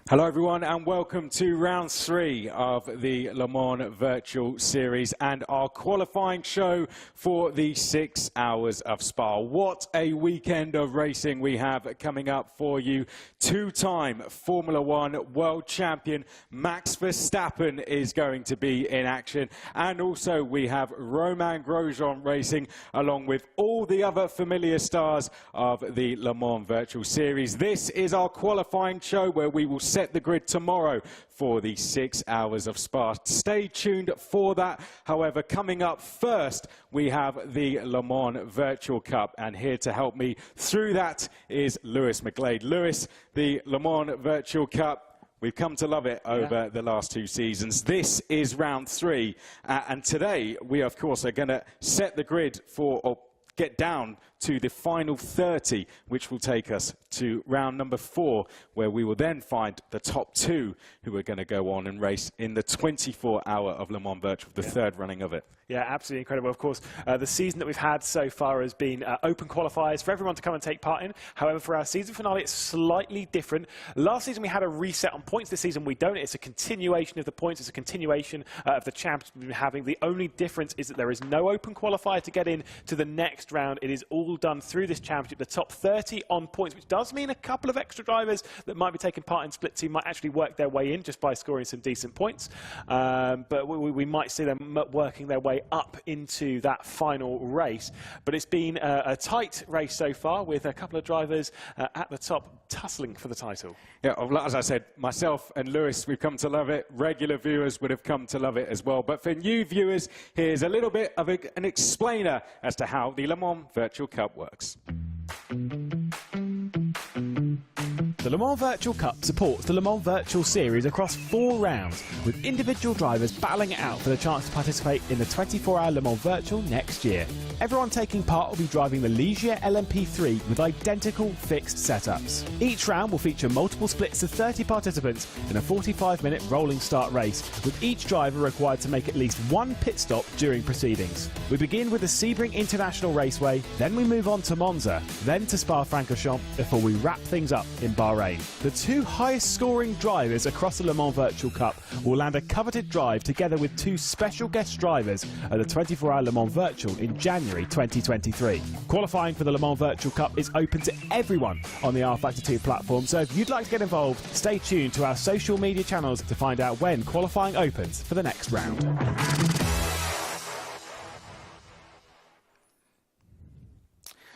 Hello everyone and welcome to round 3 of the Le Mans Virtual Series and our qualifying show for the 6 hours of Spa. What a weekend of racing we have coming up for you. Two-time Formula One world champion Mans Verstappen is going to be in action, and also we have Romain Grosjean racing along with all the other familiar stars of the Le Mans Virtual Series. This is our qualifying show where we will set the grid tomorrow for the 6 hours of Spa. Stay tuned for that. However, coming up first, we have the Le Mans Virtual Cup, and here to help me through that is Lewis McGlade. Lewis, the Le Mans Virtual Cup, we've come to love it over the last 2 seasons. This is round 3, and today we, of course, are going to set the grid for, or get down to the final 30, which will take us to round number 4, where we will then find the top 2 who are going to go on and race in the 24-hour of Le Mans Virtual, the third running of it. Yeah, absolutely incredible. Of course, the season that we've had so far has been open qualifiers for everyone to come and take part in. However, for our season finale, it's slightly different. Last season, we had a reset on points. This season, we don't. It's a continuation of the points. It's a continuation of the champions we've been having. The only difference is that there is no open qualifier to get in to the next round. It is all done through this championship. The top 30 on points, which does mean a couple of extra drivers that might be taking part in Split 2 might actually work their way in just by scoring some decent points. But we might see them working their way up into that final race. But it's been a tight race so far, with a couple of drivers at the top tussling for the title. Yeah, as I said, myself and Lewis, we've come to love it. Regular viewers would have come to love it as well. But for new viewers, here's a little bit of an explainer as to how the Le Mans Virtual Cup works. The Le Mans Virtual Cup supports the Le Mans Virtual Series across 4 rounds, with individual drivers battling it out for the chance to participate in the 24-hour Le Mans Virtual next year. Everyone taking part will be driving the Ligier LMP3 with identical fixed setups. Each round will feature multiple splits of 30 participants in a 45-minute rolling start race, with each driver required to make at least 1 pit stop during proceedings. We begin with the Sebring International Raceway, then we move on to Monza, then to Spa-Francorchamps, before we wrap things up in Bahrain. The 2 highest scoring drivers across the Le Mans Virtual Cup will land a coveted drive together with 2 special guest drivers at the 24-hour Le Mans Virtual in January 2023. Qualifying for the Le Mans Virtual Cup is open to everyone on the rFactor 2 platform, so if you'd like to get involved, stay tuned to our social media channels to find out when qualifying opens for the next round.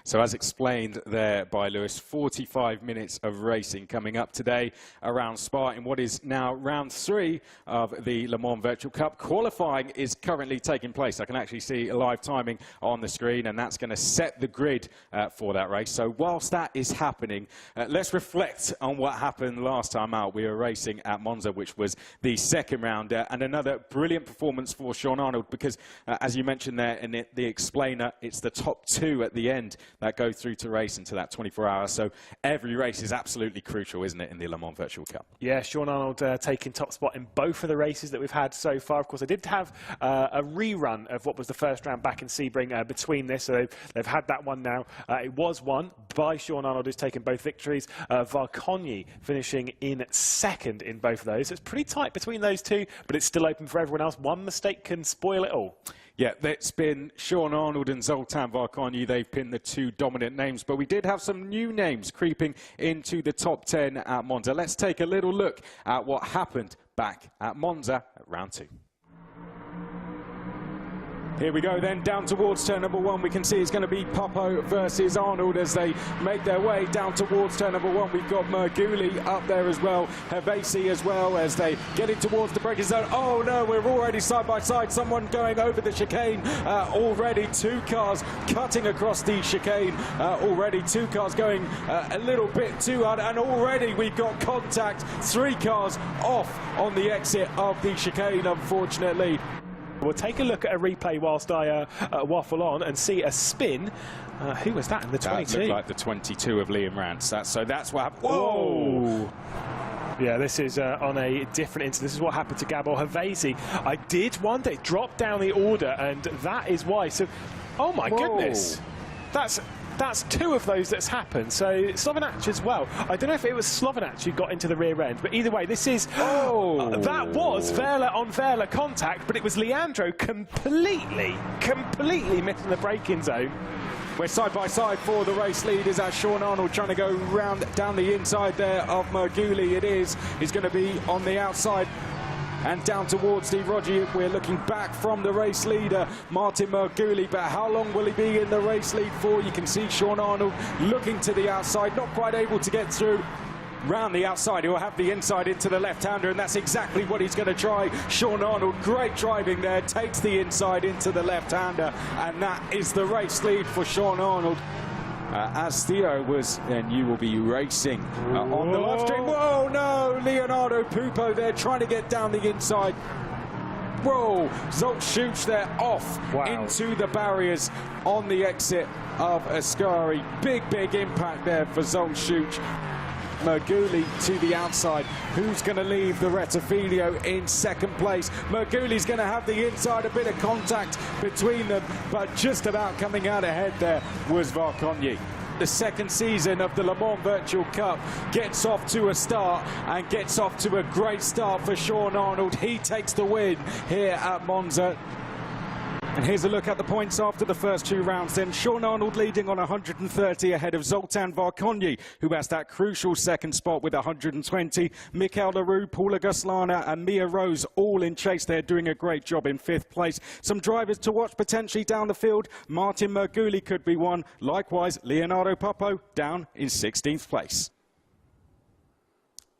So as explained there by Lewis, 45 minutes of racing coming up today around Spa in what is now round 3 of the Le Mans Virtual Cup. Qualifying is currently taking place. I can actually see a live timing on the screen, and that's going to set the grid for that race. So whilst that is happening, let's reflect on what happened last time out. We were racing at Monza, which was the 2nd round, and another brilliant performance for Sean Arnold, because as you mentioned there in the explainer, it's the top 2 at the end that go through to race into that 24 hours. So every race is absolutely crucial, isn't it, in the Le Mans Virtual Cup? Yeah, Sean Arnold taking top spot in both of the races that we've had so far. Of course, they did have a rerun of what was the first round back in Sebring between this, so they've had that one now. It was won by Sean Arnold, who's taken both victories. Varcogni finishing in 2nd in both of those. So it's pretty tight between those 2, but it's still open for everyone else. One mistake can spoil it all. Yeah, it's been Sean Arnold and Zoltan Varcogni. They've been the 2 dominant names, but we did have some new names creeping into the top 10 at Monza. Let's take a little look at what happened back at Monza at round 2. Here we go then, down towards turn number 1. We can see it's going to be Popo versus Arnold as they make their way down towards turn number 1. We've got Merguli up there as well, Hervesi as well, as they get in towards the braking zone. Oh no, we're already side by side. Someone going over the chicane. Already 2 cars cutting across the chicane. Already 2 cars going a little bit too hard, and already we've got contact. 3 cars off on the exit of the chicane, unfortunately. We'll take a look at a replay whilst I waffle on and see a spin. Who was that in the 22? That looked like the 22 of Liam Rance. So that's what happened. Whoa! Yeah, this is on a different incident. This is what happened to Gabor Hervesi. I did wonder, it dropped down the order, and that is why. So, oh my goodness. That's That's 2 of those that's happened. So Slovanac as well. I don't know if it was Slovanac who got into the rear end, but either way, this is... that was Vela on Vela contact, but it was Leandro completely missing the braking zone. We're side by side for the race leaders as Sean Arnold trying to go round down the inside there of Merguli. It is. He's going to be on the outside and down towards Steve Roger. We're looking back from the race leader, Martin Merguli, but how long will he be in the race lead for? You can see Sean Arnold looking to the outside, not quite able to get through. Round the outside, he'll have the inside into the left-hander, and that's exactly what he's going to try. Sean Arnold, great driving there, takes the inside into the left-hander, and that is the race lead for Sean Arnold. As Theo was, and you will be racing on the live stream. Whoa, no, Leonardo Pupo there trying to get down the inside. Whoa, Zolt shoots there off into the barriers on the exit of Ascari. Big impact there for Zolt Shooch. Merguli to the outside. Who's going to leave the Rettifilio in second place? Merguli's going to have the inside, a bit of contact between them, but just about coming out ahead there was Varkonyi. The second season of the Le Mans Virtual Cup gets off to a start and gets off to a great start for Sean Arnold. He takes the win here at Monza. And here's a look at the points after the first 2 rounds then. Sean Arnold leading on 130 ahead of Zoltan Varkonyi, who has that crucial second spot with 120. Mikel Leroux, Paula Guslana and Mia Rose all in chase. They're doing a great job in 5th place. Some drivers to watch potentially down the field. Martin Merguli could be one. Likewise, Leonardo Pupo down in 16th place.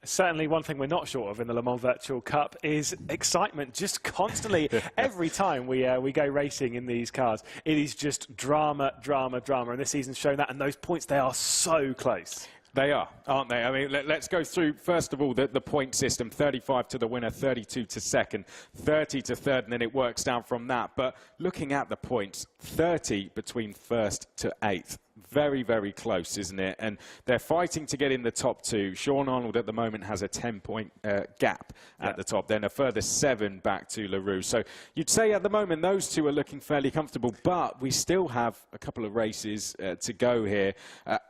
Certainly one thing we're not short of in the Le Mans Virtual Cup is excitement. Just constantly, every time we go racing in these cars, it is just drama. And this season's shown that, and those points, they are so close. They are, aren't they? I mean, let's go through, first of all, the point system. 35 to the winner, 32 to second, 30 to third, and then it works down from that. But looking at the points, 30 between first to 8th. Very close, isn't it? And they're fighting to get in the top 2. Sean Arnold at the moment has a 10-point gap at the top, then a further 7 back to Leroux. So you'd say at the moment those 2 are looking fairly comfortable, but we still have a couple of races to go here.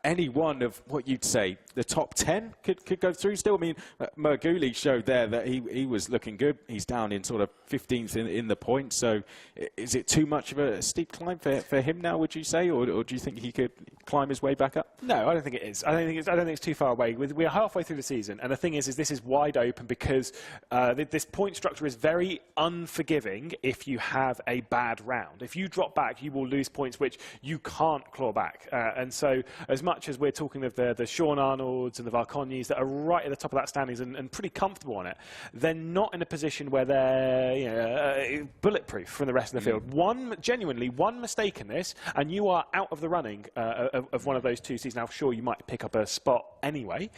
Any one of what you'd say the top 10 could go through still. I mean, Merguli showed there that he was looking good. He's down in sort of 15th in the points. So is it too much of a steep climb for him now, would you say, or do you think he could climb his way back up? No, I don't think it is. I don't think it's too far away. We're halfway through the season, and the thing is this is wide open because this point structure is very unforgiving if you have a bad round. If you drop back, you will lose points which you can't claw back. And so as much as we're talking of the Sean Arnolds and the Varkonyis that are right at the top of that standings and pretty comfortable on it, they're not in a position where they're bulletproof from the rest of the field. Genuinely one mistake in this, and you are out of the running of one of those 2 seasons. Now, sure, you might pick up a spot anyway,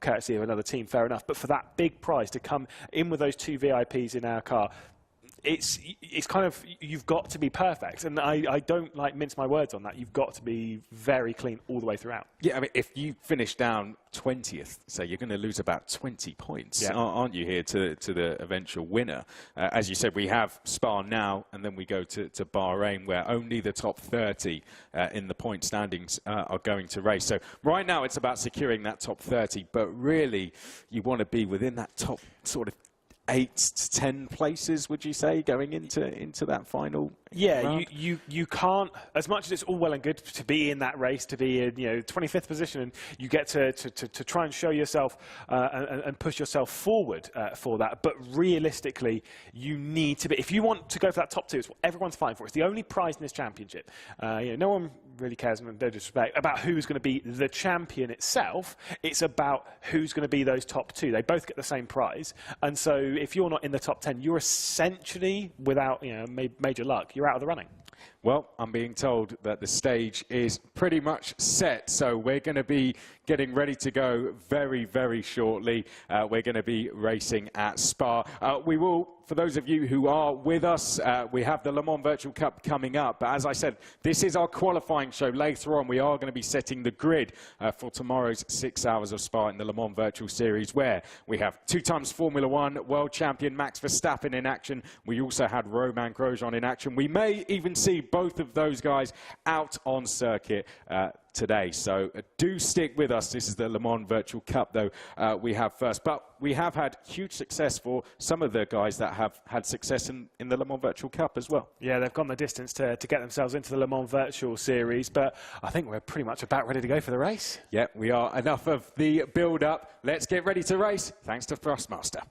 courtesy of another team, fair enough. But for that big prize to come in with those 2 VIPs in our car, it's kind of, you've got to be perfect. And I don't mince my words on that. You've got to be very clean all the way throughout. Yeah, I mean, if you finish down 20th, so you're going to lose about 20 points, aren't you, here to the eventual winner? As you said, we have Spa now, and then we go to Bahrain, where only the top 30 in the point standings are going to race. So right now it's about securing that top 30, but really you want to be within that top sort of 8 to 10 places, would you say, going into that final round? You can't, as much as it's all well and good to be in that race, to be in 25th position, and you get to try and show yourself and push yourself forward for that. But realistically, you need to be, if you want to go for that top 2, it's what everyone's fighting for. It's the only prize in this championship. No one really cares, no disrespect, about who's going to be the champion itself. It's about who's going to be those top 2. They both get the same prize, and so if you're not in the top 10, you're essentially, without major luck, you're out of the running. Well, I'm being told that the stage is pretty much set, so we're going to be getting ready to go very shortly. We're going to be racing at Spa. We will, for those of you who are with us, we have the Le Mans Virtual Cup coming up. But as I said, this is our qualifying show. Later on, we are going to be setting the grid for tomorrow's 6 hours of Spa in the Le Mans Virtual Series, where we have 2-time Formula 1 world champion Max Verstappen in action. We also had Romain Grosjean in action. We may even see both of those guys out on circuit today. So do stick with us. This is the Le Mans Virtual Cup, though, we have first. But we have had huge success for some of the guys that have had success in the Le Mans Virtual Cup as well. Yeah, they've gone the distance to get themselves into the Le Mans Virtual Series, but I think we're pretty much about ready to go for the race. Yeah, we are. Enough of the build-up. Let's get ready to race, thanks to Thrustmaster.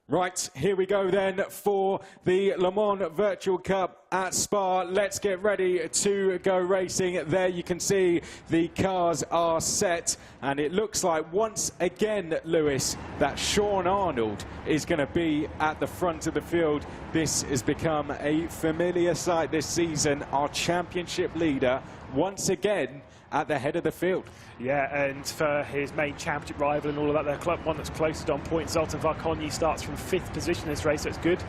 Right, here we go then for the Le Mans Virtual Cup at Spa. Let's get ready to go racing. There you can see the cars are set, and it looks like once again, Lewis, that Sean Arnold is going to be at the front of the field. This has become a familiar sight this season. Our championship leader once again at the head of the field. Yeah, and for his main championship rival and all of that, the club one that's closest on points, Zoltan Varkonyi starts from 5th position in this race, so it's good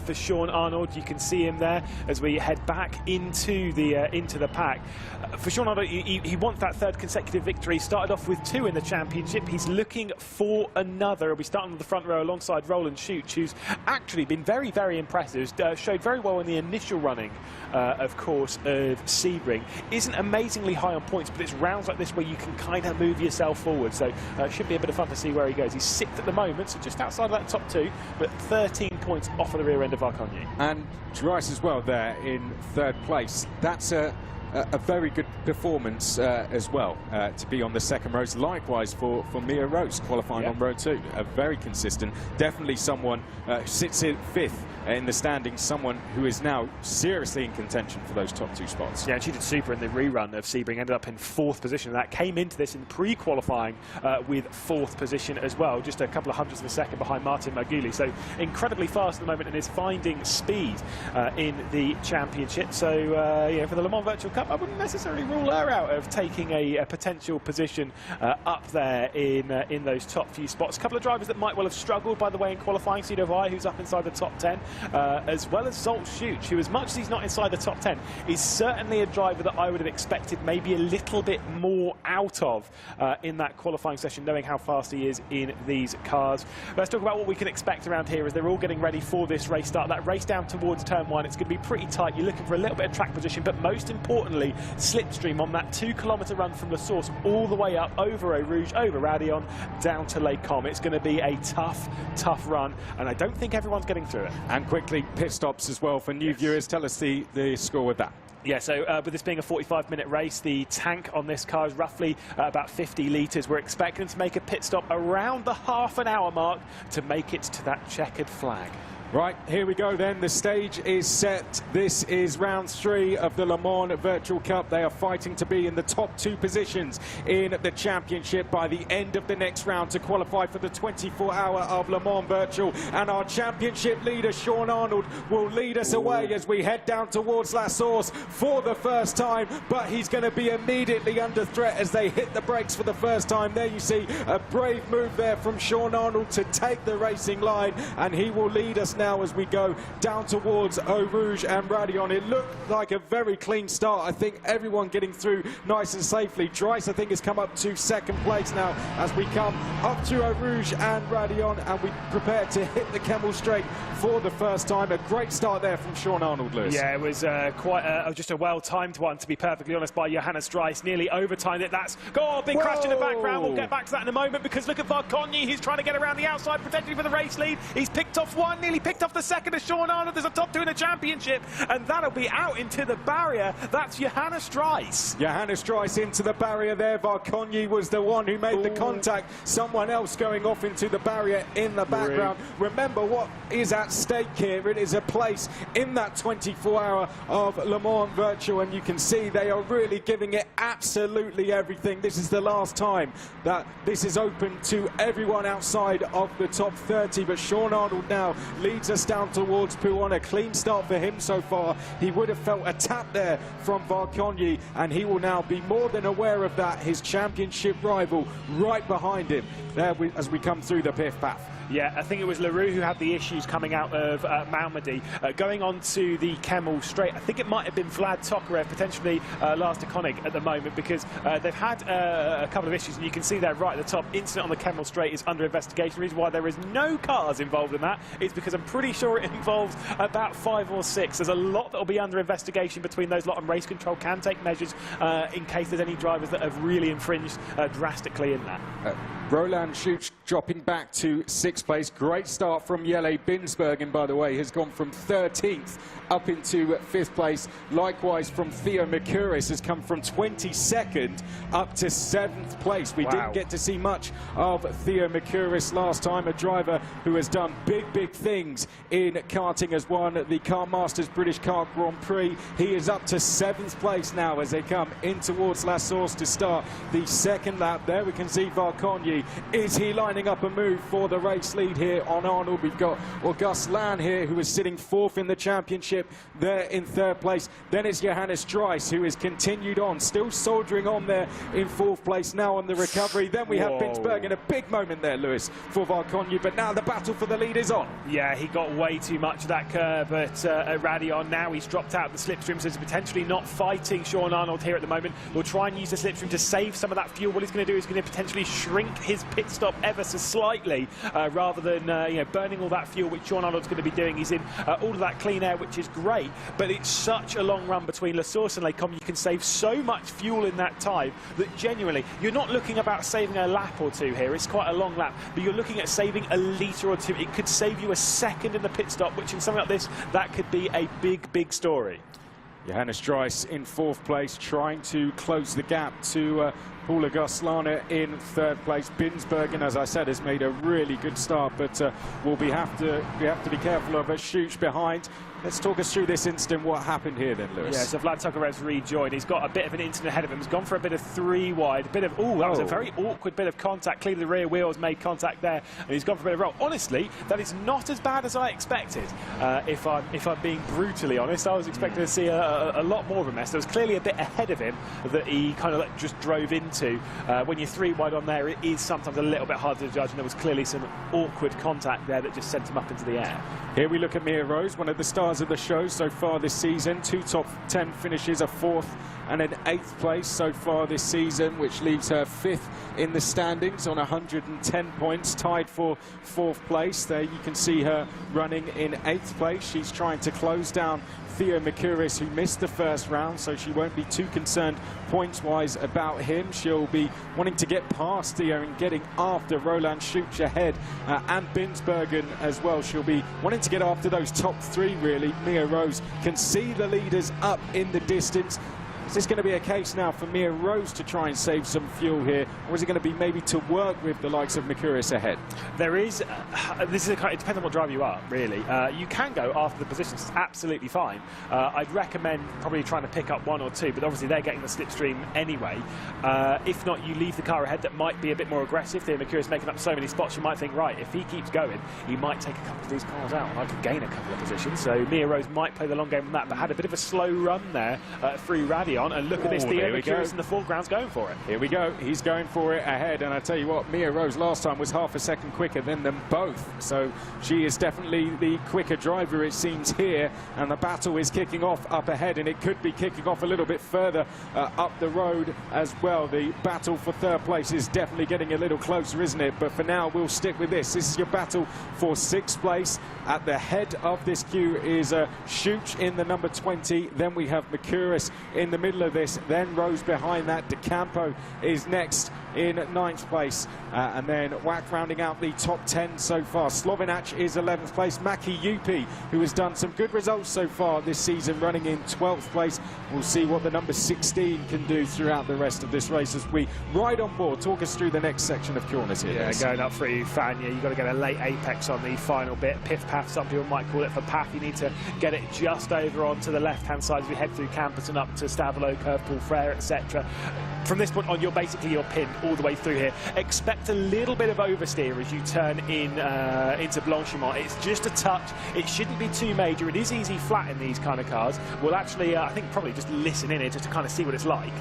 for Sean Arnold. You can see him there as we head back into the pack. For Sean Arnold, he wants that 3rd consecutive victory. He started off with 2 in the championship. He's looking for another. He'll be starting on the front row alongside Roland Schutz, who's actually been very, very impressive. Showed very well in the initial running, of course, of Sebring. Isn't amazingly high on points, but it's rounds like this where you can kind of move yourself forward, so should be a bit of fun to see where he goes. He's 6th at the moment, so just outside of that top 2, but 13 points off of the rear end of Varkonyi. And Dries as well there in 3rd place. That's a very good performance as well, to be on the 2nd rows. Likewise for Mia Rose, qualifying on row 2. Very consistent. Definitely someone sits in 5th in the standings, someone who is now seriously in contention for those top 2 spots. Yeah, and she did super in the rerun of Sebring, ended up in 4th position. That came into this in pre-qualifying with 4th position as well, just a couple of hundredths of a second behind Martin Maguli. So incredibly fast at the moment and is finding speed in the championship. So yeah, for the Le Mans Virtual Cup, I wouldn't necessarily rule her out of taking a potential position up there in those top few spots. A couple of drivers that might well have struggled, by the way, in qualifying. Sido Vai, who's up inside the top 10, as well as Zolt Schutz, who, as much as he's not inside the top 10, is certainly a driver that I would have expected maybe a little bit more out of in that qualifying session, knowing how fast he is in these cars. Let's talk about what we can expect around here as they're all getting ready for this race start. That race down towards turn 1, it's going to be pretty tight. You're looking for a little bit of track position, but most importantly, slipstream on that 2-kilometre run from La Source all the way up over Eau Rouge, over Raidillon, down to Lake Com. It's going to be a tough run, and I don't think everyone's getting through it. And quickly, pit stops as well for new viewers. Tell us the score with that. Yeah, so with this being a 45-minute race, the tank on this car is roughly about 50 litres. We're expecting to make a pit stop around the half-an-hour mark to make it to that checkered flag. Right, here we go then. The stage is set. This is round 3 of the Le Mans Virtual Cup. They are fighting to be in the top 2 positions in the championship by the end of the next round to qualify for the 24-hour of Le Mans Virtual. And our championship leader, Sean Arnold, will lead us away as we head down towards La Source for the first time. But he's going to be immediately under threat as they hit the brakes for the first time. There you see a brave move there from Sean Arnold to take the racing line, and he will lead us now as we go down towards Eau Rouge and Raidillon. It looked like a very clean start. I think everyone getting through nice and safely. Dries, I think, has come up to 2nd place now as we come up to Eau Rouge and Raidillon, and we prepare to hit the Camel Straight for the first time. A great start there from Sean Arnold, Lewis. Yeah, it was quite just a well-timed one, to be perfectly honest, by Johannes Dries. Nearly overtimed it. That's big crash in the background. We'll get back to that in a moment, because look at Varkonyi. He's trying to get around the outside, potentially for the race lead. He's picked off 1, nearly picked off the 2nd of Sean Arnold. There's a top 2 in the championship, and that'll be out into the barrier. That's Johannes Dries. Johannes Dries into the barrier there. Varkonyi was the one who made the contact. Someone else going off into the barrier in the background. Remember what is at stake here. It is a place in that 24-hour of Le Mans Virtual, and you can see they are really giving it absolutely everything. This is the last time that this is open to everyone outside of the top 30, but Sean Arnold now leads us down towards Pouhon. A clean start for him so far. He would have felt a tap there from Varkonyi, and he will now be more than aware of that. His championship rival right behind him there as we come through the piff path. Yeah, I think it was Leroux who had the issues coming out of Malmedy. Going on to the Kemmel straight, I think it might have been Vlad Tokarev, potentially Lars de Koning at the moment, because they've had a couple of issues, and you can see there right at the top, incident on the Kemmel straight is under investigation. The reason why there is no cars involved in that is because I'm pretty sure it involves about 5 or 6. There's a lot that will be under investigation between those lot, and race control can take measures in case there's any drivers that have really infringed drastically in that. Roland Schuch dropping back to 6th place. Great start from Jelle Binsbergen, by the way, has gone from 13th up into 5th place. Likewise from Theo Mercouris has come from 22nd up to 7th place. We didn't get to see much of Theo Mercouris last time, a driver who has done big things in karting, has won the Kart Masters British Kart Grand Prix. He is up to 7th place now as they come in towards La Source to start the second lap. There we can see Varconyi. Is he lining up a move for the race lead here on Arnold? We've got Auguste Lann here, who is sitting 4th in the championship, there in 3rd place. Then it's Johannes Dries, who has continued on, still soldiering on there in 4th place now on the recovery. Then we have Binsbergen, a big moment there, Lewis, for Varconyi, but now the battle for the lead is on. Yeah, he got way too much of that curve at Raidillon. Now he's dropped out of the slipstream, so he's potentially not fighting Sean Arnold here at the moment. We'll try and use the slipstream to save some of that fuel. What he's going to do is going to potentially shrink his pit stop ever so slightly, rather than burning all that fuel, which Sean Arnold's going to be doing. He's in all of that clean air, which is great, but it's such a long run between La Source and Les Combes. You can save so much fuel in that time that genuinely you're not looking about saving a lap or two here. It's quite a long lap, but you're looking at saving a litre or two. It could save you a second in the pit stop, which in something like this, that could be a big story. Johannes Dries in 4th place, trying to close the gap to Paul Auguste Lann in 3rd place. Binsbergen, as I said, has made a really good start, but we have to be careful of a Schuch behind. Let's talk us through this incident. What happened here then, Lewis? Yeah, so Vlad Tokarev's rejoined. He's got a bit of an incident ahead of him. He's gone for a bit of 3 wide. That was a very awkward bit of contact. Clearly the rear wheels made contact there, and he's gone for a bit of roll. Honestly, that is not as bad as I expected. If I'm being brutally honest, I was expecting to see a lot more of a mess. There was clearly a bit ahead of him that he kind of just drove into. When you're 3 wide on there, it is sometimes a little bit hard to judge, and there was clearly some awkward contact there that just sent him up into the air. Here we look at Mia Rose, one of the stars of the show so far this season. 2 top 10 finishes, a 4th and an 8th place so far this season, which leaves her 5th in the standings on 110 points, tied for 4th place. There you can see her running in 8th place. She's trying to close down Theo Mercouris, who missed the first round, so she won't be too concerned points-wise about him. She'll be wanting to get past Theo and getting after Roland Schuch ahead, and Binsbergen as well. She'll be wanting to get after those top 3, really. Mia Rose can see the leaders up in the distance. Is this going to be a case now for Mia Rose to try and save some fuel here, or is it going to be maybe to work with the likes of Mercouris ahead? There is, it depends on what driver you are, really. You can go after the positions, it's absolutely fine. I'd recommend probably trying to pick up 1 or 2, but obviously they're getting the slipstream anyway. If not, you leave the car ahead that might be a bit more aggressive. Theo Mercouris making up so many spots, you might think, right, if he keeps going, he might take a couple of these cars out, and I could gain a couple of positions. So Mia Rose might play the long game on that, but had a bit of a slow run there through Raidillon. And look at this, Theo Mercouris in the foreground's going for it. Here we go, he's going for it ahead, and I tell you what, Mia Rose last time was half a second quicker than them both, so she is definitely the quicker driver, it seems, here, and the battle is kicking off up ahead, and it could be kicking off a little bit further up the road as well. The battle for 3rd place is definitely getting a little closer, isn't it? But for now, we'll stick with this. This is your battle for 6th place. At the head of this queue is Schuch in the number 20. Then we have Mercouris in the middle of this. Then Rose behind that. De Campo is next in 9th place. And then Wack rounding out the top 10 so far. Slovinac is 11th place. Maki Yupi, who has done some good results so far this season, running in 12th place. We'll see what the number 16 can do throughout the rest of this race as we ride on board. Talk us through the next section of corners here. Yeah, going up for you, Fania. You've got to get a late apex on the final bit. Piff path, some people might call it. For path, you need to get it just over onto the left-hand side as we head through Camperton up to Stavelot, Curve, Paul Frere, etc. From this point on, you're pinned all the way through here. Expect a little bit of oversteer as you turn in into Blanchimont. It's just a touch. It shouldn't be too major. It is easy flat in these kind of cars. We'll actually, I think, probably just listen in it just to kind of see what it's like.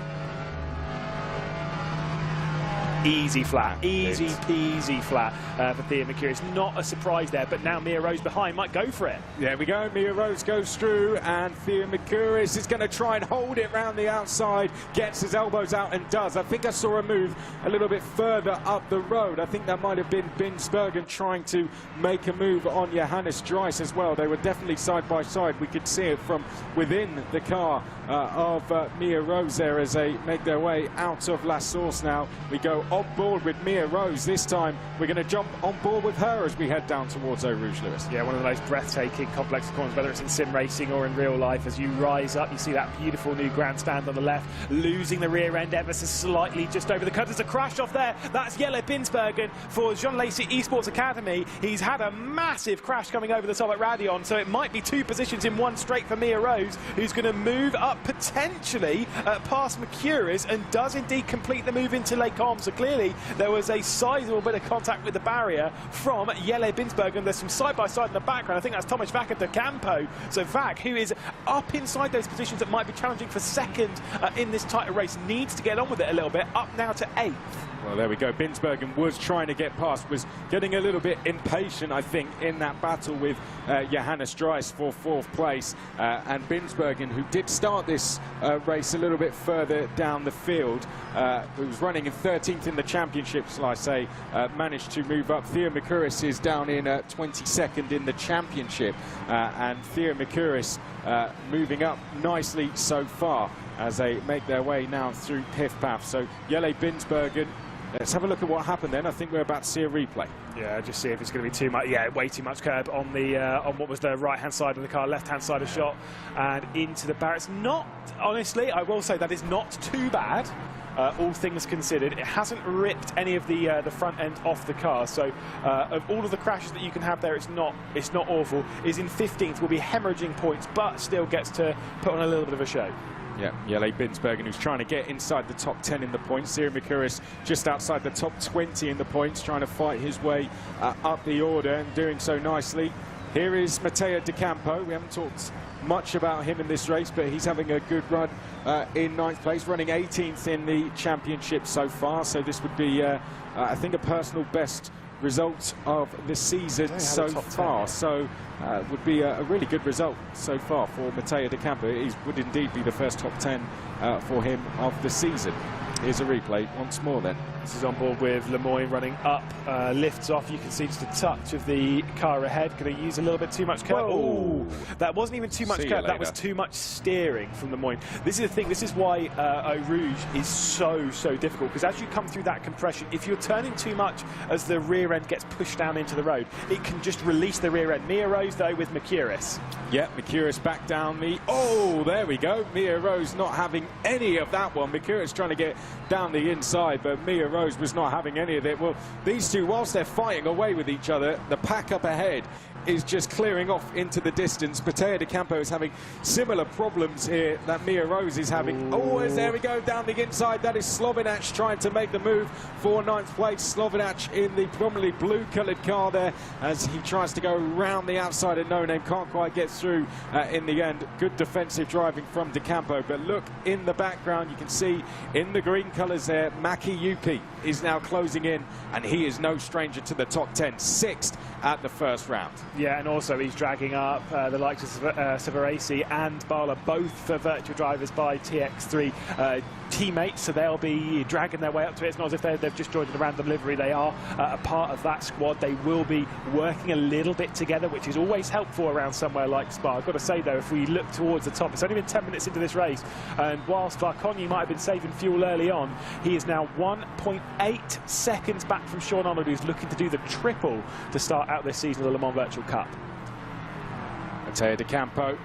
Easy flat, easy peasy flat for Thea Mercurius. Not a surprise there, but now Mia Rose behind might go for it. There we go, Mia Rose goes through, and Thea Mercurius is going to try and hold it round the outside, gets his elbows out and does. I think I saw a move a little bit further up the road. I think that might have been Binsbergen trying to make a move on Johannes Dries as well. They were definitely side by side. We could see it from within the car of Mia Rose there as they make their way out of La Source now. We go on board with Mia Rose. This time we're going to jump on board with her as we head down towards Eau Rouge, Lewis. Yeah, one of the most breathtaking complex corners, whether it's in sim racing or in real life. As you rise up, you see that beautiful new grandstand on the left, losing the rear end ever so slightly just over the cut. There's a crash off there. That's Jelle Binsbergen for Jean Lacey Esports Academy. He's had a massive crash coming over the top at Raidillon, so it might be 2 positions in one straight for Mia Rose, who's going to move up potentially past Mercurius and does indeed complete the move into Les Combes. So clearly there was a sizable bit of contact with the barrier from Jelle Binsbergen. There's some side-by-side in the background. I think that's Thomas Vac de Campo. So Vac, who is up inside those positions that might be challenging for second in this tighter race, needs to get on with it a little bit, up now to 8th. Well, there we go. Binsbergen was trying to get past, was getting a little bit impatient, I think, in that battle with Johannes Dries for 4th place. And Binsbergen, who did start this race a little bit further down the field, who was running in 13th in the championship, shall I say, managed to move up. Thea Mercurius is down in 22nd in the championship. And Thea Mercurius moving up nicely so far as they make their way now through Piff Paff. So Jelle Binsbergen, let's have a look at what happened then. I think we're about to see a replay. Yeah, just see if it's going to be too much. Yeah, way too much curb on the on what was the right-hand side of the car, left-hand side of shot, and into the barrier. It's not, honestly, I will say that is not too bad. All things considered, it hasn't ripped any of the front end off the car. So, of all of the crashes that you can have there, it's not awful. Is in 15th, will be hemorrhaging points, but still gets to put on a little bit of a show. Yeah, Jelle Binsbergen, who's trying to get inside the top 10 in the points. Thea Mercurius just outside the top 20 in the points, trying to fight his way up the order and doing so nicely. Here is Matteo De Campo. We haven't talked much about him in this race, but he's having a good run in 9th place, running 18th in the championship so far. So this would be, I think, a personal best result of the season so far. So would be a really good result so far for Matteo De Campo. It would indeed be the first top 10 for him of the season. Here's a replay once more then. This is on board with Lemoyne running up, lifts off. You can see just a touch of the car ahead. Going to use a little bit too much curb. Oh, that wasn't even too much curb. That was too much steering from Lemoyne. This is the thing. This is why Eau Rouge is so difficult, because as you come through that compression, if you're turning too much as the rear end gets pushed down into the road, it can just release the rear end. Mia Rose, though, with Mercurius. Yeah, Mercurius back down the... Oh, there we go. Mia Rose not having any of that one. Mercurius trying to get down the inside, but Mia Rose was not having any of it. Well, these two, whilst they're fighting away with each other, the pack up ahead is just clearing off into the distance. Matteo De Campo is having similar problems here that Mia Rose is having. Oh, there we go, down the inside. That is Slovinac trying to make the move for 9th place. Slovinac in the predominantly blue-coloured car there as he tries to go round the outside of No Name. Can't quite get through in the end. Good defensive driving from De Campo. But look, in the background, you can see in the green colours there, Maki Yupi is now closing in, and he is no stranger to the top 10. 6th at the first round. Yeah, and also he's dragging up the likes of Savarese and Bala, both for virtual drivers by TX3 teammates, so they'll be dragging their way up to it. It's not as if they've just joined in a random livery. They are a part of that squad. They will be working a little bit together, which is always helpful around somewhere like Spa. I've got to say, though, if we look towards the top, it's only been 10 minutes into this race, and whilst Varconyi might have been saving fuel early on, he is now 1.8 seconds back from Sean Arnold, who's looking to do the triple to start out this season of the Le Mans Virtual Cup. Matteo De Campo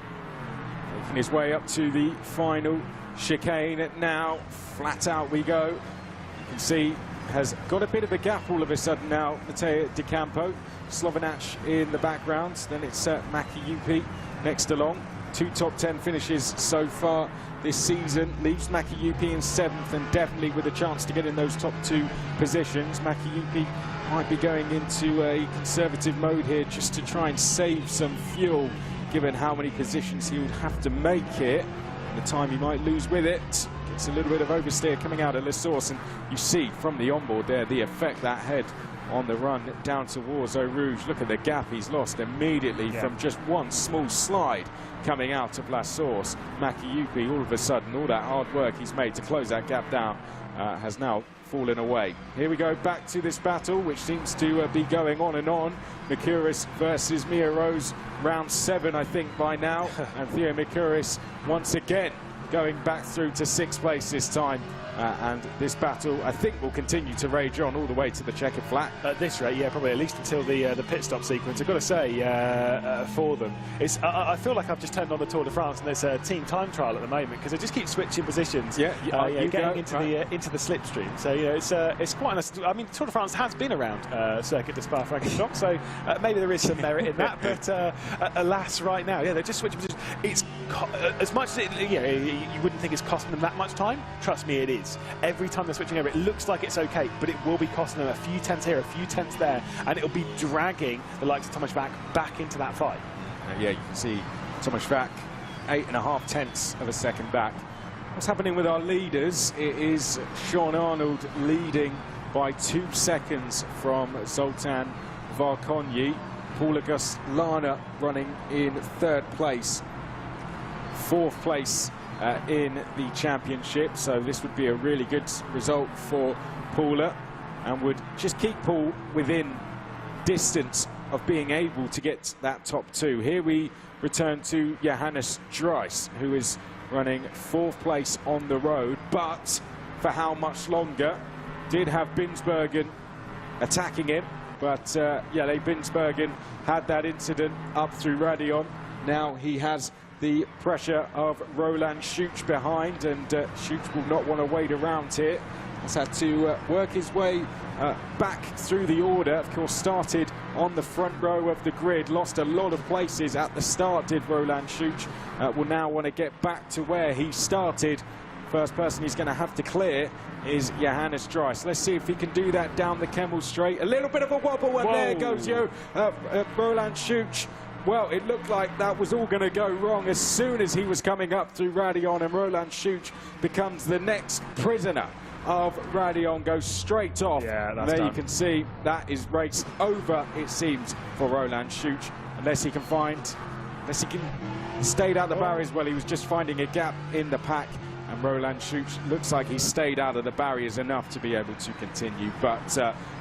making his way up to the final chicane. Now flat out we go. You can see has got a bit of a gap all of a sudden now, Matteo De Campo. Slovinac in the background, then it's Maki Yupi next along. 2 top 10 finishes so far this season, leaves Maki Yupi in 7th, and definitely with a chance to get in those top 2 positions. Maki Yupi might be going into a conservative mode here just to try and save some fuel, given how many positions he would have to make here, and the time he might lose with it. Gets a little bit of oversteer coming out of La Source, and you see from the onboard there the effect that had on the run down towards Eau Rouge. Look at the gap he's lost immediately from just one small slide coming out of La Source. Makiyuki, all of a sudden, all that hard work he's made to close that gap down has now fallen away. Here we go back to this battle, which seems to be going on and on. Mercouris versus Mia Rose, round 7, I think, by now. And Theo Mercouris once again going back through to 6th place this time. And this battle, I think, will continue to rage on all the way to the checkered flag. At this rate, yeah, probably at least until the pit stop sequence. I've got to say, for them, it's I feel like I've just turned on the Tour de France and there's a team time trial at the moment because they just keep switching positions. Getting into the slipstream. So it's quite nice. I mean, Tour de France has been around circuit to Spa-Francorchamps, so maybe there is some merit in that. But alas, right now, they're just switching positions. It's as much as you wouldn't think it's costing them that much time. Trust me, it is. Every time they're switching over, it looks like it's okay, but it will be costing them a few tenths here, a few tenths there, and it'll be dragging the likes of Thomas Vack back into that fight. You can see Thomas Vack 8.5 tenths of a second back. What's happening with our leaders? It is Sean Arnold leading by 2 seconds from Zoltan Varkonyi. Paul Auguste Lana running in 3rd place. 4th place in the championship, so this would be a really good result for Paula and would just keep Paul within distance of being able to get that top 2. Here we return to Johannes Dries, who is running 4th place on the road, but for how much longer? Did have Binsbergen attacking him, but Jelle Binsbergen had that incident up through Raidillon. Now he has the pressure of Roland Schuch behind, and Schuch will not want to wait around here. Has had to work his way back through the order. Of course, started on the front row of the grid, lost a lot of places at the start, did Roland Schuch. Will now want to get back to where he started. First person he's going to have to clear is Johannes Dries. Let's see if he can do that down the Kemmel Straight. A little bit of a wobble, and there goes Roland Schuch. Well, it looked like that was all going to go wrong as soon as he was coming up through Raidillon, and Roland Schuch becomes the next prisoner of Raidillon, goes straight off. Yeah, that's there done. You can see that is race over, it seems, for Roland Schuch, unless he can stayed out the barriers. Well, he was just finding a gap in the pack, and Roland Schuch looks like he stayed out of the barriers enough to be able to continue. But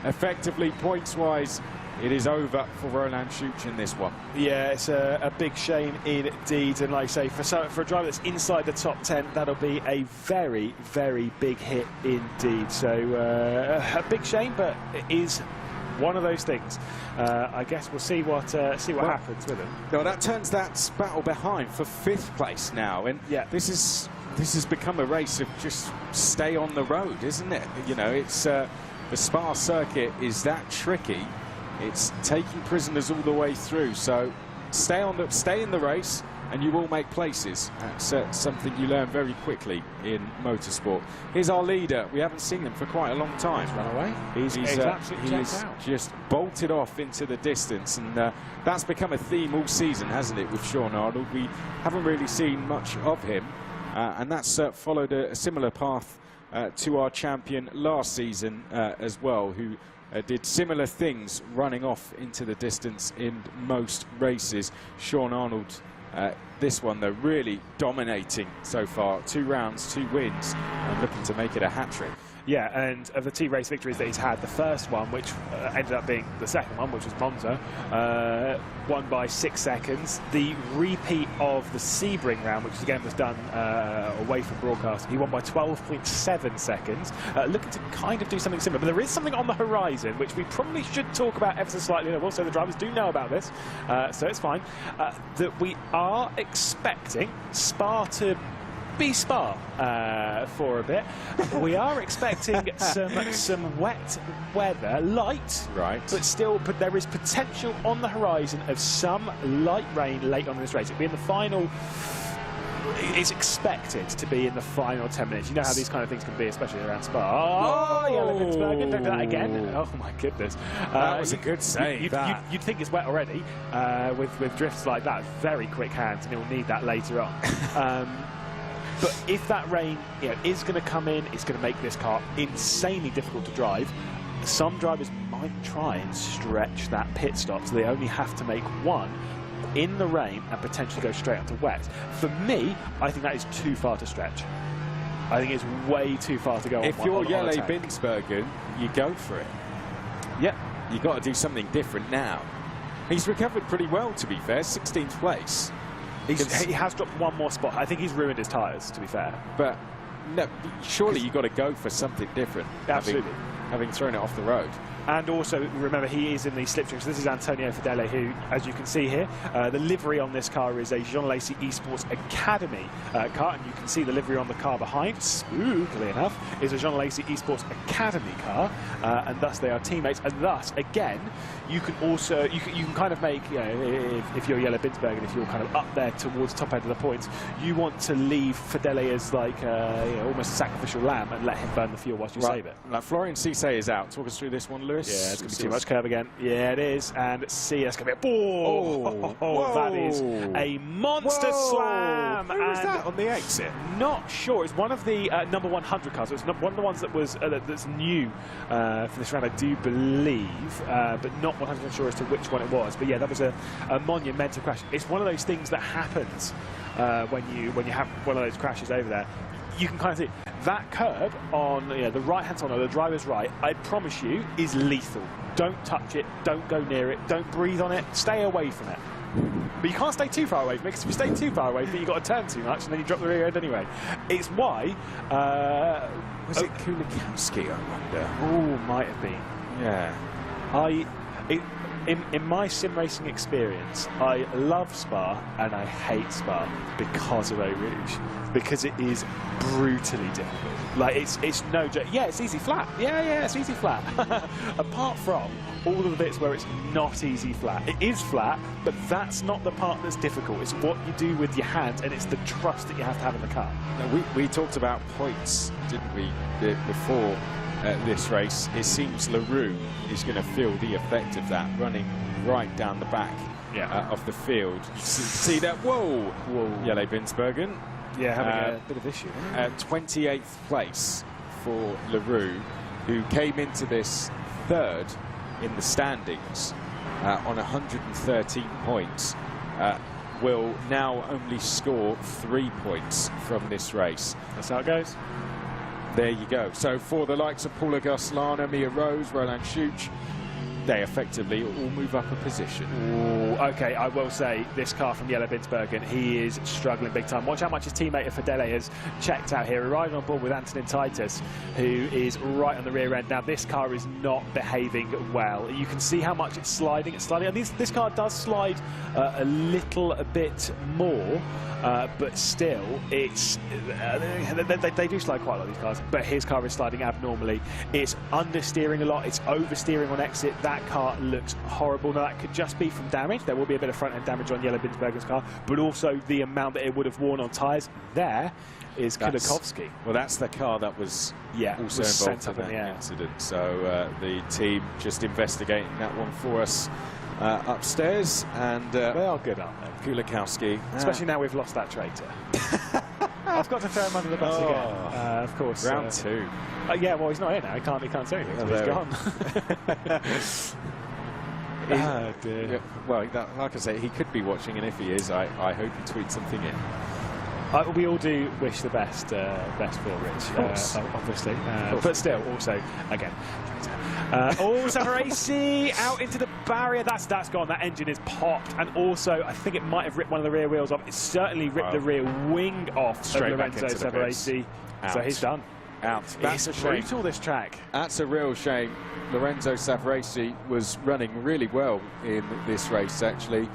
effectively, points-wise, it is over for Roland Schuch in this one. Yeah, it's a big shame indeed, and like I say, for a driver that's inside the top 10, that'll be a very, very big hit indeed. So a big shame, but it is one of those things. I guess we'll see what happens with him. No, that turns that battle behind for 5th place now, and this has become a race of just stay on the road, isn't it? It's the Spa circuit is that tricky. It's taking prisoners all the way through, so stay in the race and you will make places. That's something you learn very quickly in motorsport. Here's our leader. We haven't seen him for quite a long time. He's run away. He's just bolted off into the distance, and that's become a theme all season, hasn't it, with Sean Arnold? We haven't really seen much of him, and that's followed a similar path to our champion last season as well, who did similar things, running off into the distance in most races. Sean Arnold, this one though, really dominating so far. 2 rounds, 2 wins, and looking to make it a hat-trick. Yeah, and of the 2 race victories that he's had, the first one, which ended up being the second one, which was Monza, won by 6 seconds. The repeat of the Sebring round, which again was done away from broadcast, he won by 12.7 seconds. Looking to kind of do something similar, but there is something on the horizon, which we probably should talk about ever so slightly. Also, the drivers do know about this, so it's fine. That we are expecting Spa to be Spa for a bit. We are expecting some wet weather, light, but there is potential on the horizon of some light rain late on in this race. It'll be in the final. It's expected to be in the final 10 minutes. You know how these kind of things can be, especially around Spa. Oh, Jelle Binsbergen, don't do that again. Oh my goodness. That was a good save. You'd think it's wet already with drifts like that. Very quick hands, and he'll need that later on. But if that rain is going to come in, it's going to make this car insanely difficult to drive. Some drivers might try and stretch that pit stop, so they only have to make one in the rain and potentially go straight onto wet. For me, I think that is too far to stretch. I think it's way too far to go. If you're Jelle Binsbergen, you go for it. Yeah. You've got to do something different now. He's recovered pretty well, to be fair, 16th place. He has dropped one more spot. I think he's ruined his tyres, to be fair. But no, surely you've got to go for something different. Absolutely. Having thrown it off the road. And also, remember, he is in the slipstream. So this is Antonio Fedele, who, as you can see here, the livery on this car is a Jean Lacy Esports Academy car. And you can see the livery on the car behind, spookily enough, is a Jean Lacy Esports Academy car. And thus, they are teammates. And thus, again, you can also, you can kind of make, if you're Jelle Binsbergen, if you're kind of up there towards the top end of the points, you want to leave Fedele as like almost a sacrificial lamb and let him burn the fuel whilst you save it. Like Florian Cisse is out. Talk us through this one, Lewis. Yeah, it's going to be too much curve again. Yeah, it is. And see, it's going to be that is a monster slam. Who was that on the exit? Not sure. It's one of the number 100 cars. It's one of the ones that was that's new for this round, I do believe, but not 100% sure as to which one it was. But yeah, that was a monumental crash. It's one of those things that happens when you have one of those crashes over there. You can kind of see that curb on the right-hand side, or the driver's right, I promise you, is lethal. Don't touch it, don't go near it, don't breathe on it, stay away from it. But you can't stay too far away from it, because if you stay too far away from it, you've got to turn too much, and then you drop the rear end anyway. It's why... was it Kulikowski, I wonder? Oh, might have been. Yeah. In my sim racing experience, I love Spa and I hate Spa because of Eau Rouge, because it is brutally difficult. Like it's no joke. Yeah, it's easy flat. Yeah, it's easy flat. Apart from all of the bits where it's not easy flat. It is flat, but that's not the part that's difficult. It's what you do with your hands, and it's the trust that you have to have in the car. Now, we talked about points, didn't we, before this race. It seems Le Roux is going to feel the effect of that, running right down the back of the field. You see that? Whoa! Jelle Binsbergen. Yeah, having a bit of issue. 28th place for Le Roux, who came into this third in the standings on 113 points. Will now only score 3 points from this race. That's how it goes. There you go. So for the likes of Paul Auguste Lana, Mia Rose, Roland Schuch, they effectively all move up a position. Ooh, okay, I will say, this car from Jelle Binsbergen, he is struggling big time. Watch how much his teammate Fedele has checked out here. Arriving on board with Antonin Titus, who is right on the rear end. Now, this car is not behaving well. You can see how much it's sliding. And this car does slide a little bit more, but still, it's they do slide quite a lot, these cars, but his car is sliding abnormally. It's understeering a lot. It's oversteering on exit. That car looks horrible. Now, that could just be from damage. There will be a bit of front-end damage on Jelle Binsbergen's car, but also the amount that it would have worn on tyres. There is Kulikowski. Well, that's the car that was also involved in that incident. So the team just investigating that one for us upstairs. And they are good, aren't they? Kulikowski. Especially now we've lost that traitor. I've got to throw him under the bus again, of course. Round two. Yeah, well, he's not here now. He can't say anything. So he's gone. Dear. Well, like I say, he could be watching, and if he is, I hope he tweets something in. We all do wish the best for Rich, obviously. But still, also, again, Savaracy out into the barrier. That's gone. That engine is popped. And also, I think it might have ripped one of the rear wheels off. It certainly ripped the rear wing off straight of Lorenzo Savaracy. So he's done. Out. That's it's a shame. brutal, this track. That's a real shame. Lorenzo Savaracy was running really well in this race, actually.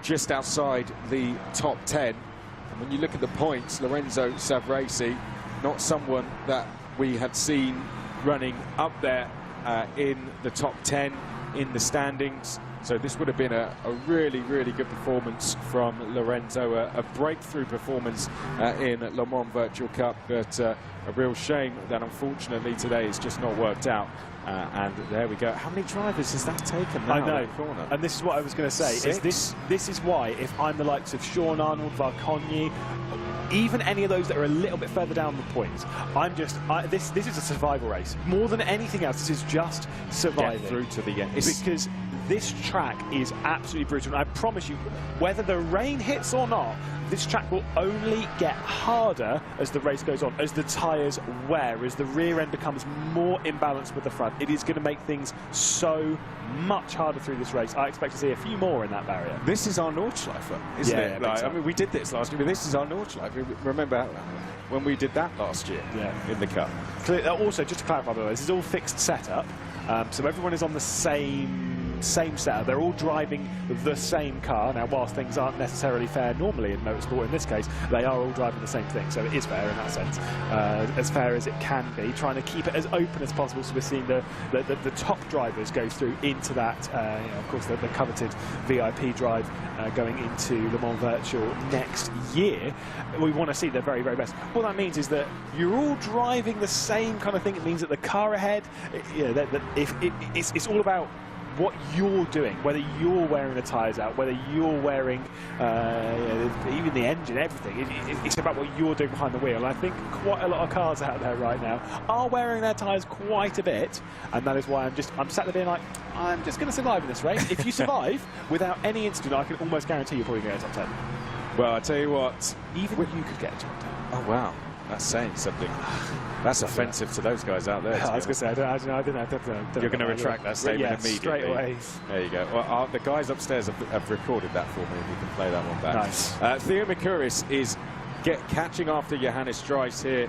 Just outside the top 10. And when you look at the points, Lorenzo Savaracy, not someone that we had seen running up there in the top 10 in the standings. So this would have been a really, really good performance from Lorenzo, a breakthrough performance in Le Mans Virtual Cup, but a real shame that unfortunately today it's just not worked out. And there we go. How many drivers has that taken now? I know. Corner? And this is what I was going to say. Is this is why, if I'm the likes of Sean Arnold, Varconyi, even any of those that are a little bit further down the points, this is a survival race. More than anything else, this is just surviving. Get through to the end. Because this track is absolutely brutal. And I promise you, whether the rain hits or not, this track will only get harder as the race goes on, as the tyres wear, as the rear end becomes more imbalanced with the front. It is going to make things so much harder through this race. I expect to see a few more in that barrier. This is our Nordschleife, isn't it? Yeah, I mean, we did this last year, but this is our Nordschleife. Remember when we did that last year in the Cup? Also, just to clarify, by the way, this is all fixed setup, so everyone is on the same setup. They're all driving the same car. Now, whilst things aren't necessarily fair normally in motorsport, in this case, they are all driving the same thing, so it is fair in that sense, as fair as it can be, trying to keep it as open as possible, so we're seeing the top drivers go through into that, of course, the coveted VIP drive going into Le Mans Virtual next year. We want to see the very, very best. What that means is that you're all driving the same kind of thing. It means that the car ahead, it's all about what you're doing, whether you're wearing the tyres out, whether you're wearing even the engine, everything. It's about what you're doing behind the wheel. And I think quite a lot of cars out there right now are wearing their tyres quite a bit, and that is why I'm sat there being like, I'm just going to survive in this race. If you survive without any incident, I can almost guarantee you're probably going to get a top 10. Well, I tell you what, even you could get a top 10. Oh wow, that's saying something. That's offensive to those guys out there. I was going to say, I don't know. You're going to retract that statement immediately. Straight away. There you go. Well, the guys upstairs have recorded that for me. You can play that one back. Nice. Theo Mikuris is catching after Johannes Dries here,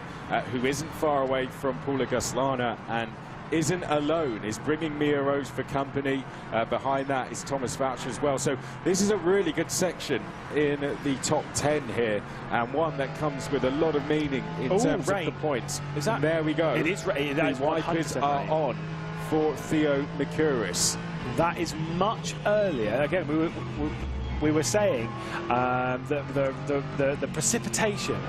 who isn't far away from Paul Auguste-Lana and isn't alone, is bringing Mia Rose for company. Behind that is Thomas Voucher as well. So this is a really good section in the top 10 here, and one that comes with a lot of meaning in terms of the points. Is that, there we go. It is. The wipers are on for Theo Mikuris. That is much earlier. Again, we were saying that the precipitation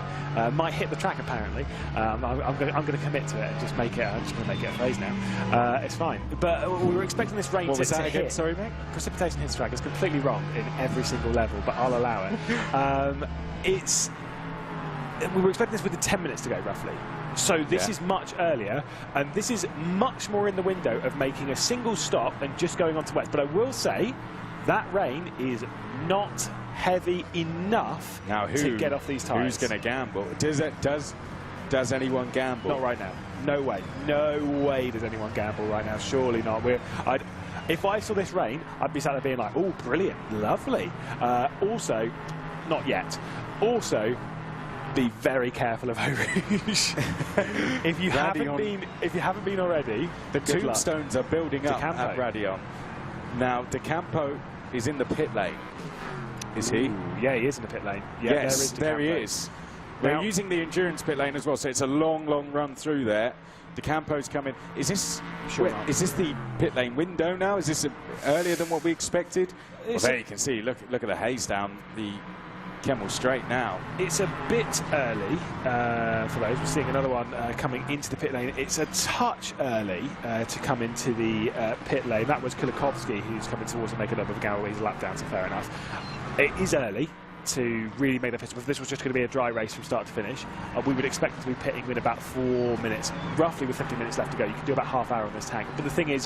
might hit the track. Apparently, I'm going to commit to it and just make it. I'm just going to make it a phrase now. It's fine. But we were expecting this rain to hit. Sorry, mate. Precipitation hits the track. It's completely wrong in every single level, but I'll allow it. We were expecting this with 10 minutes to go, roughly. So this is much earlier, and this is much more in the window of making a single stop and just going on to wet. But I will say that rain is not heavy enough to get off these tyres. Who's going to gamble? Does anyone gamble? Not right now. No way. No way does anyone gamble right now. Surely not. If I saw this rain, I'd be sat there being like, oh, brilliant, lovely. Also, not yet. Also, be very careful of Eau Rouge. if you haven't been already, the tombstones are building up at Raidillon. Now, De Campo is in the pit lane. Is he? Ooh, yeah, he is in the pit lane. Yeah, yes, there he is. They're using the endurance pit lane as well, so it's a long, long run through there. De Campo's coming. Is this the pit lane window now? Is this earlier than what we expected? Well, there you can see. Look at the haze down the Kemmel Straight now. It's a bit early for those. We're seeing another one coming into the pit lane. It's a touch early to come into the pit lane. That was Kulikovsky, who's coming towards and making a bit of a gamble. He's a lap down, so fair enough. It is early to really make that pitch. If this was just going to be a dry race from start to finish, we would expect it to be pitting in about 4 minutes, roughly with 50 minutes left to go. You can do about half hour on this tank. But the thing is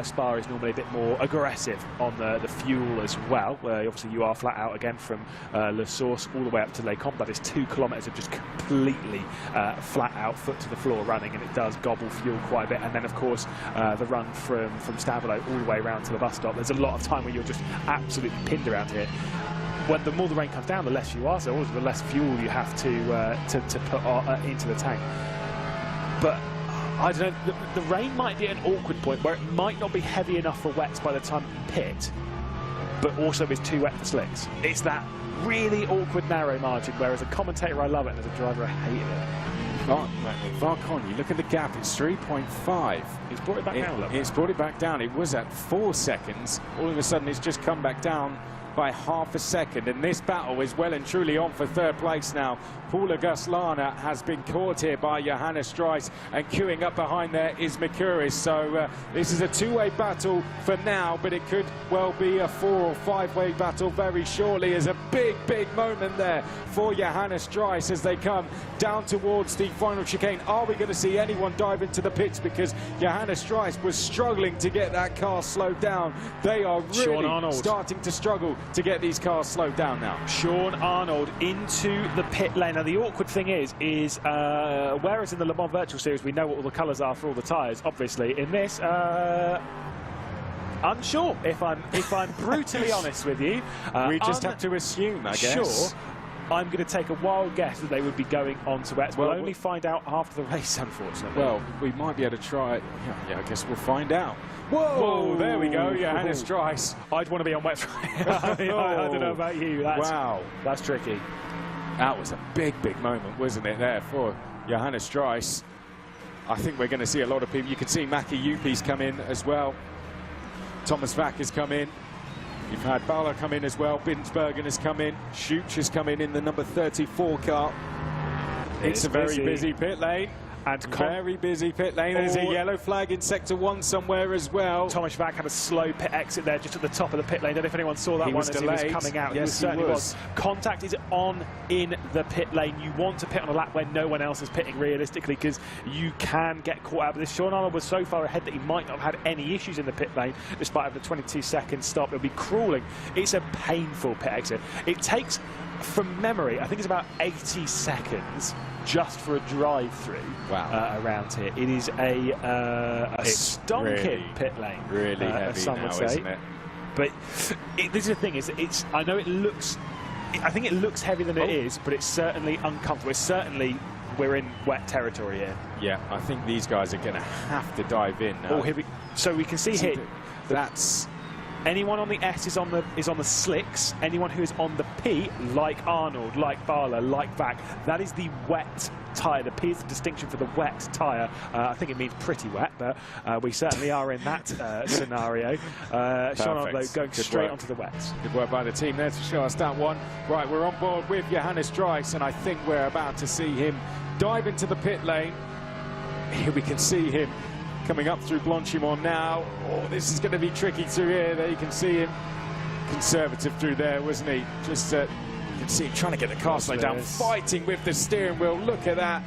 Spa is normally a bit more aggressive on the fuel as well. Obviously, you are flat out again from La Source all the way up to Les Comps. That is 2 kilometres of just completely flat out, foot to the floor running, and it does gobble fuel quite a bit. And then, of course, the run from Stavelot all the way around to the bus stop. There's a lot of time where you're just absolutely pinned around here. When the more the rain comes down, the less you are, so also the less fuel you have to put into the tank. But I don't know, the rain might be at an awkward point where it might not be heavy enough for wets by the time you pit, but also is too wet for slicks. It's that really awkward narrow margin where as a commentator I love it and as a driver I hate it. Varcon, you look at the gap, it's 3.5. He's brought it back down a little bit. It's brought it back down. It was at 4 seconds. All of a sudden it's just come back down by half a second. And this battle is well and truly on for third place now. Paul Auguste Lana has been caught here by Johannes Dries, and queuing up behind there is Mercouris. So this is a two-way battle for now, but it could well be a 4- or 5-way battle very shortly. There's a big moment there for Johannes Dries as they come down towards the final chicane. Are we going to see anyone dive into the pits? Because Johannes Dries was struggling to get that car slowed down. They are really starting to struggle to get these cars slowed down now. Sean Arnold into the pit lane. Now the awkward thing is whereas in the Le Mans Virtual Series we know what all the colours are for all the tyres, obviously in this unsure, if I'm brutally honest with you. We just have to assume, I guess. Sure. I'm going to take a wild guess that they would be going on to wet. We'll only find out after the race, unfortunately. Well, we might be able to try it. Yeah, I guess we'll find out. Whoa, there we go, Johannes Dries. I'd want to be on wet. I don't know about you. Wow. That's tricky. That was a big moment, wasn't it, there for Johannes Dries. I think we're going to see a lot of people. You can see Maki Yupi's come in as well. Thomas Vack has come in. You've had Bala come in as well. Binsbergen has come in. Schuch has come in the number 34 car. It's a very busy pit lane. And very busy pit lane. There's a yellow flag in sector 1 somewhere as well. Thomas Vack had a slow pit exit there just at the top of the pit lane. I don't know if anyone saw that one as he was coming out. Yes, he certainly was. Contact is on in the pit lane. You want to pit on a lap where no one else is pitting realistically, because you can get caught out. But this Sean Arnold was so far ahead that he might not have had any issues in the pit lane despite the 22-second stop. It'll be crawling. It's a painful pit exit. It takes, from memory, I think it's about 80 seconds just for a drive-through around here. It is a stonking pit lane, really heavy some now, would say. isn't it? But this is the thing: I know it looks. I think it looks heavier than it is, but it's certainly uncomfortable. It's certainly, we're in wet territory here. Yeah, I think these guys are going to have to dive in now. So we can see here. That's. Anyone on the S is on the slicks. Anyone who is on the P, like Arnold, like Bala, like Vack, that is the wet tyre. The P is the distinction for the wet tyre. I think it means pretty wet, but we certainly are in that scenario. Sean Arnold going straight onto the wets. Good work by the team there to show us that one. Right, we're on board with Johannes Dries, and I think we're about to see him dive into the pit lane. Here we can see him coming up through Blanchimont now. Oh, this is going to be tricky through here. There you can see him. Conservative through there, wasn't he? Just, you can see him trying to get the car slowed down, fighting with the steering wheel. Look at that.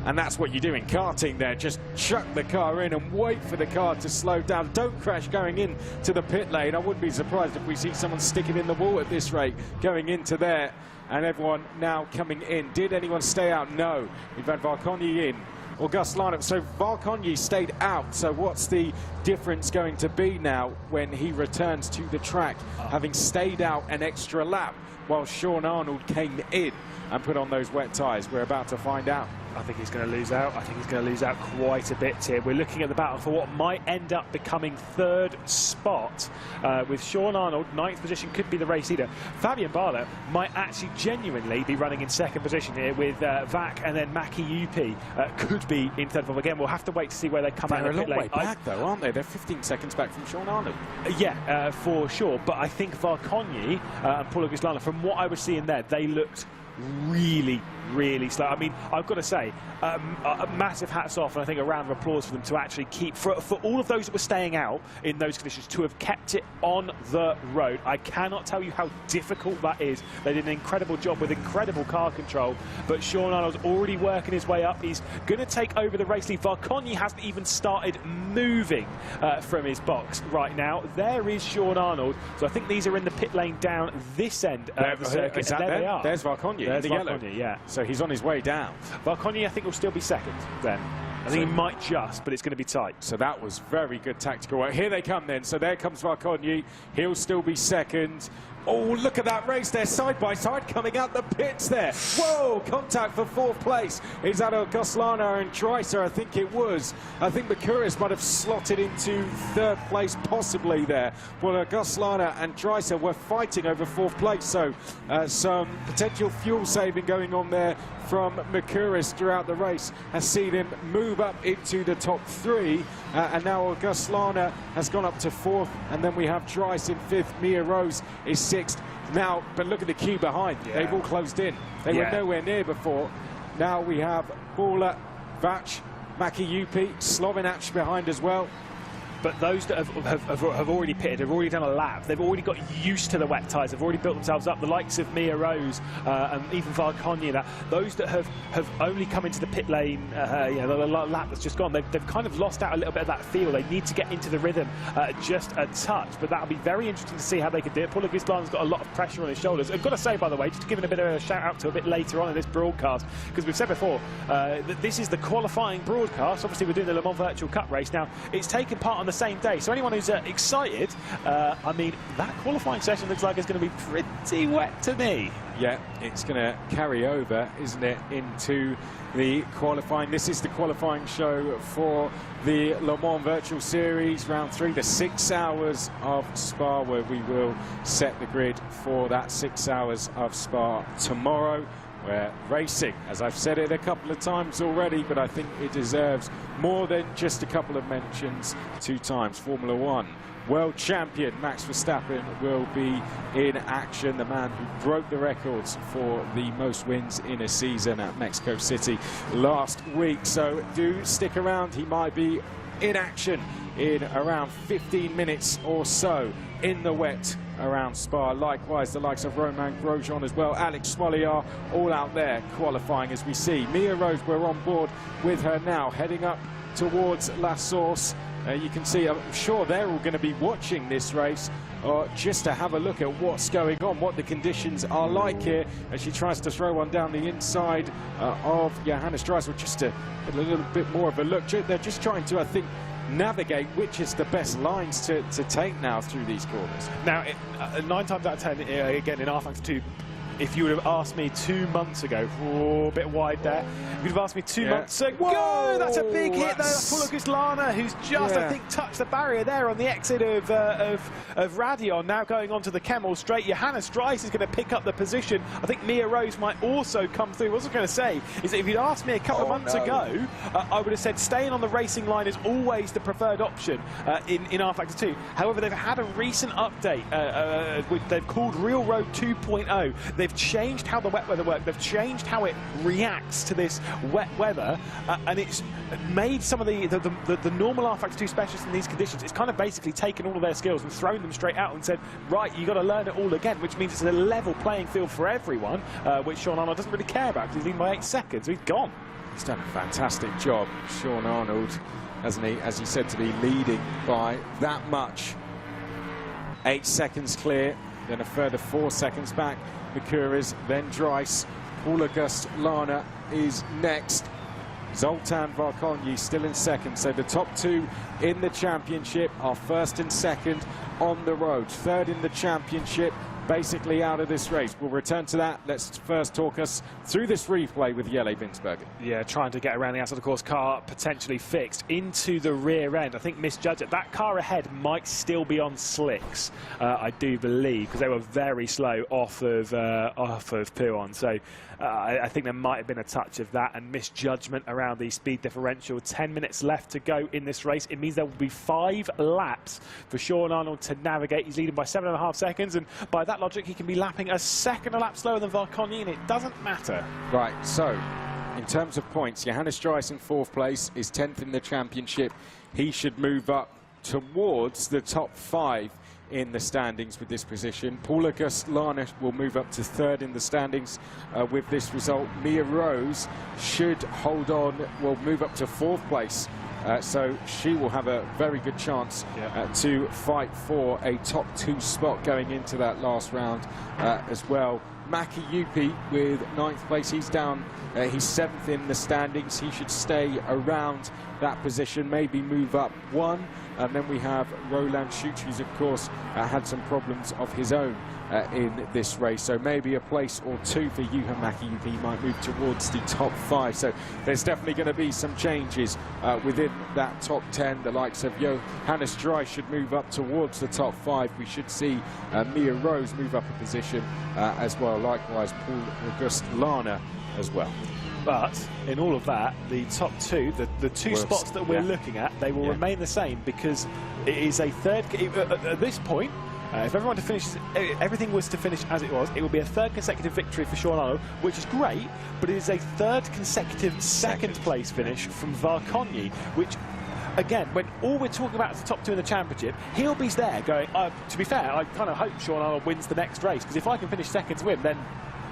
And that's what you do in karting there. Just chuck the car in and wait for the car to slow down. Don't crash going in to the pit lane. I wouldn't be surprised if we see someone sticking in the wall at this rate, going into there. And everyone now coming in. Did anyone stay out? No. We've had Varconyi in. Auguste Lana. So Varconyi stayed out. So what's the difference going to be now when he returns to the track, having stayed out an extra lap while Sean Arnold came in and put on those wet tyres? We're about to find out. I think he's going to lose out. I think he's going to lose out quite a bit here. We're looking at the battle for what might end up becoming third spot, with Sean Arnold, 9th position, could be the race leader. Fabien Barlow might actually genuinely be running in 2nd position here, with Vack and then Maki Yupi could be in 3rd form. Again, we'll have to wait to see where they come out of the pit lane. They're a long way back, though, aren't they? They're 15 seconds back from Sean Arnold. Yeah, for sure. But I think Varconyi and Paul Auguste Lana, from what I was seeing there, they looked really slow. I mean, I've got to say, a massive hats off, and I think a round of applause for them to actually keep, for all of those that were staying out in those conditions, to have kept it on the road. I cannot tell you how difficult that is. They did an incredible job with incredible car control, but Sean Arnold's already working his way up. He's going to take over the race lead. Varconyi hasn't even started moving from his box right now. There is Sean Arnold. So I think these are in the pit lane down this end of the circuit. Is that there? They are. There's Varconyi. There's in the yellow. Yeah. So he's on his way down. Varconyi, I think, will still be 2nd then. I think he might just, but it's going to be tight. So that was very good tactical work. Here they come then. So there comes Varconyi. He'll still be 2nd. Oh, look at that race there, side by side, coming out the pits there. Whoa, contact for 4th place. Is that Auguste Lana and Dreiser? I think it was. I think Mercouris might have slotted into 3rd place, possibly there. Well, Auguste Lana and Dreiser were fighting over 4th place, so some potential fuel saving going on there from Mercouris throughout the race has seen him move up into the top 3, and now Auguste Lana has gone up to 4th, and then we have Dreiser in 5th. Mia Rose is 6th. Now, but look at the queue behind. Yeah. They've all closed in. They were nowhere near before. Now we have Paula, Vach, Maki Yupi, Slovinac behind as well. But those that have already pitted, have already done a lap, they've already got used to the wet tyres, they've already built themselves up, the likes of Mia Rose and even Varkonyi, those that have only come into the pit lane, the lap that's just gone, they've kind of lost out a little bit of that feel. They need to get into the rhythm just a touch, but that'll be very interesting to see how they can do it. Paula Gislan's got a lot of pressure on his shoulders. I've got to say, by the way, just giving a bit of a shout out to a bit later on in this broadcast, because we've said before, that this is the qualifying broadcast. Obviously, we're doing the Le Mans Virtual Cup race. Now, it's taken part on the same day, so anyone who's excited, I mean, that qualifying session looks like it's going to be pretty wet to me. Yeah, it's going to carry over, isn't it, into the qualifying. This is the qualifying show for the Le Mans Virtual Series Round 3, the 6 hours of Spa, where we will set the grid for that 6 hours of Spa tomorrow. We're racing, as I've said it a couple of times already, but I think it deserves more than just a couple of mentions. 2 times Formula 1 world champion Max Verstappen will be in action, the man who broke the records for the most wins in a season at Mexico City last week. So do stick around, he might be in action in around 15 minutes or so in the wet around Spa. Likewise, the likes of Romain Grosjean as well, Alex Smolyar, all out there qualifying as we see. Mia Rose, we're on board with her now, heading up towards La Source. You can see, I'm sure they're all going to be watching this race just to have a look at what's going on, what the conditions are like here, as she tries to throw one down the inside of Johannes Dreisel, just to get a little bit more of a look. They're just trying to, I think, navigate which is the best lines to take now through these corners. Now, 9 times out of 10, again, in rFactor 2, if you would have asked me 2 months ago, a bit wide there, if you'd have asked me 2 months ago, whoa, that's a big hit there. That's Paula Gislana, who's just, I think, touched the barrier there on the exit of Raidillon, now going on to the Kemmel straight. Johannes Dreisel is going to pick up the position. I think Mia Rose might also come through. What I was going to say is that if you'd asked me a couple of months ago, I would have said staying on the racing line is always the preferred option in rFactor 2. However, they've had a recent update, which they've called Real Road 2.0. They've changed how the wet weather works. They've changed how it reacts to this wet weather, and it's made some of the normal rFactor 2 specialists in these conditions. It's kind of basically taken all of their skills and thrown them straight out and said, right, you've got to learn it all again, which means it's a level playing field for everyone, which Sean Arnold doesn't really care about because he's leading by 8 seconds. He's gone. He's done a fantastic job, Sean Arnold, hasn't he? As he said, to be leading by that much. 8 seconds clear, then a further 4 seconds back. Mikuris, then Dreis. Paula Gislana is next. Zoltan Varkonyi still in second. So the top 2 in the championship are first and second on the road. Third in the championship, basically out of this race. We'll return to that. Let's first talk us through this replay with Jelle Winsberger. Yeah, trying to get around the outside of the course, car potentially fixed into the rear end. I think misjudged it. That car ahead might still be on slicks, I do believe, because they were very slow off of Piron. So I think there might have been a touch of that and misjudgment around the speed differential. 10 minutes left to go in this race. It means there will be 5 laps for Sean Arnold to navigate. He's leading by 7.5 seconds, and by that logic, he can be lapping a second a lap slower than Varkonyi, and it doesn't matter. Right, so in terms of points, Johannes Dreis in 4th place is 10th in the championship. He should move up towards the top 5 in the standings with this position. Paula Gislana will move up to 3rd in the standings with this result. Mia Rose should hold on, will move up to 4th place. So she will have a very good chance to fight for a top 2 spot going into that last round as well. Maki Yupi with 9th place. He's down. He's 7th in the standings. He should stay around that position, maybe move up 1. And then we have Roland Schutz, who's of course had some problems of his own in this race. So maybe a place or 2 for Juha Mäki-Yupi. He might move towards the top 5. So there's definitely going to be some changes within that top 10. The likes of Johannes Dreis should move up towards the top 5. We should see Mia Rose move up a position as well. Likewise, Paula Gislana as well. But in all of that, the top 2, the 2 spots that we're looking at, they will remain the same, because it is a third. At this point, If everything was to finish as it was, it would be a third consecutive victory for Sean Arnold, which is great, but it is a third consecutive second place finish from Varconyi, which, again, when all we're talking about is the top two in the championship, he'll be there going, to be fair, I kind of hope Sean Arnold wins the next race, because if I can finish second to him, then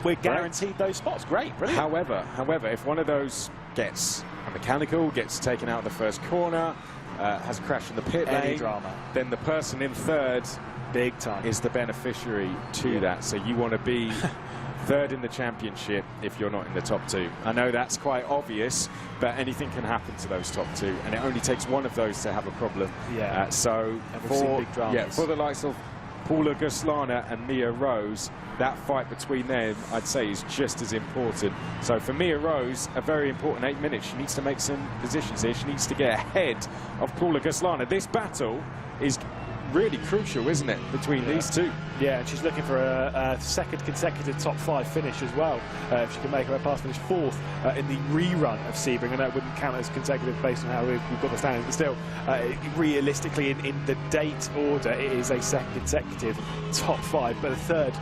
we're guaranteed those spots. Great, brilliant. However, if one of those gets a mechanical, gets taken out of the first corner, has a crash in the pit lane, drama, then the person in third big time is the beneficiary to that. So you want to be third in the championship if you're not in the top two. I know that's quite obvious, but anything can happen to those top two, and it only takes one of those to have a problem. So for the likes of Paula Guslana and Mia Rose, that fight between them, I'd say, is just as important. So for Mia Rose, a very important 8 minutes. She needs to make some positions here. She needs to get ahead of Paula Guslana. This battle is really crucial, isn't it, between these two? Yeah, and she's looking for a second consecutive top 5 finish as well. If she can make her pass finish 4th in the rerun of Sebring, and that wouldn't count as consecutive based on how we've got the standings. But still, realistically, in the date order, it is a second consecutive top 5, but a third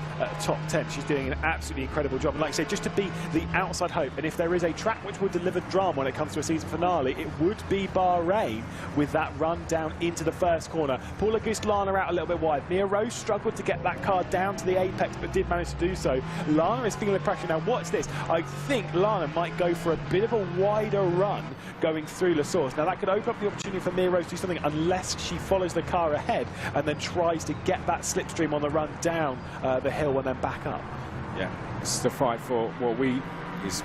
top 10. She's doing an absolutely incredible job. And like I say, just to be the outside hope, and if there is a track which would deliver drama when it comes to a season finale, it would be Bahrain with that run down into the first corner. Paula Guslana out a little bit wide. Mia Rose struggled to get that car down to the apex, but did manage to do so. Lana is feeling the pressure. Now, what's this? I think Lana might go for a bit of a wider run going through La Source. Now, that could open up the opportunity for Mia Rose to do something, unless she follows the car ahead and then tries to get that slipstream on the run down the hill and then back up. Yeah, this is the fight for what we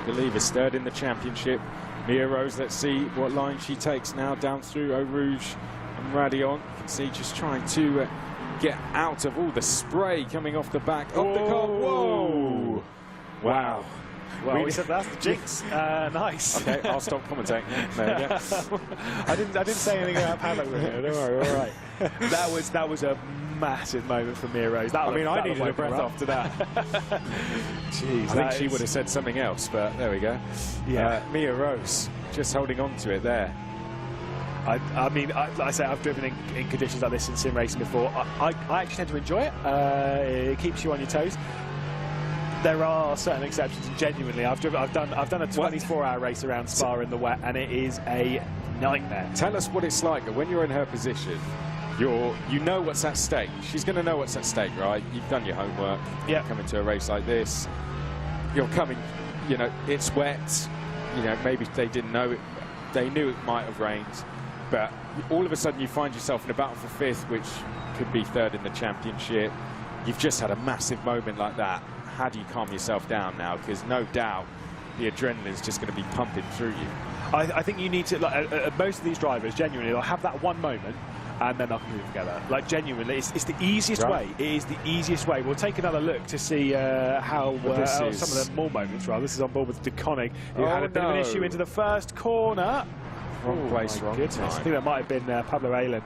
believe is third in the championship. Mia Rose, let's see what line she takes now down through Eau Rouge and Raidillon. You can see just trying to get out of all the spray coming off the back of the car. Whoa! Wow. Well, we said that's the jinx. Nice. Okay, I'll stop commentating. There you go. I didn't say anything about paddock with you. Don't worry. All right. That was a massive moment for Mia Rose. I needed a breath after that. Jeez, I think she would have said something else, but there we go. Yeah. Mia Rose just holding on to it there. I mean, like I say, I've driven in conditions like this in sim racing before. I actually tend to enjoy it. It keeps you on your toes. There are certain exceptions, and genuinely, I've done a 24-hour race around Spa in the wet, and it is a nightmare. Tell us what it's like when you're in her position. You know what's at stake. She's going to know what's at stake, right? You've done your homework. Yeah. Coming to a race like this, you're coming. You know, it's wet. You know, maybe they didn't know it. They knew it might have rained. But all of a sudden you find yourself in a battle for 5th, which could be 3rd in the championship. You've just had a massive moment like that. How do you calm yourself down now? Because no doubt the adrenaline is just going to be pumping through you. I think you need to, like, most of these drivers, genuinely, they'll have that one moment and then they'll move together. Like, genuinely, it's the easiest way. It is the easiest way. We'll take another look to see how some of the more moments, rather. This is on board with De Koning, who had a bit of an issue into the first corner. Wrong place, wrong time. I think that might have been Pablo Aylen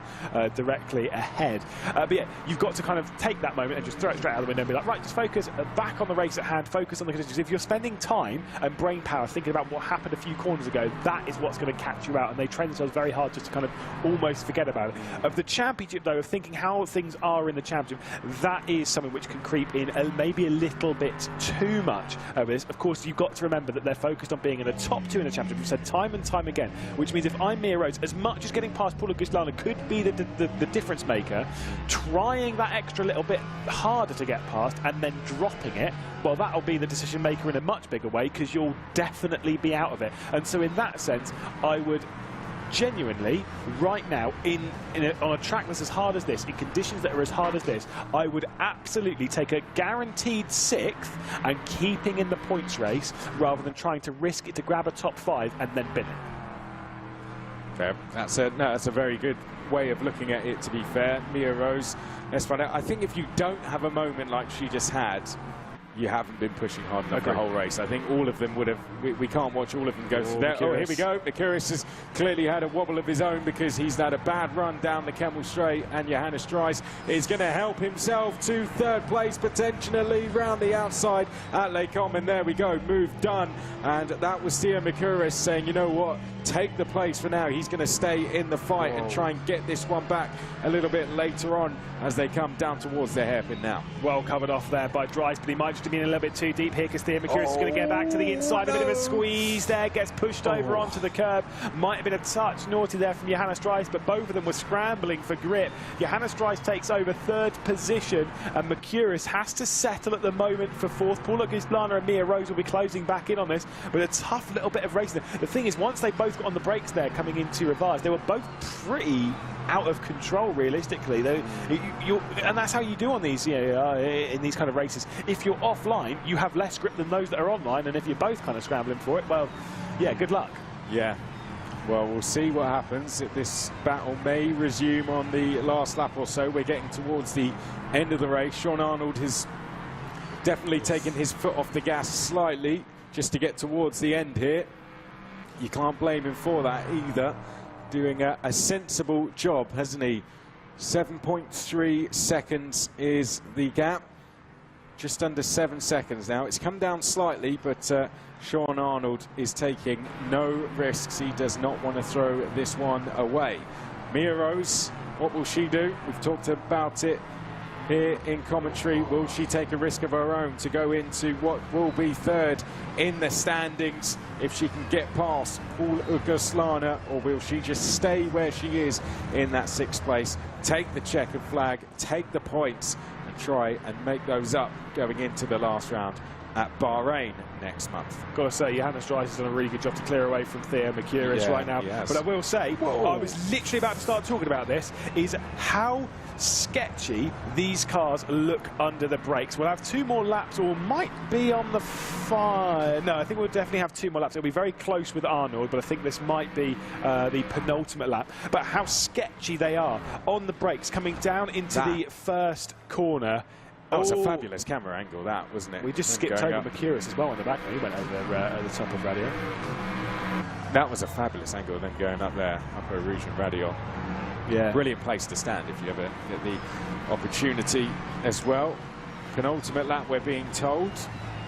directly ahead. But yeah, you've got to kind of take that moment and just throw it straight out the window and be like, right, just focus back on the race at hand, focus on the conditions. If you're spending time and brain power thinking about what happened a few corners ago, that is what's going to catch you out. And they train themselves very hard just to kind of almost forget about it. Of the championship, though, of thinking how things are in the championship, that is something which can creep in maybe a little bit too much over this. Of course, you've got to remember that they're focused on being in the top 2 in the championship. We've said time and time again, which means if I'm Mia Rose, as much as getting past Paula Guslana could be the difference maker, trying that extra little bit harder to get past and then dropping it, well, that'll be the decision maker in a much bigger way, because you'll definitely be out of it. And so in that sense, I would genuinely, right now, on a track that's as hard as this, in conditions that are as hard as this, I would absolutely take a guaranteed 6th and keeping in the points race, rather than trying to risk it to grab a top 5 and then bin it. Fair. That's a very good way of looking at it, to be fair. Mia Rose, let's find out. I think if you don't have a moment like she just had, you haven't been pushing hard enough the whole race. I think all of them would have. We can't watch all of them go through there. Oh, here we go. Mercurius has clearly had a wobble of his own because he's had a bad run down the Kemmel Straight, and Johannes Dries is going to help himself to third place, potentially round the outside at Les Combes. And there we go, move done. And that was Theo Mercurius saying, you know what, take the place for now. He's going to stay in the fight and try and get this one back a little bit later on as they come down towards their hairpin now. Well covered off there by Dries, but he might just have been a little bit too deep here because Theo Mercurius is going to get back to the inside. A bit of a squeeze there, gets pushed over onto the curb. Might have been a touch naughty there from Johannes Dries, but both of them were scrambling for grip. Johannes Dries takes over third position, and Mercurius has to settle at the moment for fourth. Paul Augustlana and Mia Rose will be closing back in on this with a tough little bit of racing. The thing is, once they both got on the brakes there coming into Rivage, they were both pretty out of control realistically. And that's how you do on these, in these kind of races. If you're offline, you have less grip than those that are online, and if you're both kind of scrambling for it, well, yeah, good luck. Yeah. Well, we'll see what happens. This battle may resume on the last lap or so. We're getting towards the end of the race. Sean Arnold has definitely taken his foot off the gas slightly just to get towards the end here. You can't blame him for that either. Doing a sensible job, hasn't he? 7.3 seconds is the gap. Just under 7 seconds now. It's come down slightly, but Sean Arnold is taking no risks. He does not want to throw this one away. Mia Rose, what will she do? We've talked about it here in commentary. Will she take a risk of her own to go into what will be third in the standings if she can get past Paul Augustlana, or will she just stay where she is in that sixth place, take the checkered flag, take the points and try and make those up going into the last round at Bahrain next month? Got to say, Johannes Dries has done a really good job to clear away from Theo Mercurius right now. But I will say, I was literally about to start talking about this, is how sketchy these cars look under the brakes. We'll have 2 more laps, or might be on the no, I think we'll definitely have 2 more laps. It'll be very close with Arnold, but I think this might be the penultimate lap. But how sketchy they are on the brakes coming down into the first corner. That was a fabulous camera angle, that, wasn't it? We just skipped over Mercurius as well on the back. He went over at the top of Raidillon. That was a fabulous angle, then going up there, up Eau Rouge and Raidillon. Yeah. Brilliant place to stand if you ever get the opportunity as well. Penultimate lap, we're being told.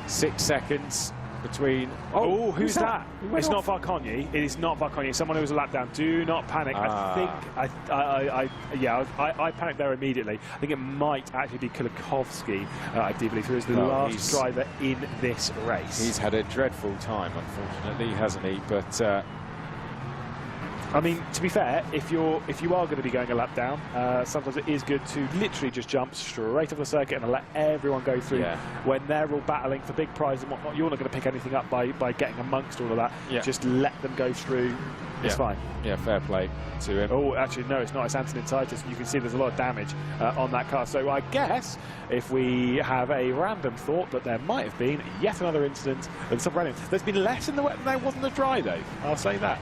6 seconds between... Oh, who's that? It's not Varcogni. It is not Varcogni. Someone who was a lap down. Do not panic. I panicked there immediately. I think it might actually be Kulikovsky, I do believe, who is the last driver in this race. He's had a dreadful time, unfortunately, hasn't he? But... I mean, to be fair, if you are going to be going a lap down, sometimes it is good to literally just jump straight off the circuit and let everyone go through. When they're all battling for big prizes and whatnot, you're not going to pick anything up by getting amongst all of that. Just let them go through. It's fine. Yeah, fair play to him. Oh, actually, no, it's not. It's Antonin Titus. You can see there's a lot of damage on that car. So I guess if we have a random thought that there might have been yet another incident of some random. There's been less in the wet than there was in the dry, though. I'll say that.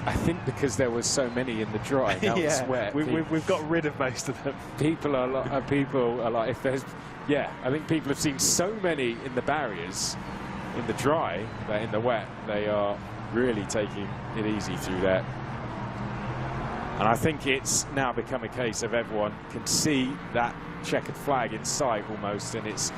I think because there was so many in the dry, now it's wet. We've got rid of most of them. People are like, if there's, I think people have seen so many in the barriers, in the dry, that in the wet, they are really taking it easy through there. And I think it's now become a case of everyone can see that checkered flag in sight almost, and it's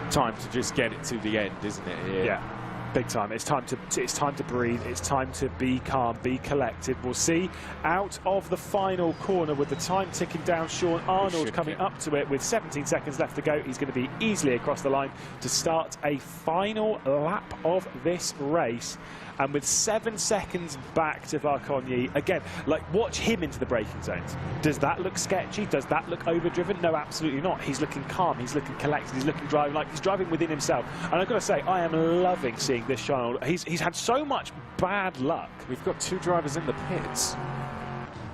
time to just get it to the end, isn't it? Here? Yeah. Big time. It's time to breathe. It's time to be calm, be collected. We'll see out of the final corner with the time ticking down. Sean Arnold coming up to it with 17 seconds left to go. He's going to be easily across the line to start a final lap of this race. And with 7 seconds back to Varcogni, again, like, watch him into the braking zones. Does that look sketchy? Does that look overdriven? No, absolutely not. He's looking calm. He's looking collected. He's looking driving like he's driving within himself. And I've got to say, I am loving seeing this Sean. He's had so much bad luck. We've got 2 drivers in the pits.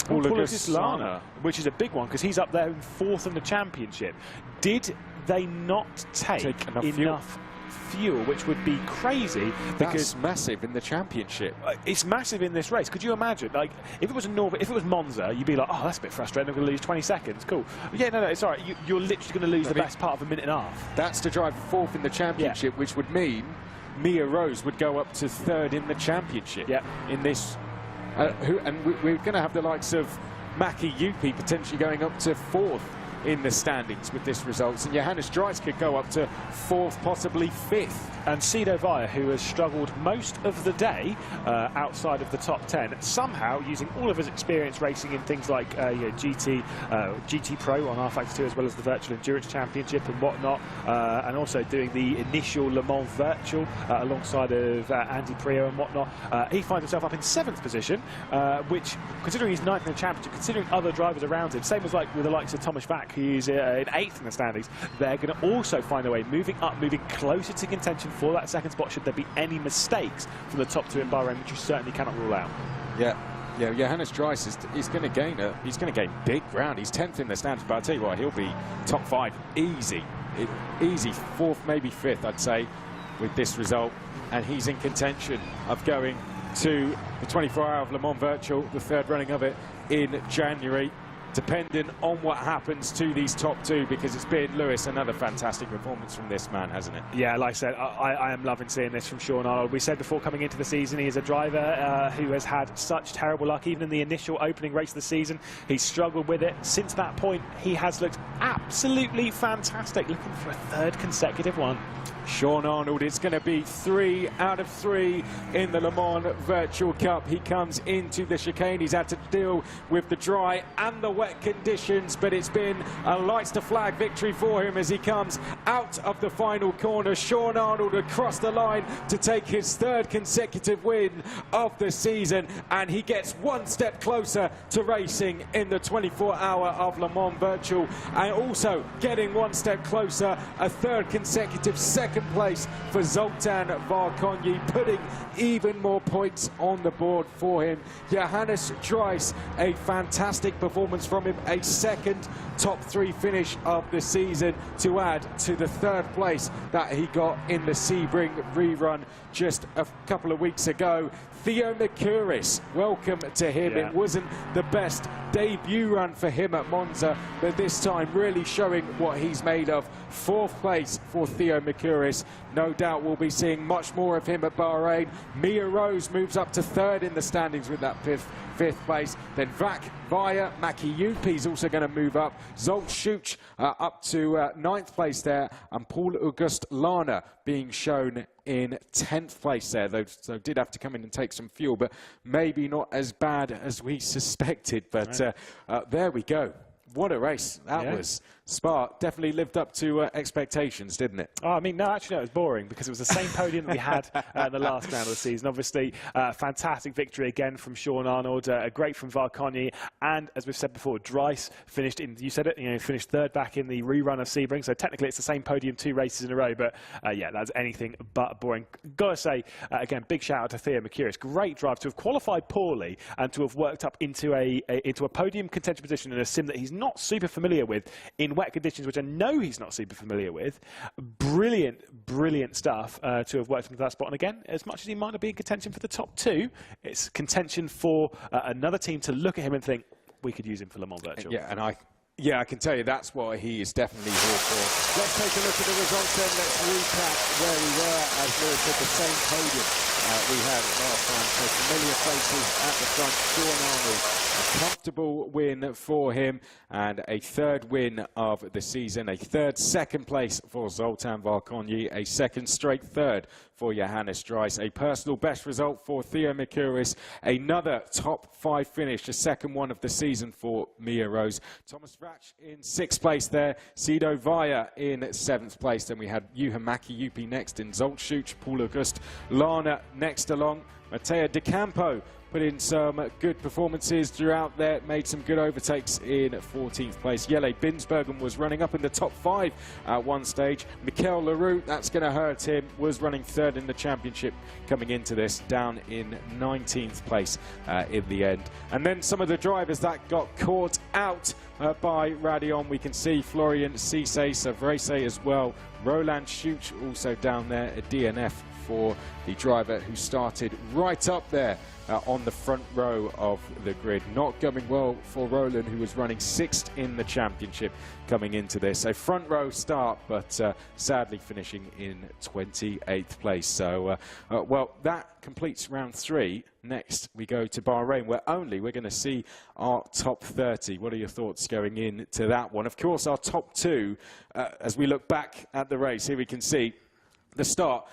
Paul Augustlana, which is a big one because he's up there in 4th in the championship. Did they not take enough fuel, which would be crazy because that's massive in the championship. It's massive in this race. Could you imagine, like, if it was Monza, you'd be like, oh, that's a bit frustrating. I'm going to lose 20 seconds. Cool. Yeah, no, it's all right. You're literally going to lose the best part of a minute and a half. That's to drive 4th in the championship, which would mean Mia Rose would go up to 3rd in the championship. Yeah. In this, and we're going to have the likes of Maki Yupi potentially going up to 4th in the standings with this result, and Johannes Dries could go up to 4th, possibly 5th. And Cido Vaya, who has struggled most of the day outside of the top 10, somehow using all of his experience racing in things like GT Pro on rFactor 2, as well as the Virtual Endurance Championship and whatnot, and also doing the initial Le Mans Virtual alongside of Andy Prio and whatnot. He finds himself up in 7th position, which, considering he's 9th in the championship, considering other drivers around him, same as like with the likes of Thomas Vack, who's in 8th in the standings, they're going to also find a way moving up, moving closer to contention for that 2nd spot should there be any mistakes from the top 2 in Bahrain, which you certainly cannot rule out. Yeah, Johannes Dries is going to gain big ground. He's 10th in the standings, but I'll tell you what, he'll be top 5 easy, 4th, maybe 5th, I'd say, with this result, and he's in contention of going to the 24-hour of Le Mans Virtual, the 3rd running of it in January, depending on what happens to these top 2, because it's been, Lewis, another fantastic performance from this man, hasn't it? Yeah, like I said, I am loving seeing this from Sean Arnold. We said before coming into the season, he is a driver who has had such terrible luck. Even in the initial opening race of the season, he's struggled with it. Since that point, he has looked absolutely fantastic, looking for a 3rd consecutive one. Sean Arnold, it's going to be 3 out of 3 in the Le Mans Virtual Cup. He comes into the chicane. He's had to deal with the dry and the wet conditions, but it's been a lights to flag victory for him as he comes out of the final corner. Sean Arnold across the line to take his 3rd consecutive win of the season, and he gets 1 step closer to racing in the 24-hour of Le Mans Virtual, and also getting 1 step closer, a 3rd consecutive 2nd place for Zoltan Varkonyi, putting even more points on the board for him. Johannes Dries, a fantastic performance from him, a 2nd top 3 finish of the season to add to the 3rd place that he got in the Sebring rerun just a couple of weeks ago. Theo Mercouris, welcome to him. Yeah. It wasn't the best debut run for him at Monza, but this time really showing what he's made of. 4th place for Theo Mercouris. No doubt we'll be seeing much more of him at Bahrain. Mia Rose moves up to 3rd in the standings with that 5th place. Then Vac Vaya, Maki Yupi's also going to move up. Zolt Schuch up to 9th place there, and Paul Auguste Lana being shown in 10th place there, though, so did have to come in and take some fuel, but maybe not as bad as we suspected. But there we go. What a race that was. Spa definitely lived up to expectations, didn't it? Oh, I mean, no, actually, no, it was boring because it was the same podium that we had the last round of the season. Obviously, fantastic victory again from Sean Arnold, great from Varkonyi, and as we've said before, Dries finished in, you said it, you know, finished 3rd back in the rerun of Sebring, so technically it's the same podium 2 races in a row, but yeah, that's anything but boring. Gotta say, again, big shout out to Theo Mercouris. Great drive to have qualified poorly and to have worked up into a podium contention position in a sim that he's not super familiar with in wet conditions, which I know he's not super familiar with. Brilliant, brilliant stuff to have worked into that spot. And again, as much as he might not be in contention for the top 2, it's contention for another team to look at him and think, we could use him for Le Mans Virtual. Yeah, and I can tell you that's what he is definitely here for. Let's take a look at the results then. Let's recap where we were. As Lewis said, the same podium we had last time. So familiar faces at the front. Sean Arnold, a comfortable win for him, and a 3rd win of the season. A 3rd, 2nd place for Zoltan Varkonyi. A 2nd straight 3rd for Johannes Dries. A personal best result for Theo Mercouris. Another top 5 finish, a 2nd one of the season for Mia Rose. Thomas Vach in 6th place there. Cido Vaya in 7th place. Then we had Juha Mäki-Yupi next in Zolt Schuch. Paul Auguste Lana next along. Matteo De Campo put in some good performances throughout there, made some good overtakes in 14th place. Jelle Binsbergen was running up in the top 5 at one stage. Mikel Leroux, that's going to hurt him, was running 3rd in the championship coming into this, down in 19th place in the end. And then some of the drivers that got caught out by Raidillon, we can see Florian Cisse, Savrese as well, Roland Schuch also down there, a DNF for the driver who started right up there on the front row of the grid. Not going well for Roland, who was running 6th in the championship coming into this. A front row start, but sadly finishing in 28th place. So, well, that completes round 3. Next, we go to Bahrain, where we're going to see our top 30. What are your thoughts going into that one? Of course, our top 2, as we look back at the race, here we can see the start.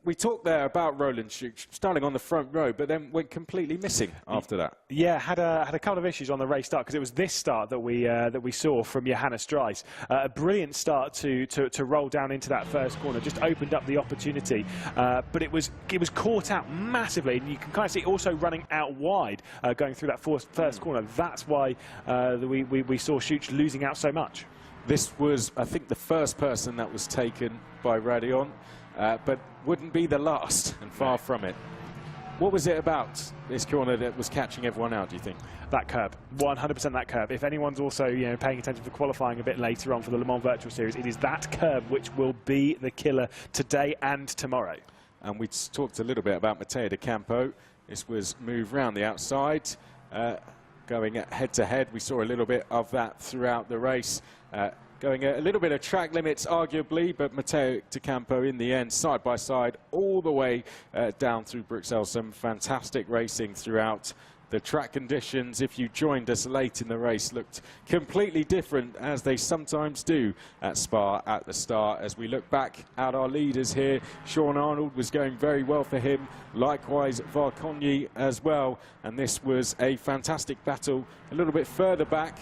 We talked there about Roland Schuch starting on the front row, but then went completely missing after that. Yeah, had a couple of issues on the race start, because it was this start that we saw from Johannes Dries. A brilliant start to roll down into that first corner, just opened up the opportunity, but it was caught out massively, and you can kind of see also running out wide going through that first corner. That's why we saw Schuch losing out so much. This was, I think, the first person that was taken by Raidillon, but wouldn't be the last, and far from it. What was it about this corner that was catching everyone out, do you think? That curb, 100% that curb. If anyone's also paying attention for qualifying a bit later on for the Le Mans Virtual Series, it is that curb which will be the killer today and tomorrow. And we talked a little bit about Matteo De Campo. This was moved round the outside, going head-to-head. We saw a little bit of that throughout the race. Going a little bit of track limits, arguably, but Matteo De Campo in the end, side by side, all the way down through Bruxelles. Some fantastic racing throughout. The track conditions, if you joined us late in the race, looked completely different, as they sometimes do at Spa at the start. As we look back at our leaders here, Sean Arnold was going very well for him, likewise Varkonyi as well, and this was a fantastic battle a little bit further back.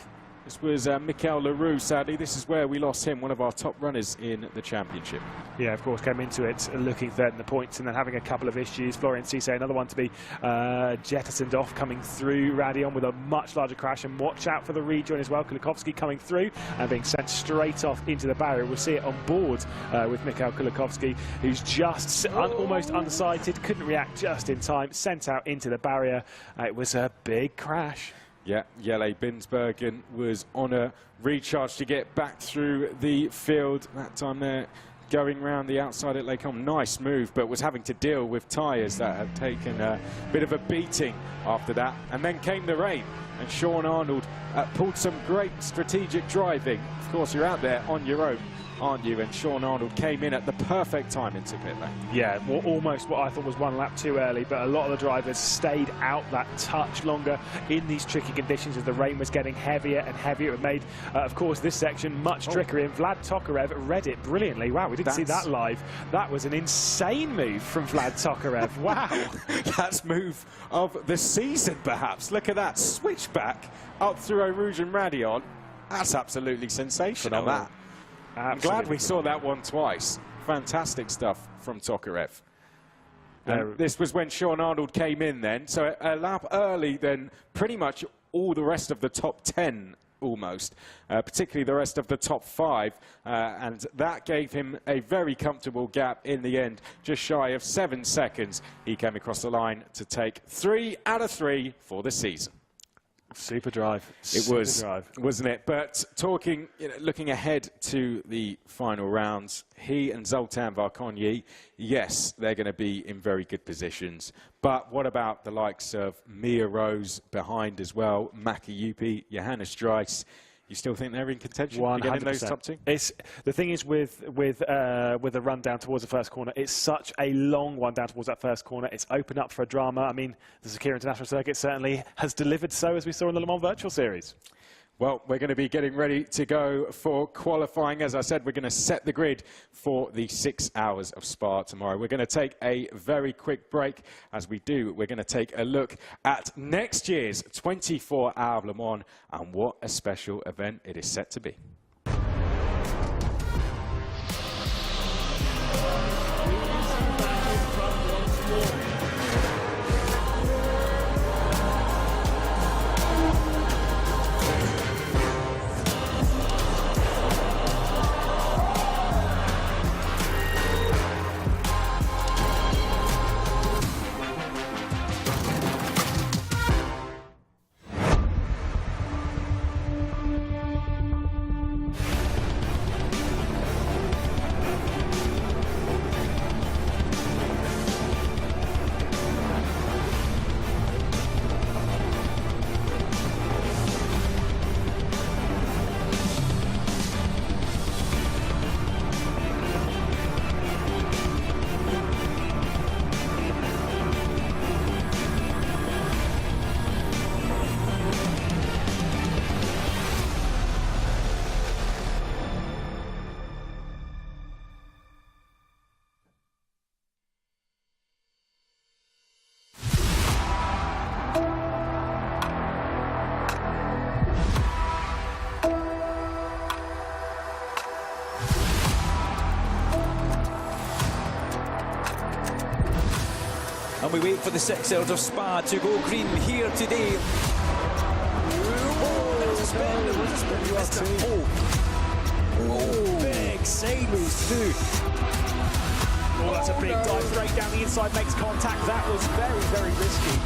This was Mikel Leroux, sadly. This is where we lost him, one of our top runners in the championship. Yeah, of course, came into it looking 3rd in the points and then having a couple of issues. Florian Cisse, another one to be jettisoned off, coming through Raidillon with a much larger crash. And watch out for the rejoin as well. Kulikovski coming through and being sent straight off into the barrier. We'll see it on board with Mikhail Kulikovski, who's just almost unsighted, couldn't react just in time, sent out into the barrier. It was a big crash. Yeah, Jelle Binsbergen was on a recharge to get back through the field. That time there, going round the outside at Lake Holm. Nice move, but was having to deal with tyres that had taken a bit of a beating after that. And then came the rain, and Sean Arnold pulled some great strategic driving. Of course, you're out there on your own, aren't you? And Sean Arnold came in at the perfect time into pit lane. Yeah, well, almost what I thought was 1 lap too early, but a lot of the drivers stayed out that touch longer in these tricky conditions as the rain was getting heavier and heavier. It made, of course, this section much trickier, and Vlad Tokarev read it brilliantly. Wow, we didn't see that live. That was an insane move from Vlad Tokarev. Wow. That's move of the season, perhaps. Look at that, switchback up through Eau Rouge and Raidillon. That's absolutely sensational, that. I'm glad we saw that one twice. Fantastic stuff from Tokarev. This was when Sean Arnold came in then, so a lap early than pretty much all the rest of the top 10 almost, particularly the rest of the top 5, and that gave him a very comfortable gap in the end, just shy of 7 seconds. He came across the line to take 3 out of 3 for the season. Super drive. It was, wasn't it? But talking, looking ahead to the final rounds, he and Zoltan Varkonyi, yes, they're going to be in very good positions. But what about the likes of Mia Rose behind as well, Maki Yupi, Johannes Dries? You still think they're in contention to get in those top 2? It's, the thing is with the run down towards the first corner, it's such a long one down towards that first corner. It's open up for a drama. I mean, the Sakira International Circuit certainly has delivered so, as we saw in the Le Mans Virtual Series. Well, we're going to be getting ready to go for qualifying. As I said, we're going to set the grid for the 6 hours of Spa tomorrow. We're going to take a very quick break. As we do, we're going to take a look at next year's 24-hour Le Mans and what a special event it is set to be. we wait for the 6 hours of Spa to go green here today. Big save moves through. Oh, that's a big dive straight down the inside, makes contact. That was very, very risky.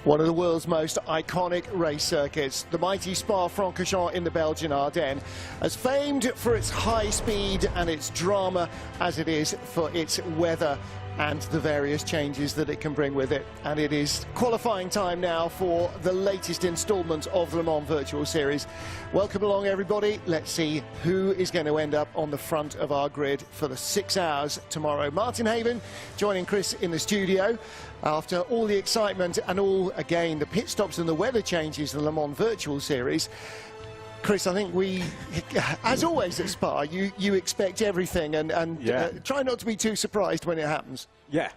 One of the world's most iconic race circuits, the mighty Spa-Francorchamps in the Belgian Ardennes, as famed for its high speed and its drama as it is for its weather and the various changes that it can bring with it. And it is qualifying time now for the latest instalment of the Le Mans Virtual Series. Welcome along, everybody. Let's see who is going to end up on the front of our grid for the 6 hours tomorrow. Martin Haven joining Chris in the studio. After all the excitement and all, again, the pit stops and the weather changes in the Le Mans Virtual Series, Chris, I think we, as always at Spa, you expect everything and try not to be too surprised when it happens. Yeah,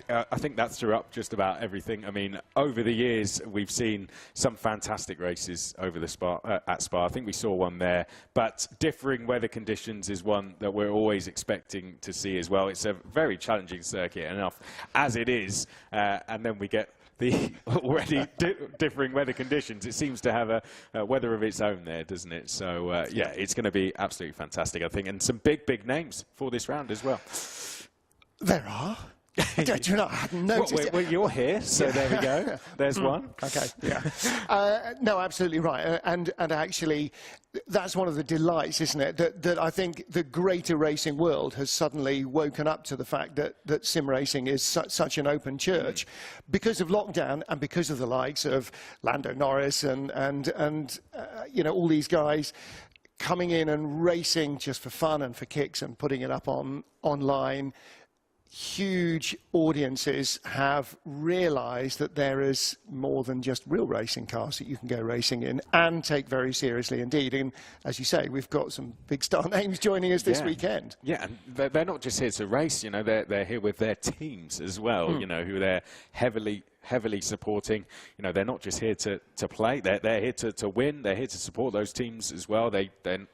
I think that's throughout just about everything. I mean, over the years, we've seen some fantastic races over the at Spa. I think we saw one there, but differing weather conditions is one that we're always expecting to see as well. It's a very challenging circuit enough as it is, and then we get the already differing weather conditions. It seems to have a weather of its own there, doesn't it? So, yeah, it's going to be absolutely fantastic, I think, and some big names for this round as well. There are. I hadn't noticed. Well, you're here, so there we go. There's one. Okay, yeah. No, absolutely right. And actually, that's one of the delights, isn't it? That I think the greater racing world has suddenly woken up to the fact that sim racing is such an open church because of lockdown and because of the likes of Lando Norris and you know, all these guys coming in and racing just for fun and for kicks and putting it up online. Huge audiences have realised that there is more than just real racing cars that you can go racing in and take very seriously indeed. And as you say, we've got some big star names joining us this weekend. Yeah, and they're not just here to race, you know, they're here with their teams as well, you know, who they're heavily supporting. You know, they're not just here to play, they're here to win, they're here to support those teams as well.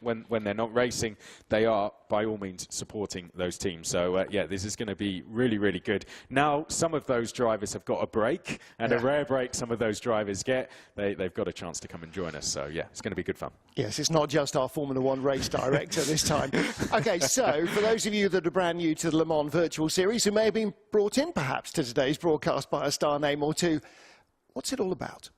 When they're not racing, they are by all means supporting those teams. So yeah, this is going to be really good. Now some of those drivers have got a break, and a rare break some of those drivers get. They've got a chance to come and join us. So yeah, it's going to be good fun. Yes, it's not just our Formula One race director this time. Okay, so for those of you that are brand new to the Le Mans Virtual Series, who may have been brought in perhaps to today's broadcast by a star name or two, what's it all about?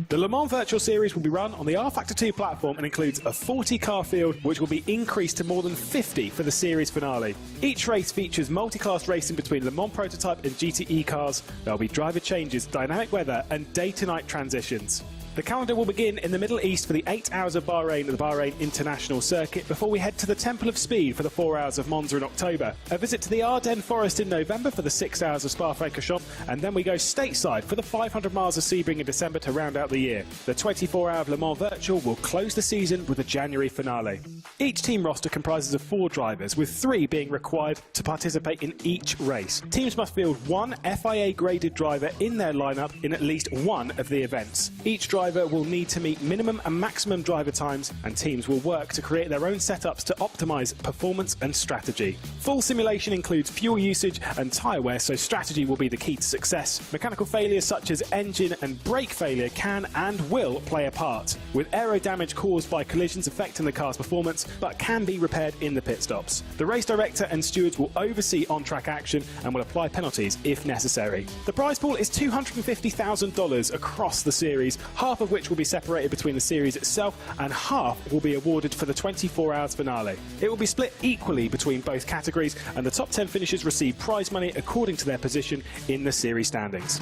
The Le Mans Virtual Series will be run on the rFactor 2 platform and includes a 40-car field, which will be increased to more than 50 for the series finale. Each race features multi-class racing between Le Mans prototype and GTE cars. There will be driver changes, dynamic weather and day-to-night transitions. The calendar will begin in the Middle East for the 8 hours of Bahrain at the Bahrain International Circuit before we head to the Temple of Speed for the 4 hours of Monza in October. A visit to the Ardennes Forest in November for the 6 hours of Spa-Francorchamps, and then we go stateside for the 500 miles of Sebring in December to round out the year. The 24-hour of Le Mans Virtual will close the season with a January finale. Each team roster comprises of 4 drivers, with 3 being required to participate in each race. Teams must field 1 FIA-graded driver in their lineup in at least one of the events. Each driver will need to meet minimum and maximum driver times, and teams will work to create their own setups to optimise performance and strategy. Full simulation includes fuel usage and tyre wear, so strategy will be the key to success. Mechanical failures such as engine and brake failure can and will play a part, with aero damage caused by collisions affecting the car's performance, but can be repaired in the pit stops. The race director and stewards will oversee on-track action and will apply penalties if necessary. The prize pool is $250,000 across the series, half of which will be separated between the series itself and half will be awarded for the 24 hours finale. It will be split equally between both categories, and the top 10 finishers receive prize money according to their position in the series standings.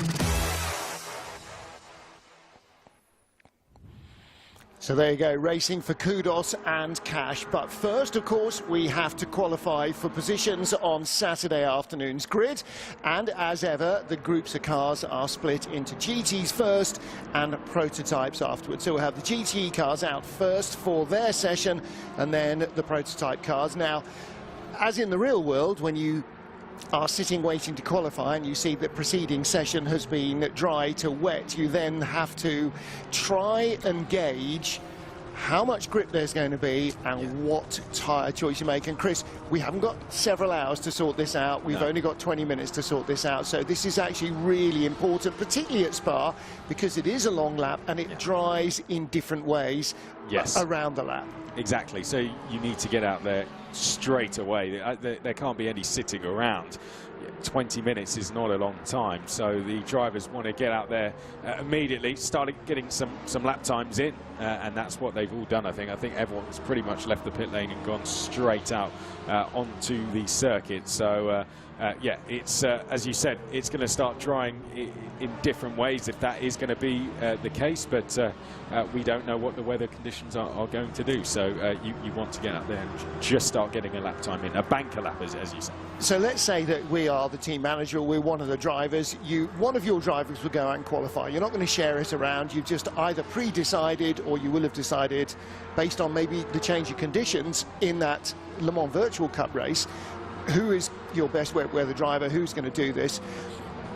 So there you go, racing for kudos and cash. But first, of course, we have to qualify for positions on Saturday afternoon's grid. And as ever, the groups of cars are split into GTs first and prototypes afterwards. So we'll have the GTE cars out first for their session, and then the prototype cars. Now, as in the real world, when you are sitting waiting to qualify, and you see the preceding session has been dry to wet, you then have to try and gauge how much grip there's going to be and what tyre choice you make. And Chris, we haven't got several hours to sort this out. We've only got 20 minutes to sort this out. So this is actually really important, particularly at Spa, because it is a long lap and it dries in different ways around the lap. Exactly. So you need to get out there straight away. There can't be any sitting around. 20 minutes is not a long time, so the drivers want to get out there immediately, started getting some lap times in, and that's what they've all done. I think everyone's pretty much left the pit lane and gone straight out onto the circuit. So yeah, it's as you said, it's going to start drying in different ways if that is going to be the case, but we don't know what the weather conditions are going to do. So you want to get out there and just start getting a lap time in, a banker lap, as you say. So let's say that we are the team manager, we're one of the drivers. One of your drivers will go out and qualify. You're not going to share it around. You've just either pre-decided, or you will have decided based on maybe the change of conditions in that Le Mans Virtual Cup race, who is your best wet weather driver, who's going to do this.